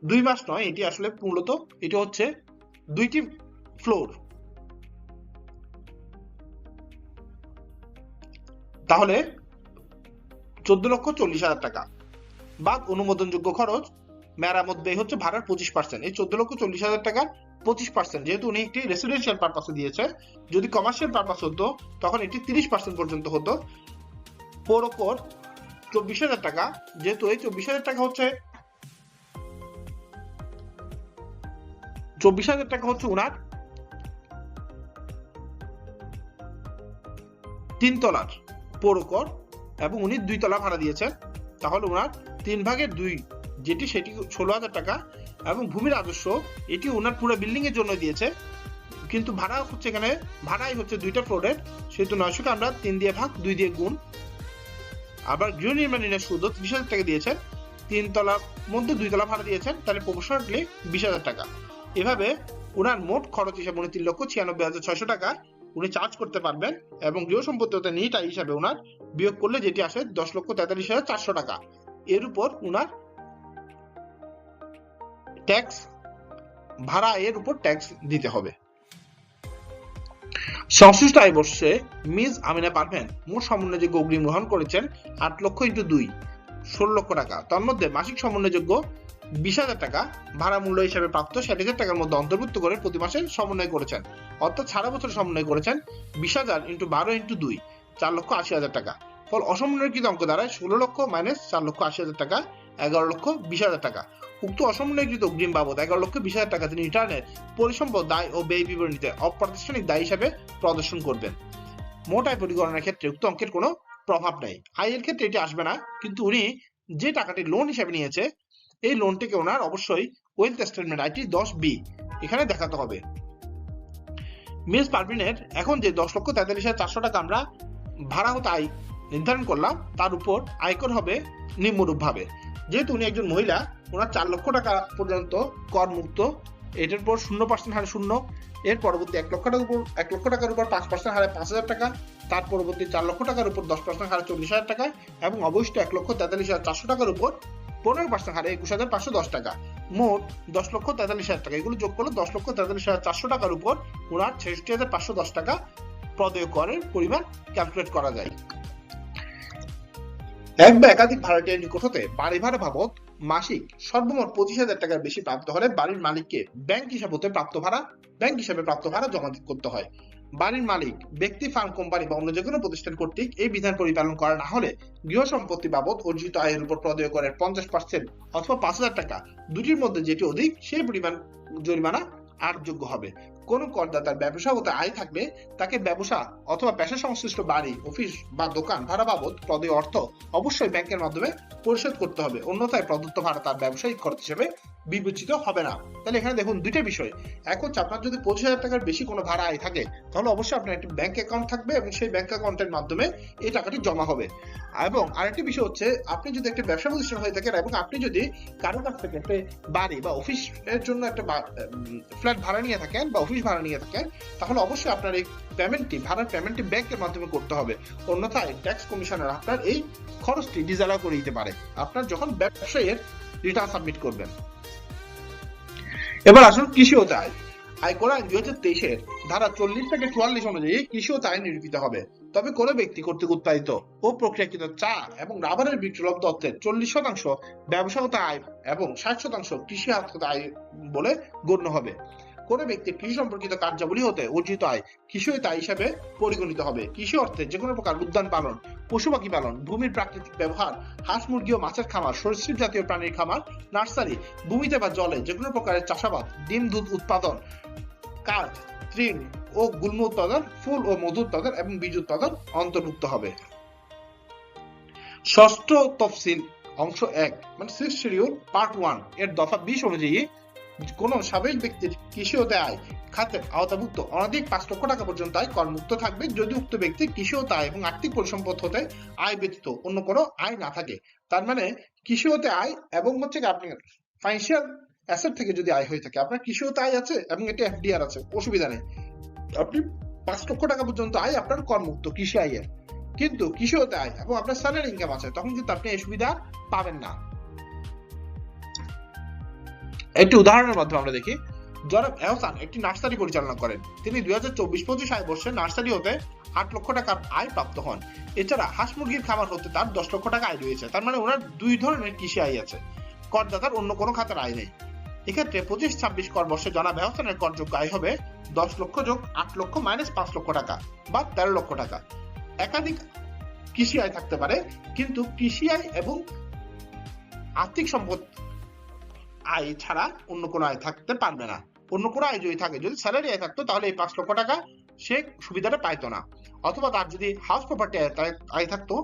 2 মাস নয়, এটি আসলে মূলত এটা হচ্ছে 2টি ফ্লোর। তাহলে 14,40,000 টাকা বা অনুমোদনযোগ্য খরচ মেরামত ব্যয় হচ্ছে ভাড়ার 25%। এই 14,40,000 টাকার 25%, যেহেতু উনি একটি রেসিডেন্সিয়াল পারপাসে দিয়েছে, যদি কমার্শিয়াল পারপাস হতো তখন এটি 30% পর্যন্ত হতো। পৌরকর 24,000 টাকা, যেহেতু এই 24,000 টাকা হচ্ছে 24,000 টাকা হচ্ছে উনার 3 তলার পৌরকর এবং উনি 2 তলা ভাড়া দিয়েছেন, তাহলে উনার 3/2 যেটি সেটি 16,000 টাকা এবং ভূমি রাজস্ব এটি উনার পুরো বিল্ডিং এর জন্য দিয়েছে, কিন্তু ভাড়া হচ্ছে এখানে ভাড়াই হচ্ছে 2টা ফ্লোরের, সেহেতু 900 কে আমরা 3 দিয়ে ভাগ, 2 দিয়ে গুণ। আবার গৃহ নির্মাণ ঋণের সুদ 30,000 টাকা দিয়েছেন, 3 তলার মধ্যে 2 তলা ভাড়া দিয়েছেন, তাহলে প্রপোর্শনালি 20,000 টাকা। এভাবে উনার মোট খরচ হিসাবে উনি 3,96,600 টাকা উনি চার্জ করতে পারবেন, এবং গৃহ সম্পত্তি হতে নিট আয় হিসাবে উনার বিয়োগ করলে যেটি আসে 10,43,400 টাকা। এর উপর উনার ট্যাক্স, ভাড়া এর উপর ট্যাক্স দিতে হবে। সংশ্লিষ্ট আয় বর্ষে মিস আমিনা পারভেন মোট সমন্বয়যোগ্য অগ্রিম গ্রহণ করেছেন 8 লক্ষ ইন্টু 2 16 লক্ষ টাকা। তার মধ্যে মাসিক সমন্বয়যোগ্য 20,000 টাকা ভাড়া মূল্য হিসেবে প্রাপ্ত 60,000 টাকার মধ্যে অন্তর্ভুক্ত করে প্রতি মাসে সমন্বয় করেছেন, অর্থাৎ সারা বছর সমন্বয় করেছেন 20,000 ইন্টু 12 ইন্টু 2 4,80,000 টাকা। ফল অসমন্বয়কৃত অঙ্ক দাঁড়ায় 16 লক্ষ মাইনাস 4,80,000 টাকা 11,20,000 টাকা। উক্ত অসমন্বয়কৃত অগ্রিম বাবদ 11,20,000 টাকা তিনি রিটার্নের পরিসম্পদ দায় ও ব্যয় বিবরণীতে অপ্রাতিষ্ঠানিক দায় হিসাবে প্রদর্শন করবেন। মোট আয় পরিগণনার ক্ষেত্রে উক্ত অঙ্কের কোনো প্রভাব নেই। আয়ের ক্ষেত্রে এটি আসবে না, কিন্তু উনি যে টাকাটি লোন হিসাবে নিয়েছে এই লোনটিকে ওনার অবশ্যই ওয়েলথ স্টেটমেন্ট আইটি 10B এখানে দেখাতে হবে। মিস পারভিনের এখন যে 10,43,400 টাকা আমরা ভাড়া হতে আয় নির্ধারণ করলাম, তার উপর আয়কর হবে নিম্নরূপ ভাবে। যেহেতু উনি একজন মহিলা, ওনার 4 লক্ষ টাকা পর্যন্ত কর মুক্ত, এটার পর 0% হারে 0, এর পরবর্তী 1 লক্ষ টাকার উপর 5% হারে 5,000 টাকা, তার পরবর্তী 4 লক্ষ টাকার উপর 10% হারে 40,000 টাকা, এবং অবশিষ্ট 1,43,400 টাকার উপর 15% হারে 21,510 টাকা, মোট 10,43,000 টাকা। এগুলো যোগ করলে 10,43,400 টাকার উপর ওনার 66,510 টাকা প্রদেয় করের পরিমাণ ক্যালকুলেট করা যায়। এক বা একাধিক ভাড়াটিয়ার নিকট হতে বাড়ি ভাড়া বাবদ মাসিক সর্বমোট 25,000 টাকার বেশি প্রাপ্ত হলে বাড়ির মালিককে ব্যাংক হিসাব হতে ব্যাংক হিসাবে প্রাপ্ত ভাড়া জমা করতে হয়। বাড়ির মালিক ব্যক্তি, ফার্ম, কোম্পানি বা অন্য যে কোনো প্রতিষ্ঠান কর্তৃক এই বিধান পরিপালন করা না হলে গৃহ সম্পত্তি বাবদ অর্জিত আয়ের উপর প্রদেয় করের 50% অথবা 5,000 টাকা দুটির মধ্যে যেটি অধিক সেই পরিমাণ জরিমানা আরোপযোগ্য হবে। কোন করদাতার ব্যবসাগত আয় থাকলে তাকে ব্যবসা অথবা পেশা সংশ্লিষ্ট বাড়ি, অফিস বা দোকান ভাড়া বাবদ প্রদেয় অর্থ অবশ্যই ব্যাংকের মাধ্যমে পরিশোধ করতে হবে, অন্যথায় প্রদত্ত ভাড়া তার ব্যবসায়িক খরচ হিসেবে বিবেচিত হবে না। তাহলে এখানে দেখুন দুইটা বিষয়। এক হচ্ছে আপনার যদি 25,000 টাকার বেশি কোনো ভাড়া আয় থাকে তাহলে অবশ্যই আপনার একটি ব্যাংক অ্যাকাউন্ট থাকবে এবং সেই ব্যাংক অ্যাকাউন্টের মাধ্যমে এই টাকাটি জমা হবে। এবং আরেকটি বিষয় হচ্ছে, আপনি যদি একটা ব্যবসা প্রতিষ্ঠান হয়ে থাকেন এবং আপনি যদি কারো কাছ থেকে একটা বাড়ি বা অফিসের জন্য একটা ফ্ল্যাট ভাড়া নিয়ে থাকেন বা অফিস ভাড়া নিয়ে থাকেন, তাহলে অবশ্যই আপনার এই ভাড়ার পেমেন্টটি ব্যাংকের মাধ্যমে করতে হবে, অন্যথায় ট্যাক্স কমিশনার আপনার এই খরচটি ডিসঅ্যালাউ করে দিতে পারে আপনার যখন ব্যবসায়ের রিটার্ন সাবমিট করবেন। এবার আসুন কৃষি ও আয়। আয়কর আইন 2023 ধারা 40 থেকে 44 অনুযায়ী কৃষি ও আয় নিরূপিত হবে। তবে কোনো ব্যক্তি কর্তৃক উৎপাদিত ও প্রক্রিয়াকৃত চা এবং রাবারের বিপ্লব অর্থের 40% ব্যবসাগত আয় এবং 60% কৃষি আত্মগত আয় বলে গণ্য হবে। কোনো ব্যক্তি কৃষি সম্পর্কিত কার্যাবলী হতে অর্জিত আয় কৃষি আয় হিসাবে পরিগণিত হবে। কৃষি অর্থে যে কোনো প্রকার উদ্যান পালন, পশু পাখি পালন, ভূমির প্রাকৃতিক ব্যবহার, হাঁস মুরগি ও মাছের খামার, সরীসৃপ জাতীয় প্রাণীর খামার, নার্সারি, ভূমিতে বা জলে যে কোনো প্রকারের চাষাবাদ, ডিম দুধ উৎপাদন, কাঠ, তৃণ ও গুল্ম উৎপাদন, ফুল ও মধু উৎপাদন এবং বীজ উৎপাদন অন্তর্ভুক্ত হবে। ষষ্ঠ তফসিল অংশ 1 মানে 6th শিডিউল পার্ট 1 এর দফা 20 অনুযায়ী কোন স্বাভাবিক ব্যক্তির কৃষি হতে আয় খাতের আওতাভুক্ত অনধিক 5 লক্ষ টাকা পর্যন্ত আয় করমুক্ত থাকবে যদি উক্ত ব্যক্তি কৃষি হতে আয় এবং আর্থিক পরিসম্পদ হতে আয় ব্যতীত অন্য কোনো আয় না থাকে। তার মানে কৃষি হতে আয় এবং হচ্ছে আপনার ফাইন্যান্সিয়াল অ্যাসেট থেকে যদি আয় হয়ে থাকে, আপনার কৃষি হতে আয় আছে এবং এটা এফডিআর আছে, অসুবিধা নেই, আপনি 5 লক্ষ টাকা পর্যন্ত আয় আপনার করমুক্ত কৃষি আয়ের। কিন্তু কৃষি হতে আয় এবং আপনার স্যালারি ইনকাম আছে, তখন কিন্তু আপনি এই সুবিধা পাবেন না। একটি উদাহরণের মাধ্যমে আমরা দেখি। জনাব এহসান একটি নার্সারি পরিচালনা করেন। তিনি 2024-25 আয় বর্ষে নার্সারি হতে 8 লক্ষ টাকার আয় প্রাপ্ত হন। এছাড়া হাঁস মুরগির খামার হতে তার 10 লক্ষ টাকা আয় রয়েছে। তার মানে ওনার দুই ধরনের কৃষি আয় আছে, করদাতার অন্য কোনো খাতের আয় নেই। এক্ষেত্রে 25-26 কর বর্ষে জনাব এহসানের করযোগ্য আয় হবে 10 লক্ষ যোগ 8 লক্ষ মাইনাস 5 লক্ষ টাকা বা 13 লক্ষ টাকা। একাধিক কৃষি আয় থাকতে পারে, কিন্তু কৃষি আয় এবং আর্থিক সম্পদ আয় ছাড়া অন্য কোনো আয় থাকতে পারবে না। অন্য কোনো আয় যদি থাকে, যদি স্যালারি আয় থাকতো তাহলে এই 5 লক্ষ টাকা সে সুবিধাটা পাইতো না, অথবা তার যদি হাউস প্রপার্টি আয় থাকতো,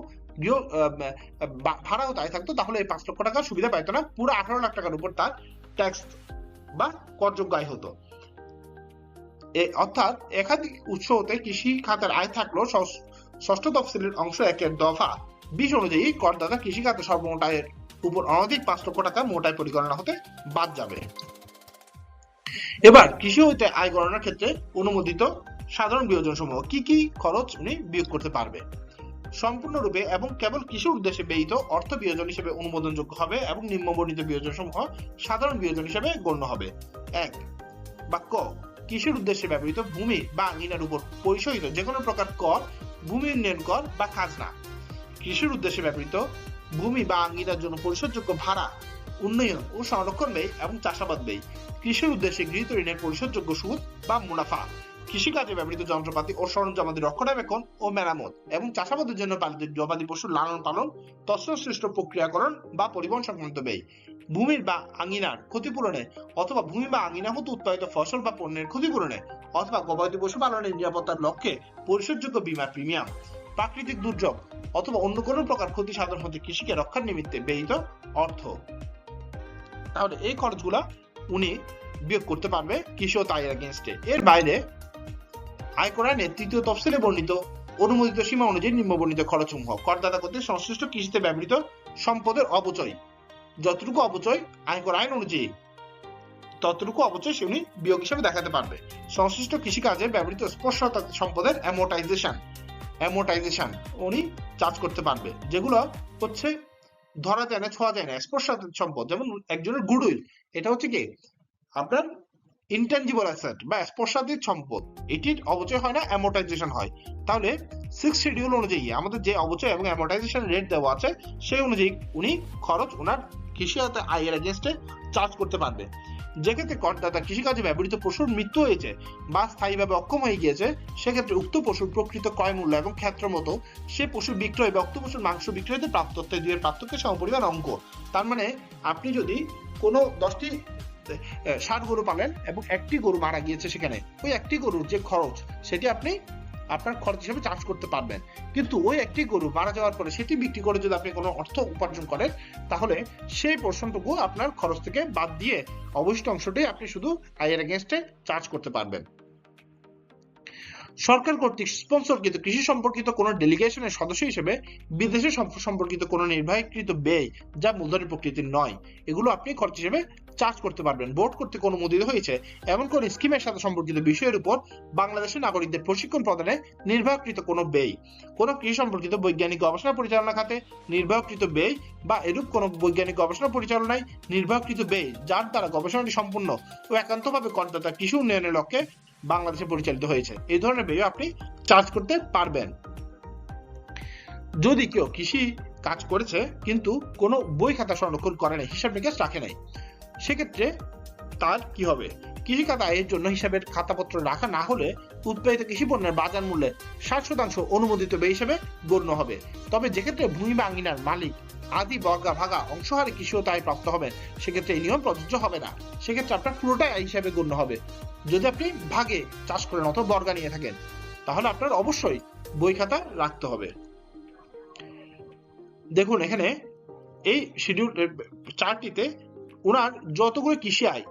ভাড়া হতে আয় থাকতো, তাহলে এই 5 লক্ষ টাকা সুবিধা পাইতো না, পুরো 18 লাখ টাকার উপর তার ট্যাক্স বা করযোগ্য আয় হতো। অর্থাৎ একাধিক উৎস হতে কৃষি খাতের আয় থাকলেও ষষ্ঠ তফসিলের অংশ 1 এর দফা 20 অনুযায়ী করদাতা কৃষি খাতে সর্বমোট আয়ের উপর অনধিক 5 লক্ষ টাকা মোট আয় পরিগণনা হতে বাদ যাবে। এবার কৃষি হইতে আয় গণনার ক্ষেত্রে অনুমোদিত সাধারণ বিয়োজন সমূহ কি কি খরচ উনি বিয়োগ করতে পারবে। সম্পূর্ণরূপে এবং কেবল কৃষির উদ্দেশ্যে ব্যয়িত অর্থ বিয়োজন হিসেবে অনুমোদনযোগ্য হবে এবং নিম্নবর্ণিত বিয়োজন সমূহ সাধারণ বিয়োজন হিসেবে গণ্য হবে। 1 বা ক, কৃষির উদ্দেশ্যে ব্যবহৃত ভূমি বা আঙিনার উপর পরিশোধিত যে কোনো প্রকার কর, ভূমি উন্নয়ন কর বা খাজনা। কৃষির উদ্দেশ্যে ব্যবহৃত ভূমি বা আঙিনার জন্য পরিশোধযোগ্য ভাড়া, উন্নয়ন ও সংরক্ষণ ব্যয় এবং চাষাবাদ ব্যয়। কৃষির উদ্দেশ্যে গৃহীত ঋণের পরিশোধযোগ্য সুদ বা মুনাফা। কৃষিকাজে ব্যবহৃত যন্ত্রপাতি ও সরঞ্জামাদি রক্ষণাবেক্ষণ ও মেরামত এবং চাষাবাদের জন্য পালিত গবাদি পশুর লালন পালন, তৎসংশ্লিষ্ট প্রক্রিয়াকরণ বা পরিবহন সংক্রান্ত ব্যয়। ভূমির বা আঙিনার ক্ষতিপূরণে অথবা ভূমি বা আঙিনা হতে উৎপাদিত ফসল বা পণ্যের ক্ষতিপূরণে অথবা গবাদি পশু পালনের নিরাপত্তার লক্ষ্যে পরিশোধযোগ্য বীমা প্রিমিয়াম। প্রাকৃতিক দুর্যোগ অথবা অন্য কোনো প্রকার ক্ষতি সাধন হতে কৃষিকে রক্ষার নিমিত্তে ব্যয়িত অর্থ। তাহলে এই খরচগুলা উনি বিয়োগ করতে পারবে কৃষি ও তার এগেইনস্টে। এর বাইরে আয়কর আইনের ৩য় তফসিলে বর্ণিত অনুমোদিত সীমা অনুযায়ী নিম্নবর্ণিত খরচসমূহ করদাতা কর্তৃক সংশ্লিষ্ট কৃষিতে ব্যবহৃত সম্পদের অপচয়, যতটুকু অপচয় আয়কর আইন অনুযায়ী ততটুকু অপচয় সে উনি বিয়োগ হিসেবে দেখাতে পারবে। সংশ্লিষ্ট কৃষিকাজে ব্যবহৃত স্পর্শাত সম্পদের অ্যামোর্টাইজেশন উনি চার্জ করতে পারবে, যেগুলো হচ্ছে ধরা যায় না, ছোঁয়া যায় না, স্পর্শাত সম্পদ। যেমন একজনের গুডউইল, এটা হচ্ছে কি আপনার ইনট্যাঞ্জিবল অ্যাসেট বা স্পর্শাতীত সম্পদ, এটির অপচয় হয় না, অ্যামোর্টাইজেশন হয়। তাহলে 6 শিডিউল অনুযায়ী আমাদের যে অপচয় এবং অ্যামোর্টাইজেশন রেট দেওয়া আছে সেই অনুযায়ী উনি খরচ ওনার কৃষি আয়ের এগেইনস্টে চার্জ করতে পারবে। যেক্ষেত্রে করদাতা কৃষিকাজে ব্যবহৃত পশুর মৃত্যু হয়েছে বা স্থায়ীভাবে অক্ষম হয়ে গিয়েছে, সেক্ষেত্রে উক্ত পশুর প্রকৃত ক্রয় মূল্য এবং ক্ষেত্র মতো সে পশুর বিক্রয় বা উক্ত পশুর মাংস বিক্রয়তে প্রাপ্ত দুইয়ের পার্থক্যের সমপরিমাণ অঙ্ক। তার মানে আপনি যদি কোনো 10টি ষাট গরু পালেন এবং একটি গরু মারা গিয়েছে, সেখানে ওই একটি গরুর যে খরচ সেটি আপনি আপনার খরচ হিসেবে চার্জ করতে পারবেন। কিন্তু ওই একটি গরু মারা যাওয়ার পরে সেটি বিক্রি করে যদি আপনি কোনো অর্থ উপার্জন করেন, তাহলে সেই পোর্শনটুকু আপনার খরচ থেকে বাদ দিয়ে অবশিষ্ট অংশটি আপনি শুধু আয়ের এগেইনস্টে চার্জ করতে পারবেন। সরকার কর্তৃক স্পন্সরকৃত কৃষি সম্পর্কিত কোন ডেলিগেশনের সদস্য হিসেবে বিদেশে সম্পর্কিত কোন নির্বাহীকৃত ব্যয় যা মূলধনী প্রকৃতির নয়, এগুলো আপনি খরচ হিসেবে চার্জ করতে পারবেন। বোর্ড কর্তৃক অনুমোদিত হয়েছে এমন কোন স্কিমের সাথে সম্পর্কিত বিষয়ের উপর বাংলাদেশের নাগরিকদের প্রশিক্ষণ প্রদানে নির্বাহকৃত কোন ব্যয়, কোন কৃষি সম্পর্কিত বৈজ্ঞানিক গবেষণা পরিচালনা খাতে নির্বাহকৃত ব্যয় বা এরূপ কোন বৈজ্ঞানিক গবেষণা পরিচালনায় নির্বাহকৃত ব্যয় যার দ্বারা গবেষণাটি সম্পূর্ণ ও একান্তভাবে করদাতা কৃষি উন্নয়নের লক্ষ্যে বাংলাদেশে পরিচালিত হয়েছে, এই ধরনের ব্যয় আপনি চার্জ করতে পারবেন। যদি কেউ কৃষি কাজ করেছে কিন্তু কোনো বই খাতা সংরক্ষণ করে নাই, হিসাব নিকাশ রাখে নাই, সেক্ষেত্রে তার কি হবে? কৃষি খাতা আয়ের জন্য হিসাবের খাতাপত্র রাখা না হলে উৎপাদিত কৃষি পণ্যের বাজার মূল্যের 60% অনুমোদিত ব্যয় হিসেবে গণ্য হবে। তবে যেক্ষেত্রে ভূমি বা আঙিনার মালিক আদি বর্গা ভাগা অংশহারে কৃষি ও তাই প্রাপ্ত হবেন, সেক্ষেত্রে এই নিয়ম প্রযোজ্য হবে না। সেক্ষেত্রে আপনার পুরোটাই আয় হিসাবে গণ্য হবে। যদি আপনি ভাগে চাষ করেন অথবা বর্গা নিয়ে থাকেন, তাহলে আপনার অবশ্যই বই খাতা রাখতে হবে। দেখুন এখানে এই শিডিউল চার্টটিতে ওনার যতগুলো কৃষি আয়,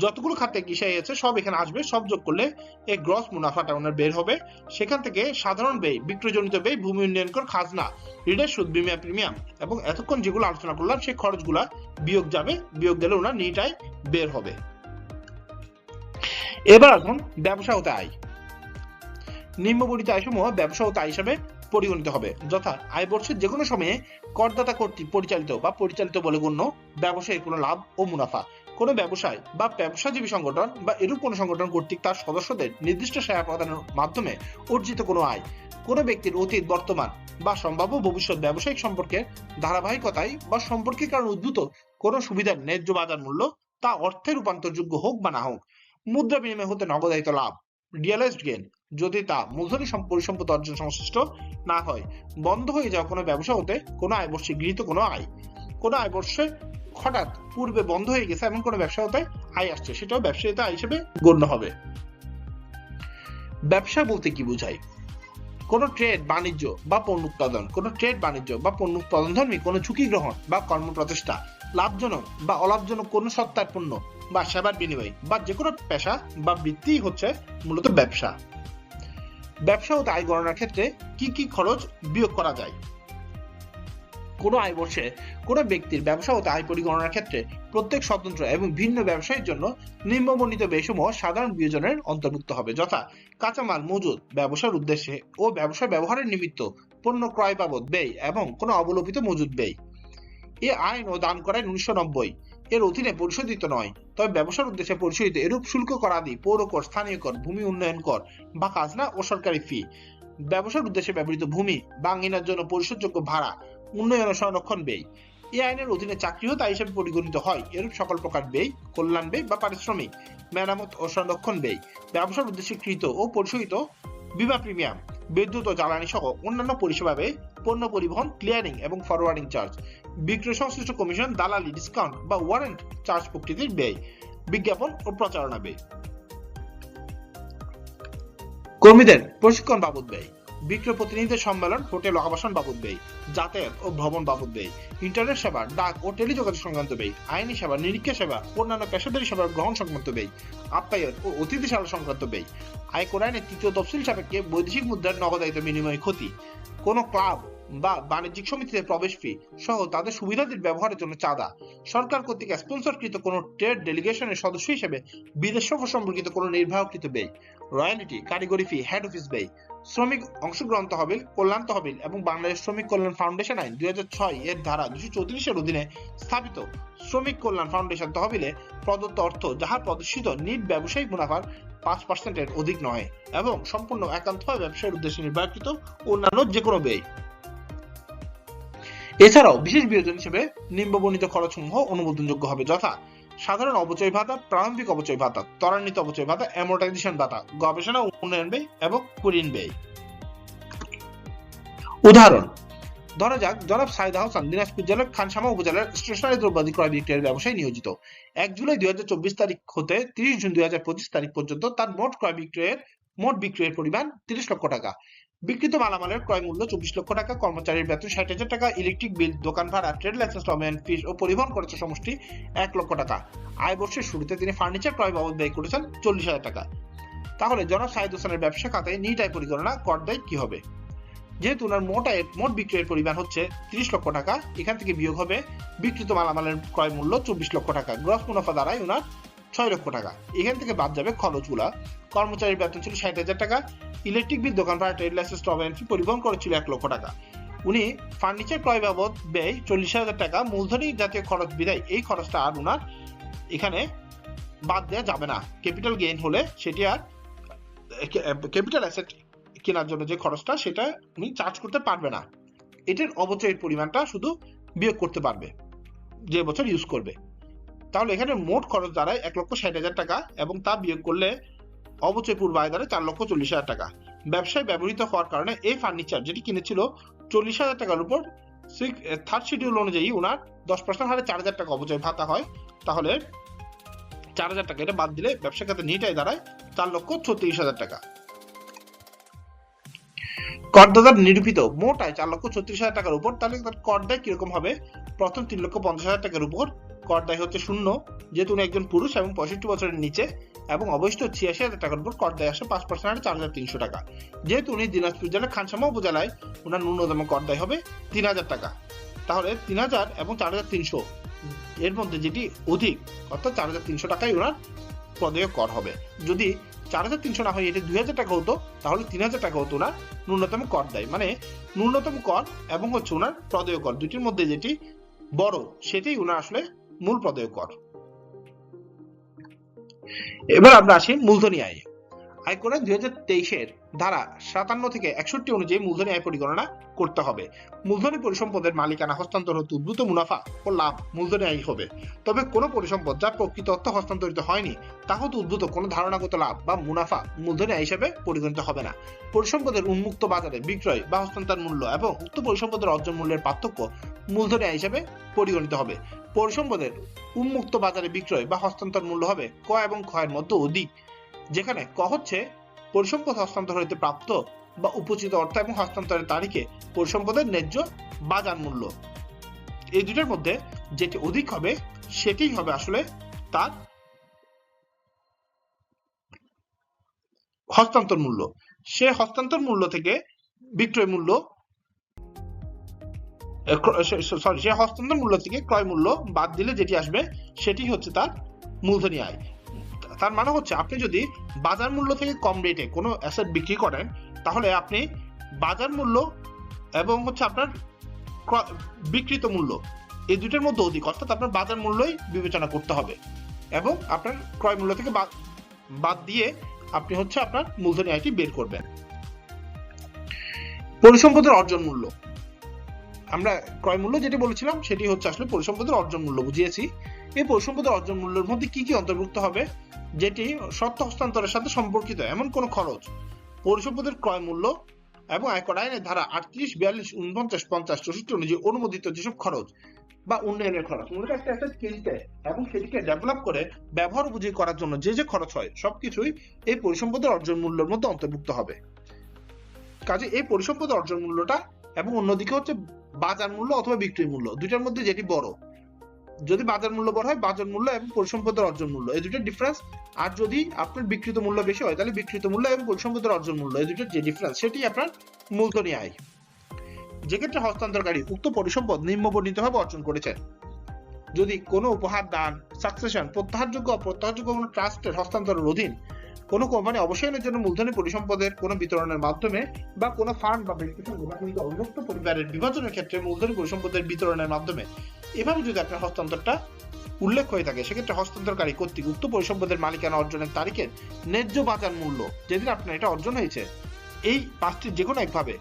যতগুলো খাতে কৃষি আয় আছে সব এখানে আসবে, সব যোগ করলে এই গ্রস মুনাফাটা ওনার বের হবে। সেখান থেকে সাধারণ ব্যয়, বিক্রয়জনিত ব্যয়, ভূমি উন্নয়ন কর, খাজনা, ঋণের সুদ, বীমা প্রিমিয়াম এবং এতক্ষণ যেগুলো আলোচনা করলাম সেই খরচগুলা বিয়োগ যাবে, বিয়োগ গেলে ওনার নিট আয় বের হবে। এবার এখন ব্যবসা হতে আয়। নিম্নবর্ণিত আয়সমূহ ব্যবসা হতে আয় হিসাবে পরিগণিত হবে, যথা আয় বর্ষের যে কোনো সময়ে করদাতা কর্তৃক পরিচালিত বা পরিচালিত বলে গণ্য ব্যবসায়ের কোনো লাভ ও মুনাফা, কোনো ব্যবসায় বা ব্যবসাজীবী সংগঠন বা এরূপ কোনো সংগঠন কর্তৃক তার সদস্যদের নির্দিষ্ট সেবা প্রদানের মাধ্যমে অর্জিত কোনো আয়, কোনো ব্যক্তির অতীত, বর্তমান বা সম্ভাব্য ভবিষ্যৎ ব্যবসায়িক সম্পর্কের ধারাবাহিকতায় বা সম্পর্কের কারণে উদ্ভূত কোনো সুবিধার ন্যায্য বাজার মূল্য তা অর্থে রূপান্তরযোগ্য হোক বা না হোক, মুদ্রা বিনিময় হতে নগদায়িত লাভ, রিয়ালাইজড গেইন, যদি তা মূলধনী পরিসম্পদ অর্জন সংশ্লিষ্ট না হয়, বন্ধ হয়ে যাওয়া কোনো ব্যবসা হতে কোনো আয় বর্ষে গৃহীত কোনো আয়, কোনো আয় বর্ষে হঠাৎ পূর্বে বন্ধ হয়ে গেছে এমন কোনো ব্যবসা হতে আয় আসছে, সেটাও ব্যবসায়িত আয় হিসেবে গণ্য হবে। ব্যবসা বলতে কি বোঝায়? কোন ট্রেড বাণিজ্য বা পণ্য উৎপাদন, কোন ট্রেড বাণিজ্য বা পণ্য উৎপাদন ধর্মী কোনো ঝুঁকি গ্রহণ বা কর্ম প্রচেষ্টা, লাভজনক বা অলাভজনক কোনো সত্তার পণ্য বা সেবার বিনিময় বা যে কোনো পেশা বা বৃত্তি হচ্ছে মূলত ব্যবসা। ব্যবসা হতে আয় গণনার ক্ষেত্রে কি কি খরচ বিয়োগ করা যায়? কোনো আয় বর্ষে কোনো ব্যক্তির ব্যবসা হতে আয় পরিগণনার ক্ষেত্রে প্রত্যেক স্বতন্ত্র এবং ভিন্ন ব্যবসায়ের জন্য নিম্নবর্ণিত ব্যয়সমূহ সাধারণ বিয়োজনের অন্তর্ভুক্ত হবে, যথা কাঁচামাল মজুদ ব্যবসার উদ্দেশ্যে ও ব্যবসা ব্যবহারের নিমিত্ত পণ্য ক্রয় বাবদ ব্যয় এবং কোনো অবলোপিত মজুদ ব্যয়। এ আইন ও দান করায় 1990 এর অধীনে পরিশোধিত নয়, তবে ব্যবসার উদ্দেশ্যে পরিশোধিত এরূপ শুল্ক করাদি, পৌর কর, স্থানীয় কর, ভূমি উন্নয়ন কর বা খাজনা ও সরকারি ফি, ব্যবসার উদ্দেশ্যে ব্যবহৃত ভূমি বা আঙিনার জন্য পরিশোধযোগ্য ভাড়া, উন্নয়ন ও সংরক্ষণ ব্যয়। এই আইনের অধীনে চাকরি হতা হিসেবে পরিগণিত হয় এরূপ সকল প্রকার ব্যয়, কল্যাণ ব্যয় বা পারিশ্রমিক, মেরামত ও সংরক্ষণ ব্যয়, ব্যবসার উদ্দেশ্যে কৃত ও পরিশোধিত বিমা প্রিমিয়াম, বিদ্যুৎ ও জ্বালানি সহ অন্যান্য পরিষেবা ব্যয়, পণ্য পরিবহন, ক্লিয়ারিং এবং ফরওয়ার্ডিং চার্জ, বিক্রয় সংশ্লিষ্ট কমিশন, দালালি, ডিসকাউন্ট বা ওয়ারেন্ট চার্জ প্রকৃতির ব্যয়, বিজ্ঞাপন ও প্রচারণা ব্যয়। কর্মীদের প্রশিক্ষণ বাবদ ব্যয়, বিক্রয় প্রতিনিধিদের সম্মেলন, হোটেল ও আবাসন বাবদ ব্যয়, যাতায়াত ও ভ্রমণ বাবদ ব্যয়, ইন্টারনেট সেবা, ডাক ও টেলিযোগাযোগ সংক্রান্ত ব্যয়, আইনি সেবা, নিরীক্ষা সেবা, অন্যান্য পেশাদারী সেবার গ্রহণ সংক্রান্ত ব্যয়, আপ্যায়ন ও অতিথিশালা সংক্রান্ত ব্যয়, আয়কর আইনের ৩য় তফসিল সাপেক্ষে বৈদেশিক মুদ্রার নগদায়িত বিনিময় ক্ষতি, কোন ক্লাব বা বাণিজ্যিক সমিতিতে প্রবেশ ফি সহ তাদের সুবিধাদির ব্যবহারের জন্য চাঁদা, সরকার কর্তৃক স্পন্সরকৃত কোনো ট্রেড ডেলিগেশনের সদস্য হিসেবে বিদেশ সফর সম্পর্কিত কোনো নির্বাহকৃত ব্যয়, রয়্যালিটি, কারিগরি ফি, হেড অফিস ব্যয়, শ্রমিক অংশগ্রহণ তহবিল, কল্যাণ তহবিল এবং বাংলাদেশ শ্রমিক কল্যাণ ফাউন্ডেশন আইন 2006 এর ধারা 234 এর অধীনে স্থাপিত শ্রমিক কল্যাণ ফাউন্ডেশন তহবিলে প্রদত্ত অর্থ যাহা প্রদর্শিত নিট ব্যবসায়িক মুনাফার 5% এর অধিক নয় এবং সম্পূর্ণ একান্তভাবে ব্যবসায়ের উদ্দেশ্যে নির্বাহিত অন্যান্য যে কোনো ব্যয়। এছাড়াও বিশেষ বিয়োজন হিসেবে নিম্নবর্ণিত খরচসমূহ অনুমোদনযোগ্য হবে, যথা সাধারণ অবচয় ভাতা, প্রারম্ভিক অবচয় ভাতা, ত্বরান্বিত অবচয় ভাতা, অ্যামোর্টাইজেশন ভাতা, গবেষণা ও উন্নয়ন ব্যয় এবং কুরিন ব্যয়। উদাহরণ: ধরা যাক জনাব সাইদ হাসান দিনাজপুর জেলার খানসামা উপজেলার স্টেশনারি দ্রব্যাদি ক্রয় বিক্রয়ের ব্যবসায় নিয়োজিত। 1 জুলাই 2024 তারিখ হতে 30 জুন 2025 তারিখ পর্যন্ত তার মোট বিক্রয়ের পরিমাণ 30 লক্ষ টাকা। বিক্রিত মালামালের ক্রয় মূল্য 24 লক্ষ টাকা, কর্মচারীর বেতন 60,000 টাকা, ইলেকট্রিক বিল, দোকান ভাড়া, ট্রেড লাইসেন্স, নবায়ন ফিস ও পরিবহন খরচের সমষ্টি 1 লক্ষ টাকা। আয় বর্ষের শুরুতে তিনি ফার্নিচার ক্রয় বাবদ ব্যয় করেছেন 40,000 টাকা। তাহলে জনাব সাইদ হোসেনের ব্যবসা খাতায় নিট আয় পরিগণনা কর দেয় কি হবে? যেহেতু ওনার মোট বিক্রয়ের পরিমাণ হচ্ছে 30 লক্ষ টাকা, এখান থেকে বিয়োগ হবে বিক্রিত মালামালের ক্রয় মূল্য 24 লক্ষ টাকা, গ্রস মুনাফা দাঁড়ায় ওনার 6 লক্ষ টাকা। এখান থেকে বাদ যাবে খরচগুলা। কর্মচারীর বেতন ছিল 60,000 টাকা, ইলেকট্রিক বিল, দোকান ভাড়া, ট্রেড লাইসেন্স, নবায়ন ফি, পরিবহন খরচ ছিল 1 লক্ষ টাকা। উনি ফার্নিচার ক্রয় বাবদ ব্যয় 40,000 টাকা, মূলধনী জাতীয় খরচ বিদায় এই খরচটা আর ওনার এখানে বাদ দেওয়া যাবে না। ক্যাপিটাল গেইন হলে সেটি আর ক্যাপিটাল অ্যাসেট কেনার জন্য যে খরচটা সেটা উনি চার্জ করতে পারবে না। এটার অবচয়ের পরিমাণটা শুধু বিয়োগ করতে পারবে যে বছর ইউজ করবে। তাহলে এখানে মোট খরচ দাঁড়ায় 1,60,000 টাকা এবং তা বিয়োগ করলে অবচয় পূর্ব আয় দাঁড়ায় 4,40,000 টাকা। ব্যবসায় ব্যবহৃত হওয়ার কারণে এই ফার্নিচার যেটি কিনেছিল 40,000 টাকার উপর থার্ড শিডিউল অনুযায়ী ওনার 10% হারে 4,000 টাকা অবচয় ভাতা হয়। তাহলে 4,000 টাকা এটা বাদ দিলে ব্যবসা খাতে নিট আয় দাঁড়ায় 4,36,000 টাকা। করদাতার নিরূপিত মোট আয় 4,36,000 টাকার উপর, তাহলে তার কর দায় কিরকম হবে? প্রথম 3,50,000 টাকার উপর কর দায় হচ্ছে 0, যেহেতু উনি একজন পুরুষ এবং 65 বছরের নিচে, এবং অবশিষ্ট 86,000 টাকার উপর কর দায় আসে 5% হারে 4,300 টাকা। যেহেতু উনি দিনাজপুর জেলার খানসামা উপজেলায়, ওনার ন্যূনতম কর দায় হবে 3,000 টাকা। তাহলে 3,000 এবং 4,300 এর মধ্যে যেটি অধিক, অর্থাৎ 4,300 টাকাই ওনার প্রদেয় কর হবে। যদি 4,300 না হয় এটি 2,000 টাকা হতো, তাহলে 3,000 টাকা হতো ওনার ন্যূনতম কর দায়। মানে ন্যূনতম কর এবং হচ্ছে ওনার প্রদেয় কর দুটির মধ্যে যেটি বড় সেটাই ওনার আসলে মূল প্রদেয় কর। এবার আমরা আসি মূলধনী আয়। আয়কর আইন 2023 এর ধারা 57 থেকে 61 অনুযায়ী মূলধনী আয় পরিগণনা করতে হবে। মূলধনী পরিসম্পদের মালিকানা হস্তান্তর হতে উদ্ভূত মুনাফা ও লাভ মূলধনী আয় হবে। তবে কোনো পরিসম্পদ যা প্রকৃত অর্থে হস্তান্তরিত হয়নি তা হতে উদ্ভূত কোনো ধারণাগত লাভ বা মুনাফা মূলধনী আয় হিসেবে পরিগণিত হবে না। পরিসম্পদের উন্মুক্ত বাজারে বিক্রয় বা হস্তান্তর মূল্য এবং উক্ত পরিসম্পদের অর্জন মূল্যের পার্থক্য মূলধনী আয় হিসেবে পরিগণিত হবে। পরিসম্পদের উন্মুক্ত বাজারে বিক্রয় বা হস্তান্তর মূল্য হবে ক এবং ক্ষয়ের মধ্যে অধিক, যেখানে ক হচ্ছে পরিসম্পদ হস্তান্তর হইতে প্রাপ্ত বা উপচিত অর্থ এবং হস্তান্তরের তারিখে পরিসম্পদের ন্যায্য বাজার মূল্য। এই দুটোর মধ্যে যেটি অধিক হবে সেটাই হবে আসলে তার হস্তান্তর মূল্য। সে হস্তান্তর মূল্য থেকে বিক্রয় মূল্য সরি, সে হস্তান্তর মূল্য থেকে ক্রয় মূল্য বাদ দিলে যেটি আসবে সেটি হচ্ছে তার মূলধনী আয়। তার মানে হচ্ছে আপনি যদি বাজার মূল্য থেকে কম রেটে কোনো অ্যাসেট বিক্রি করেন, তাহলে আপনি বাজার মূল্য এবং হচ্ছে আপনার বিক্রিত মূল্য এই দুটোর মধ্যে অধিক, অর্থাৎ আপনার বাজার মূল্যই বিবেচনা করতে হবে এবং আপনার ক্রয় মূল্য থেকে বাদ দিয়ে আপনি হচ্ছে আপনার মূলধনী আয়টি বের করবেন। পরিসম্পদের অর্জন মূল্য, আমরা ক্রয় মূল্য যেটি বলেছিলাম সেটি হচ্ছে আসলে পরিসম্পদের অর্জন মূল্য বুঝিয়েছি। এই পরিসম্পদের অর্জন মূল্যের মধ্যে কি কি অন্তর্ভুক্ত হবে? যেটি সত্ত্ব হস্তান্তরের সাথে সম্পর্কিত এমন কোন খরচ, পরিসম্পদের ক্রয় মূল্য এবং আয়কর আইনের ধারা 38, 42, 49, 50, 64 অনুযায়ী অনুমোদিত যেসব খরচ বা উন্নয়নের খরচ, মূলত একটা অ্যাসেট কিনতে এবং সেটিকে ডেভেলপ করে ব্যবহার উপযোগী করার জন্য যে যে খরচ হয় সবকিছুই এই পরিসম্পদের অর্জন মূল্যের মধ্যে অন্তর্ভুক্ত হবে। কাজে এই পরিসম্পদের অর্জন মূল্যটা এবং অন্যদিকে হচ্ছে বাজার মূল্য অথবা বিক্রি মূল্য, দুইটার মধ্যে যেটি বড়, যদি বাজার মূল্য বড় হয় বাজার মূল্য এবং পরিসম্পদের অর্জন মূল্য এই দুটোর ডিফারেন্স, আর যদি আপনার বিক্রিত মূল্য বেশি হয় তাহলে বিক্রিত মূল্য এবং পরিসম্পদের অর্জন মূল্য এই দুটোর যে ডিফারেন্স সেটি আপনার মূলধনী আয়। যে ক্ষেত্রে হস্তান্তরকারী উক্ত পরিসম্পদ নিম্নবর্ণিতভাবে অর্জন করেছেন, যদি কোনো উপহার দান, সাকসেশন, প্রত্যাহারযোগ্য অপ্রত্যাহারযোগ্য কোনো ট্রাস্টের হস্তান্তরের অধীন কোনো কোম্পানি অবশ্যই জন্য মূলধনী পরিসম্পদের কোনো বিতরণের মাধ্যমে বা কোনো ফান্ড বা ব্যক্তিসংঘ বা কিন্তু অবিভক্ত পরিবারের বিভাজনের ক্ষেত্রে মূলধনী পরিসম্পদের বিতরণের মাধ্যমে এভাবে যদি আপনার হস্তান্তরটা উল্লেখ হয়ে থাকে, সেক্ষেত্রে হস্তান্তরকারী কর্তৃক উক্ত পরিসম্পদের মালিকানা অর্জনের তারিখের ন্যায্য বাজার মূল্য যেদিন আপনার এটা অর্জন হয়েছে, এই পাঁচটির যে কোনো একভাবে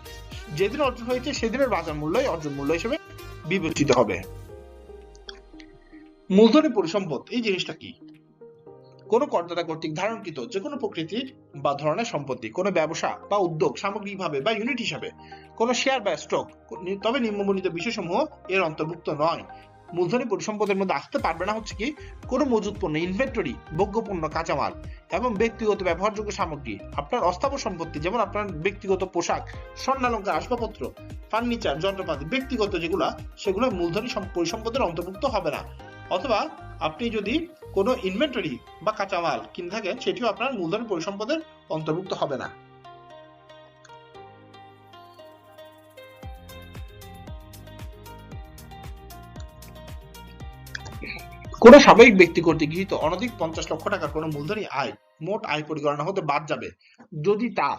যেদিন অর্জন হয়েছে সেদিনের বাজার মূল্যই অর্জন মূল্য হিসেবে বিবেচিত হবে। মূলধনী পরিসম্পদ এই জিনিসটা কি? কোনো করদাতা কর্তৃক ধারণকৃত যে কোনো প্রকৃতির বা ধরনের সম্পত্তি, কোনো ব্যবসা বা উদ্যোগ সামগ্রিকভাবে বা ইউনিট হিসাবে কোনো শেয়ার বা স্টক, তবে নিম্নবর্ণিত বিষয়সমূহ এর অন্তর্ভুক্ত নয়। মূলধনী পরিসম্পদের মধ্যে আসতে পারবে না হচ্ছে কি কোনো মজুত পণ্য, ইনভেন্টরি, ভোগ্যপণ্য, কাঁচামাল এবং ব্যক্তিগত ব্যবহারযোগ্য সামগ্রী, আপনার অস্থাবর সম্পত্তি যেমন আপনার ব্যক্তিগত পোশাক, স্বর্ণালংকার, আসবাবপত্র, ফার্নিচার, যন্ত্রপাতি, ব্যক্তিগত যেগুলা সেগুলো মূলধনী পরিসম্পদের অন্তর্ভুক্ত হবে না। অথবা আপনি যদি কোনো ইনভেন্টরি বা কাঁচামাল কিনে থাকেন সেটিও আপনার মূলধনী পরিসম্পদের অন্তর্ভুক্ত হবে না। কোনো স্বাভাবিক ব্যক্তি কর্তৃক গৃহীত অনধিক 50 লক্ষ টাকার কোনো মূলধনী আয় মোট আয় পরিগণনা হতে বাদ যাবে যদি তা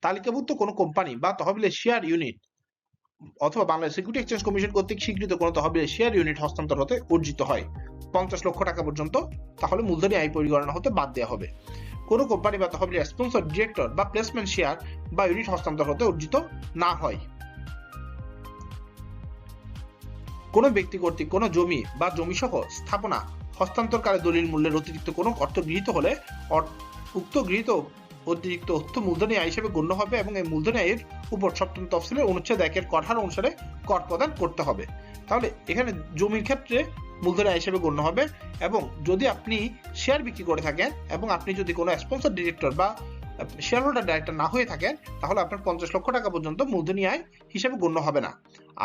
তালিকাভুক্ত কোনো কোম্পানি বা তহবিলের শেয়ার ইউনিট অথবা বাংলাদেশ সিকিউরিটি এক্সচেঞ্জ কমিশন কর্তৃক স্বীকৃত কোনো তহবিলের শেয়ার ইউনিট হস্তান্তর হতে অর্জিত হয় 50 লক্ষ টাকা পর্যন্ত, তাহলে মূলধনী আয় পরিগণনা হতে বাদ দেওয়া হবে। কোনো কোম্পানি বা তহবিলের স্পন্সর, ডিরেক্টর বা প্লেসমেন্ট শেয়ার বা ইউনিট হস্তান্তর হতে অর্জিত না হয়। কোনো ব্যক্তি কর্তৃক কোনো জমি বা জমি সহ স্থাপনা হস্তান্তরকালে দলিল মূল্যের অতিরিক্ত কোনো অর্থ গৃহীত হলে উক্ত গৃহীত অতিরিক্ত অর্থ মূলধনী আয় হিসেবে গণ্য হবে এবং এই মূলধনী আয়ের উপর সপ্তম তফসিলের অনুচ্ছেদ 1 কর হার অনুসারে কর প্রদান করতে হবে। তাহলে এখানে জমির ক্ষেত্রে মূলধনী আয় হিসেবে গণ্য হবে, এবং যদি আপনি শেয়ার বিক্রি করে থাকেন এবং আপনি যদি কোনো স্পন্সর, ডিরেক্টর বা শেয়ার হোল্ডার ডাইরেক্টর না হয়ে থাকেন তাহলে আপনার 50 লক্ষ টাকা পর্যন্ত মূলধনী আয় হিসেবে গণ্য হবে না।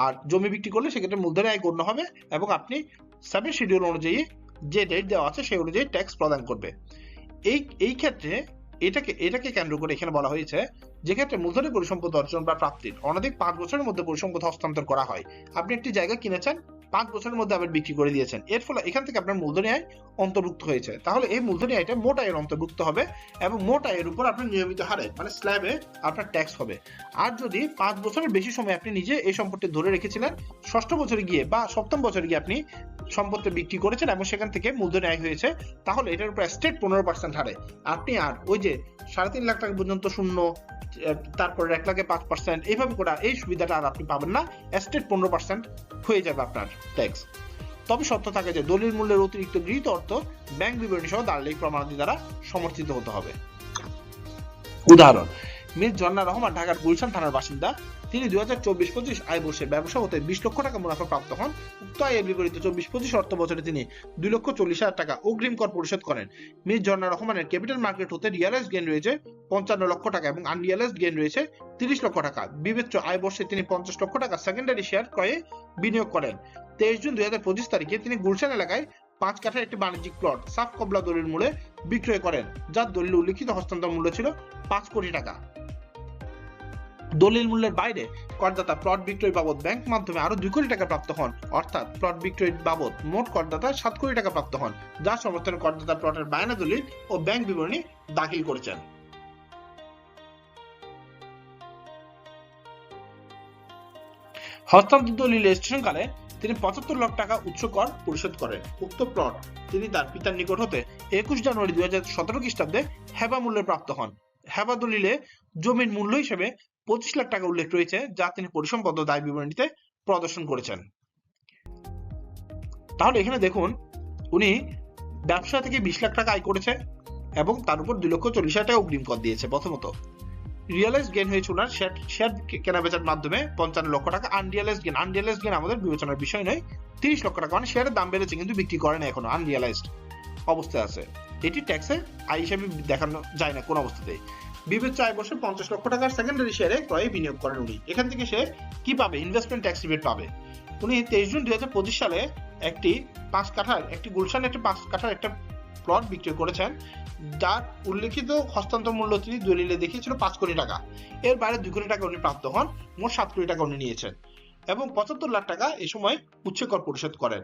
আর জমি বিক্রি করলে সেক্ষেত্রে মূলধনী আয় গণ্য হবে এবং আপনি 7 শিডিউল অনুযায়ী যে ডেট দেওয়া আছে সেই অনুযায়ী ট্যাক্স প্রদান করবে। এই ক্ষেত্রে এটাকে কেন্দ্র করে এখানে বলা হয়েছে যে ক্ষেত্রে মূলধনী পরিসম্পদ অর্জন বা প্রাপ্তির অনধিক 5 বছরের মধ্যে পরিসম্পদ হস্তান্তর করা হয়। আপনি একটি জায়গা কিনেছেন, 5 বছরের মধ্যে আবার বিক্রি করে দিয়েছেন, এর ফলে এখান থেকে আপনার মূলধনী আয় অন্তর্ভুক্ত হয়েছে, তাহলে এই মূলধনী আয়টা মোট আয়ের অন্তর্ভুক্ত হবে এবং মোট আয়ের উপর আপনার নিয়মিত হারে মানে স্ল্যাবে আপনার ট্যাক্স হবে। আর যদি 5 বছরের বেশি সময় আপনি নিজে এই সম্পত্তি ধরে রেখেছিলেন, 6ষ্ঠ বছরে গিয়ে বা 7ম বছরে গিয়ে আপনি সম্পত্তি বিক্রি করেছেন এবং সেখান থেকে মূলধনী আয় হয়েছে, তাহলে এটার উপর স্টেট 15% হারে আপনি আর ওই যে 3.5 লাখ টাকা পর্যন্ত শূন্য, তারপরে 1 লাখে 5%, এইভাবে করে এই সুবিধাটা আর আপনি পাবেন না, স্টেট 15% হয়ে যাবে আপনার ট্যাক্স। তবে শর্ত থাকে যে দলিল মূল্যের অতিরিক্ত গৃহীত অর্থ ব্যাংক বিবরণী সহ দালিলিক প্রমাণাদি দ্বারা সমর্থিত হতে হবে। উদাহরণ: মিস ঝর্ণা রহমান ঢাকার গুলশান থানার বাসিন্দা। তিনি 2024-25 আয় বর্ষে ব্যবসা হতে 20 লক্ষ টাকা মুনাফা প্রাপ্ত হন। উক্ত আয়ের বিপরীতে 24-25 অর্থ বছরে তিনি 2,40,000 টাকা অগ্রিম কর পরিশোধ করেন। মিস ঝর্ণা রহমানের ক্যাপিটাল মার্কেট হতে রিয়ালাইজড গেইন রয়েছে 55 লক্ষ টাকা এবং আনরিয়ালাইজড গেইন রয়েছে 30 লক্ষ টাকা। বিবেচ্য আয় বর্ষে তিনি 50 লক্ষ টাকা সেকেন্ডারি শেয়ার ক্রয়ে বিনিয়োগ করেন। 23 জুন 2025 তারিখে তিনি গুলশান এলাকায় 5 কাঠার একটি বাণিজ্যিক প্লট সাফ কবলা দলিল মূল্যে বিক্রয় করেন, যার দলিল উল্লিখিত হস্তান্তর মূল্য ছিল 5 কোটি টাকা। দলিল মূল্যের বাইরে করদাতা প্লট বিক্রয় বাবদ ব্যাংক মাধ্যমে আরো 2 কোটি টাকা প্রাপ্ত হন, অর্থাৎ প্লট বিক্রয় বাবদ মোট করদাতা 7 কোটি টাকা প্রাপ্ত হন, যার সমর্থনে করদাতা প্লটের বায়না দলিল ও ব্যাংক বিবরণী দাখিল করেছেন। হস্তান্তর দলিল রেজিস্ট্রেশনকালে তিনি 75 লাখ টাকা উচ্চ কর পরিশোধ করেন। উক্ত প্লট তিনি তার পিতার নিকট হতে 21 জানুয়ারি 2017 খ্রিস্টাব্দে হেবা মূল্যে প্রাপ্ত হন। হেবা দলিলে জমির মূল্য হিসেবে 25 লাখ টাকা উল্লেখ রয়েছে, যা তিনি পরিসম্পদ দায় বিবরণীতে প্রদর্শন করেছেন। তাহলে এখানে দেখুন, উনি ব্যবসা থেকে 20 লাখ টাকা আয় করেছে এবং তার উপর 2,40,000 টাকা অগ্রিম কর দিয়েছে। প্রথমত রিয়েলাইজ গেইন হয়েছে ওনার শেয়ার কেনা বেচার মাধ্যমে 55 লক্ষ টাকা। আনরিয়েলাইজড গেইন আমাদের বিবেচনার বিষয় নয়, 30 লক্ষ টাকা। মানে শেয়ারের দাম বেড়েছে কিন্তু বিক্রি করে না, এখনো আনরিয়েলাইজড অবস্থায় আছে। এটি ট্যাক্সে আয় হিসেবে দেখানো যায় না কোন অবস্থাতেই। বিবেচ্য আয় বছর 50 লক্ষ টাকার সেকেন্ডারি শেয়ারে ক্রয়ে বিনিয়োগ করেন উনি। এখান থেকে সে কি পাবে? ইনভেস্টমেন্ট ট্যাক্স রিবেট পাবে। উনি 23 জুন 2025 সালে একটি 5 কাঠার একটি গুলশান একটি 5 কাঠার একটা প্লট বিক্রি করেছেন, যার উল্লেখিত হস্তান্তর মূল্য তিনি দলিলে দেখিয়েছিল 5 কোটি টাকা। এর বাইরে 2 কোটি টাকা উনি প্রাপ্ত হন, মোট 7 কোটি টাকা উনি নিয়েছেন এবং 75 লাখ টাকা এই সময় উচ্চ কর পরিশোধ করেন।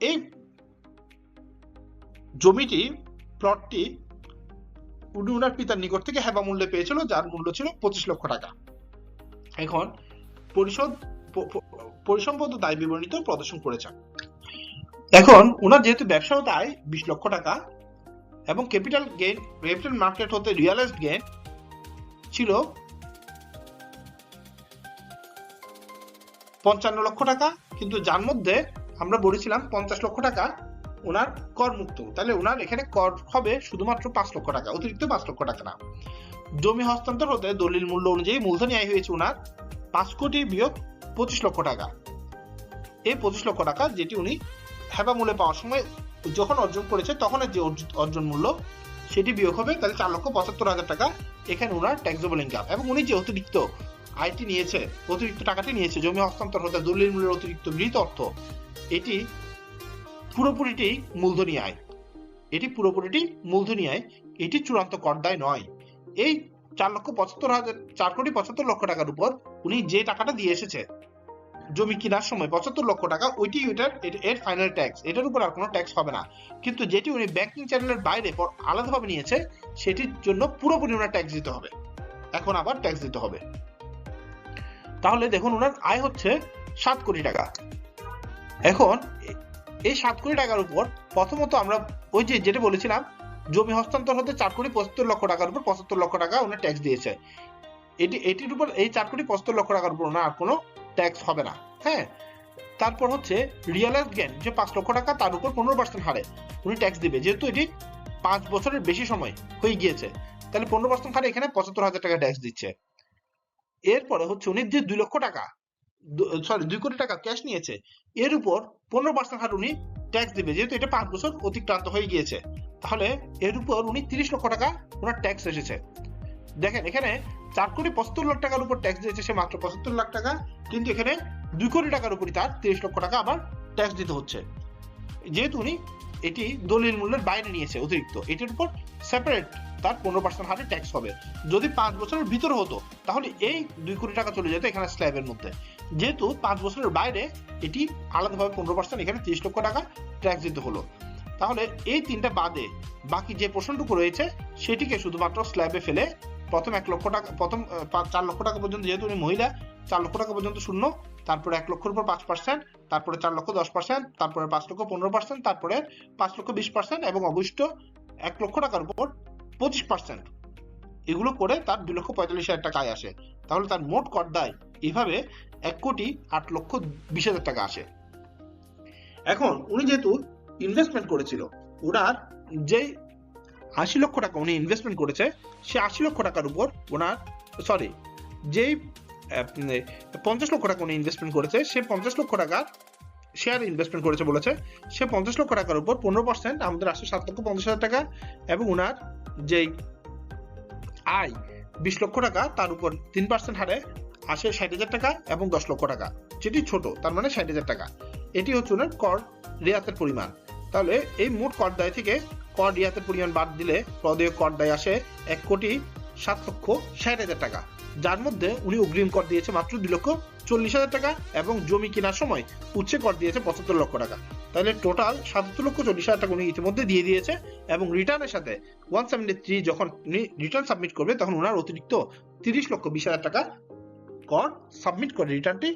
এই জমিটি প্লটটি উনি ওনার পিতার নিকট থেকে হেবা মূল্যে পেয়েছিল, যার মূল্য ছিল 25 লক্ষ টাকা। এখন পরিসম্পদ দায় বিবরণীতে প্রদর্শন করেছেন। এখন ওনার যেহেতু ব্যবসাগত আয় 20 লক্ষ টাকা এবং ক্যাপিটাল মার্কেট হতে রিয়েলাইজড গেইন ছিল 55 লক্ষ টাকা, কিন্তু যার মধ্যে আমরা বলেছিলাম 50 লক্ষ টাকা ওনার কর মুক্ত। তাহলে ওনার এখানে কর হবে শুধুমাত্র 5 লক্ষ টাকা, অতিরিক্ত 5 লক্ষ টাকা না। জমি হস্তান্তর হতে দলিল মূল্য অনুযায়ী মূলধনী আয় হয়েছে ওনার 5 কোটি বিয়োগ 25 লক্ষ টাকা। এই 25 লক্ষ টাকা যেটি উনি হেবা মূল্যে পাওয়ার সময় যখন অর্জন করেছে তখনের যে অর্জন মূল্য সেটি বিয়োগ হবে, তাহলে 4,75,000 টাকা এখানে ওনার ট্যাক্সেবল ইনকাম। এবং উনি যে অতিরিক্ত আয়টি নিয়েছে, অতিরিক্ত টাকাটি নিয়েছে জমি হস্তান্তর হতে দলিল মূল্যের অতিরিক্ত গৃহীত অর্থ, এটি পুরোপুরিটি মূলধনী আয়। এটি পুরোপুরিটি মূলধনী আয়, এটি চূড়ান্ত কর দায় নয়। এই 4,75,000 লক্ষ টাকার উপর উনি যে টাকাটা দিয়ে এসেছে জমি কেনার সময় 75 লক্ষ টাকা, ওইটি এর ফাইনাল ট্যাক্স, এটার উপর আর কোনো ট্যাক্স হবে না। কিন্তু যেটি উনি ব্যাংকিং চ্যানেলের বাইরে আলাদাভাবে নিয়েছে সেটির জন্য পুরোপুরি ওনার ট্যাক্স দিতে হবে, এখন আবার ট্যাক্স দিতে হবে। তাহলে দেখুন ওনার আয় হচ্ছে 7 কোটি টাকা। এখন এই 7 কোটি টাকার উপর প্রথমত আমরা ওই যে যেটা বলেছিলাম জমি হস্তান্তর হতে 4,75,00,000 টাকার উপর 75 লক্ষ টাকা ওনার ট্যাক্স দিয়েছে। এটির উপর এই 4,75,00,000 টাকার উপর ওনার আর কোনো ট্যাক্স হবে না। হ্যাঁ, তারপর হচ্ছে রিয়েলাইজড গেইন যে 5 লক্ষ টাকা, তার উপর 15% হারে উনি ট্যাক্স দিবে, যেহেতু এটি 5 বছরের বেশি সময় হয়ে গিয়েছে, তাহলে 15% হারে এখানে 75,000 টাকা ট্যাক্স দিচ্ছে। এরপরে হচ্ছে উনি যে 2 কোটি টাকা ক্যাশ নিয়েছে, এর উপর 15% হার উনি ট্যাক্স দিবে, যেহেতু এটা 5 বছর অতিক্রান্ত হয়ে গিয়েছে। তাহলে এর উপর উনি 30 লক্ষ টাকা ওনার ট্যাক্স এসেছে। দেখেন এখানে 4,75,00,000 টাকার উপর ট্যাক্স দিয়েছে সে মাত্র 75 লাখ টাকা, কিন্তু এখানে 2 কোটি টাকার উপরই তার 30 লক্ষ টাকা আবার ট্যাক্স দিতে হচ্ছে, যেহেতু উনি এটি দলিল মূল্যের বাইরে নিয়েছে অতিরিক্ত। এটির উপর সেপারেট তার 15% হারে ট্যাক্স হবে। যদি 5 বছরের ভিতরে হতো তাহলে এই 2 কোটি টাকা চলে যেত এখানে স্ল্যাবের মধ্যে, যেহেতু 5 বছরের বাইরে এটি আলাদাভাবে 15%, এখানে 30 লক্ষ টাকা ট্যাক্স দিতে হলো। তাহলে এই তিনটা বাদে বাকি যে পোর্শনটুকু রয়েছে সেটিকে শুধুমাত্র স্ল্যাবে ফেলে প্রথম 1 লক্ষ টাকা, প্রথম 4 লক্ষ টাকা পর্যন্ত, যেহেতু উনি মহিলা 4 লক্ষ টাকা পর্যন্ত শূন্য, তারপরে 1 লক্ষের উপর 5%, তারপরে 4 লক্ষ 10%, তারপরে 5 লক্ষ 15%, তারপরে 5 লক্ষ 20% এবং অবশিষ্ট 1 লক্ষ টাকার উপর 25%, এগুলো করে তার 2,45,000 টাকা আয় আসে। তাহলে তার মোট কর দায় এভাবে 1,08,20,000 টাকা আসে। এখন উনি যেহেতু ইনভেস্টমেন্ট করেছিল, ওনার যে 80 লক্ষ টাকা উনি ইনভেস্টমেন্ট করেছে, সে 80 লক্ষ টাকার উপর ওনার যেই 50 লক্ষ টাকা উনি ইনভেস্টমেন্ট করেছে, সে 50 লক্ষ টাকার শেয়ার ইনভেস্টমেন্ট করেছে বলেছে, সে 50 লক্ষ টাকার উপর 15% আমাদের আসে 7,50,000 টাকা, এবং ওনার যেই আয় 20 লক্ষ টাকা তার উপর 3% হারে আসে 60,000 টাকা এবং 10 লক্ষ টাকা, যেটি ছোট, তার মানে 60,000 টাকা। এটি হচ্ছে ওনার কর রিয়াতের পরিমাণ। তাহলে এই মোট কর দায় থেকে কর রিয়াতের পরিমাণ বাদ দিলে প্রদেয় কর দায় আসে 1,07,60,000 টাকা। যার মধ্যে উনি অগ্রিম কর দিয়েছে মাত্র 2,40,000 টাকা এবং জমি কেনার সময় উচ্চে কর দিয়েছে 75 লক্ষ টাকা। তাহলে টোটাল 77,40,000 টাকা উনি ইতিমধ্যে দিয়ে দিয়েছে এবং রিটার্নের সাথে 173 যখন উনি রিটার্ন সাবমিট করবে তখন ওনার অতিরিক্ত 30,20,000 টাকা কর সাবমিট করে রিটার্নটি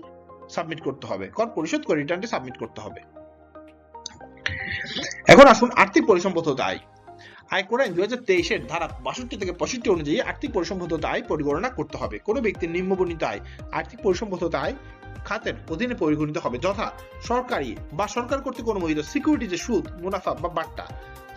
সাবমিট করতে হবে, কর পরিশোধ করে রিটার্নটি সাবমিট করতে হবে। এখন আসুন আর্থিক পরিসম্পদতা আয়। আয়কর আইন 2023 ধারা 62 থেকে 65 অনুযায়ী আর্থিক পরিসম্পদতা আয় পরিগণনা করতে হবে। কোনো ব্যক্তির নিম্নবর্ণিত আয় আর্থিক পরিসম্পদতা আয় খাতের অধীনে পরিগণিত হবে, যথা সরকারি বা সরকার কর্তৃক অনুমোদিত সিকিউরিটিজে সুদ, মুনাফা বা বাট্টা,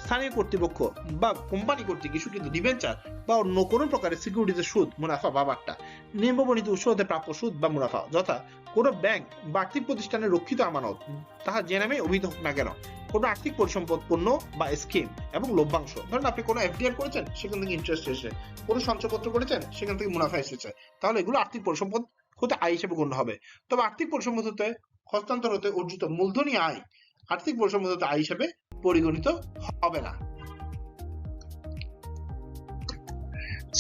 স্থানীয় কর্তৃপক্ষ বা কোম্পানি কর্তৃক ইস্যুকৃত ডিবেঞ্চার বা অন্য কোনো প্রকারের সিকিউরিটিজে সুদ, মুনাফা বা বাট্টা, নিম্নবর্ণিত উৎস হতে প্রাপ্য সুদ বা মুনাফা, যথা কোনো ব্যাংক বা আর্থিক প্রতিষ্ঠানের রক্ষিত আমানত তাহা যে নামে অভিহিত হোক না কেন, কোনো আর্থিক পরিসম্পদ পণ্য বা স্কিম এবং লভ্যাংশ, ধরুন আপনি কোনো এফডিআর করেছেন সেখান থেকে ইন্টারেস্ট এসেছে, কোনো সঞ্চয়পত্র করেছেন সেখান থেকে মুনাফা এসেছে, তাহলে এগুলো আর্থিক পরিসম্পদ হতে আয় হিসেবে গণ্য হবে। তবে আর্থিক পরিসম্পদ হতে হস্তান্তর হতে অর্জিত মূলধনী আয় আর্থিক পরিসম্পদ হতে আয় হিসেবে পরিগণিত হবে না।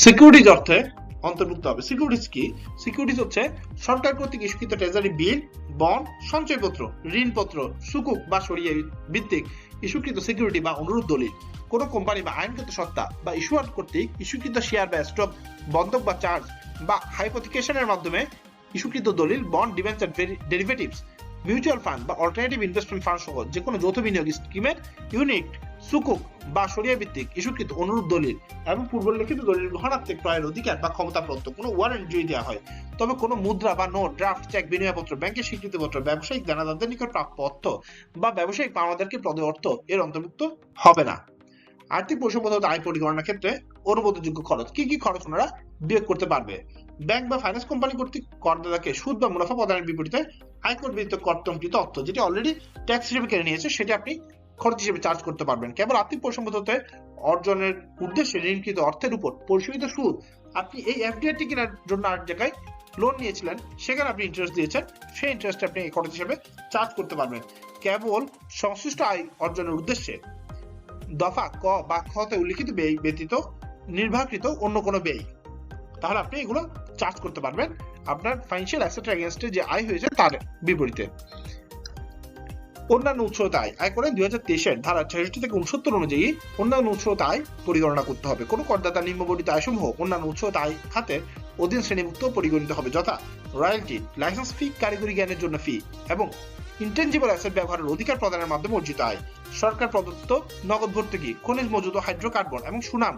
সিকিউরিটিজ অর্থে অন্তর্ভুক্ত হবে। সিকিউরিটিজ কি? সিকিউরিটিজ হচ্ছে সরকার কর্তৃক ইস্যুকৃত ট্রেজারি বিল, বন্ড, সঞ্চয়পত্র, ঋণপত্র, সুকুক বা সরিয়ে ভিত্তিক ইস্যুকৃত সিকিউরিটি বা অনুরূপ দলিল, কোন কোম্পানি বা আইনগত সত্তা বা ইস্যুয়ার কর্তৃক ইস্যুকৃত শেয়ার বা স্টক, বন্ধক বা চার্জ বা হাইপোথিকেশনের মাধ্যমে ইস্যুকৃত দলিল, bond, debenture, derivatives, mutual fund বা অল্টারনেটিভ ইনভেস্টমেন্ট ফান্ড সহ যে কোনো যৌথ বিনিয়োগ স্কিমের ইউনিট, সুকুক বা সরিয়া ভিত্তিক ইস্যুকৃত অনুরূপ দলিল এবং পূর্বলিখিত দলিল গ্রহণার্থে ক্রয়ের অধিকার বা ক্ষমতাপ্রাপ্ত কোনো ওয়ারেন্ট যদি দেওয়া হয়, তবে কোনো মুদ্রা বা নোট, ড্রাফট, চেক, বিনিময়পত্র, ব্যাংকের স্বীকৃতিপত্র, ব্যবসায়িক দেনাদারদের নিকট প্রাপ্য অর্থ বা ব্যবসায়িক পাওনাদারকে প্রদত্ত অর্থ এর অন্তর্ভুক্ত হবে না। আর্থিক পরিসম্পদতা আয় পরিগণনার ক্ষেত্রে অনুমোদনযোগ্য খরচ কি কি খরচ ওনারা বিয়োগ করতে পারবে? ব্যাংক বা ফাইন্যান্স কোম্পানি কর্তৃক করদাতাকে সুদ বা মুনাফা প্রদানের বিপরীতে আয়কর বিহিত কর্তনকৃত অর্থ যেটি অলরেডি ট্যাক্স হিসেবে কেড়ে নিয়েছে সেটা আপনি খরচ হিসেবে চার্জ করতে পারবেন। কেবল আর্থিক পরিসম্পদতে অর্জনের উদ্দেশ্যে ঋণকৃত অর্থের উপর পরিশোধিত সুদ, আপনি এই এফডিআরটি কেনার জন্য আর জায়গায় লোন নিয়েছিলেন সেখানে আপনি ইন্টারেস্ট দিয়েছেন, সেই ইন্টারেস্ট আপনি এই খরচ হিসেবে চার্জ করতে পারবেন। কেবল সংশ্লিষ্ট আয় অর্জনের উদ্দেশ্যে দফা ক বা খতে উল্লিখিত ব্যয় ব্যতীত নির্বাহকৃত অন্য কোনো ব্যয়, তাহলে আপনি এগুলো চার্জ করতে পারবেন আপনার ফাইন্যান্সিয়াল অ্যাসেটের এগেইনস্টে যে আয় হয়েছে তার বিপরীতে। অন্যান্য উৎস হতে আয়। আয়কর আইন 2023 ধারা 66 থেকে 69 অনুযায়ী অন্যান্য উৎস হতে আয় পরিগণনা করতে হবে। কোনো করদাতা নিম্নবর্ণিত আয়সমূহ অন্যান্য উৎস হতে আয় খাতের অধীন শ্রেণীভুক্ত পরিগণিত হবে, যথা রয়্যালটি, লাইসেন্স ফি, কারিগরি জ্ঞানের জন্য ফি এবং ইনটেনজিবল অ্যাসেট ব্যবহারের অধিকার প্রদানের মাধ্যমে অর্জিত আয়, সরকার প্রদত্ত নগদ ভর্তুকি, খনিজ মজুদ, হাইড্রোকার্বন এবং সুনাম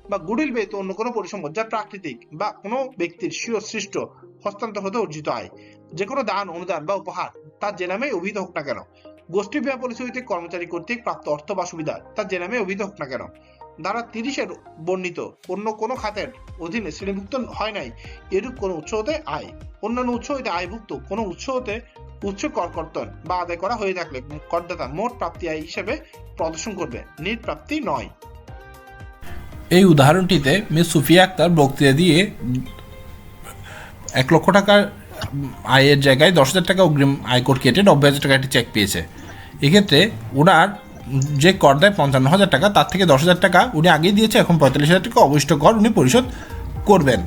বা গুডউইল ব্যতীত অন্য কোনো পরিসম্পদ যা প্রাকৃতিক বা কোনো ব্যক্তির স্বীয় সৃষ্ট হস্তান্তর হতে অর্জিত আয়, যে কোনো দান, অনুদান বা উপহার তার যে নামে অভিহিত হোক না কেন, গোষ্ঠী বীমা পলিসি হইতে কর্মচারী কর্তৃক প্রাপ্ত অর্থ বা সুবিধা তার যে নামে অভিহিত হোক না কেন, ধারা 30 বর্ণিত অন্য কোনো খাতের অধীনে শ্রেণীভুক্ত হয় নাই এরূপ কোনো উৎস হতে আয়। অন্যান্য উৎস হইতে আয়ভুক্ত কোনো উৎস হতে উচ্চ কর কর্তন বা আদায় করা হয়ে থাকলে করদাতা মোট প্রাপ্তি আয় হিসেবে প্রদর্শন করবে, নিট প্রাপ্তি নয়। এই উদাহরণটিতে মিস সুফিয়া আক্তার বক্তৃতা দিয়ে 1 লক্ষ টাকার আয়ের জায়গায় 10,000 টাকা অগ্রিম আয়কর কেটে 90,000 টাকা একটি চেক পেয়েছে। এক্ষেত্রে ওনার যে কর দেয় 55,000 টাকা, তার থেকে 10,000 টাকা উনি আগেই দিয়েছে, এখন 45,000 টাকা অবশিষ্ট কর উনি পরিশোধ করবেন।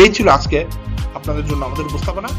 এই ছিল আজকে আপনাদের জন্য আমাদের উপস্থাপনা।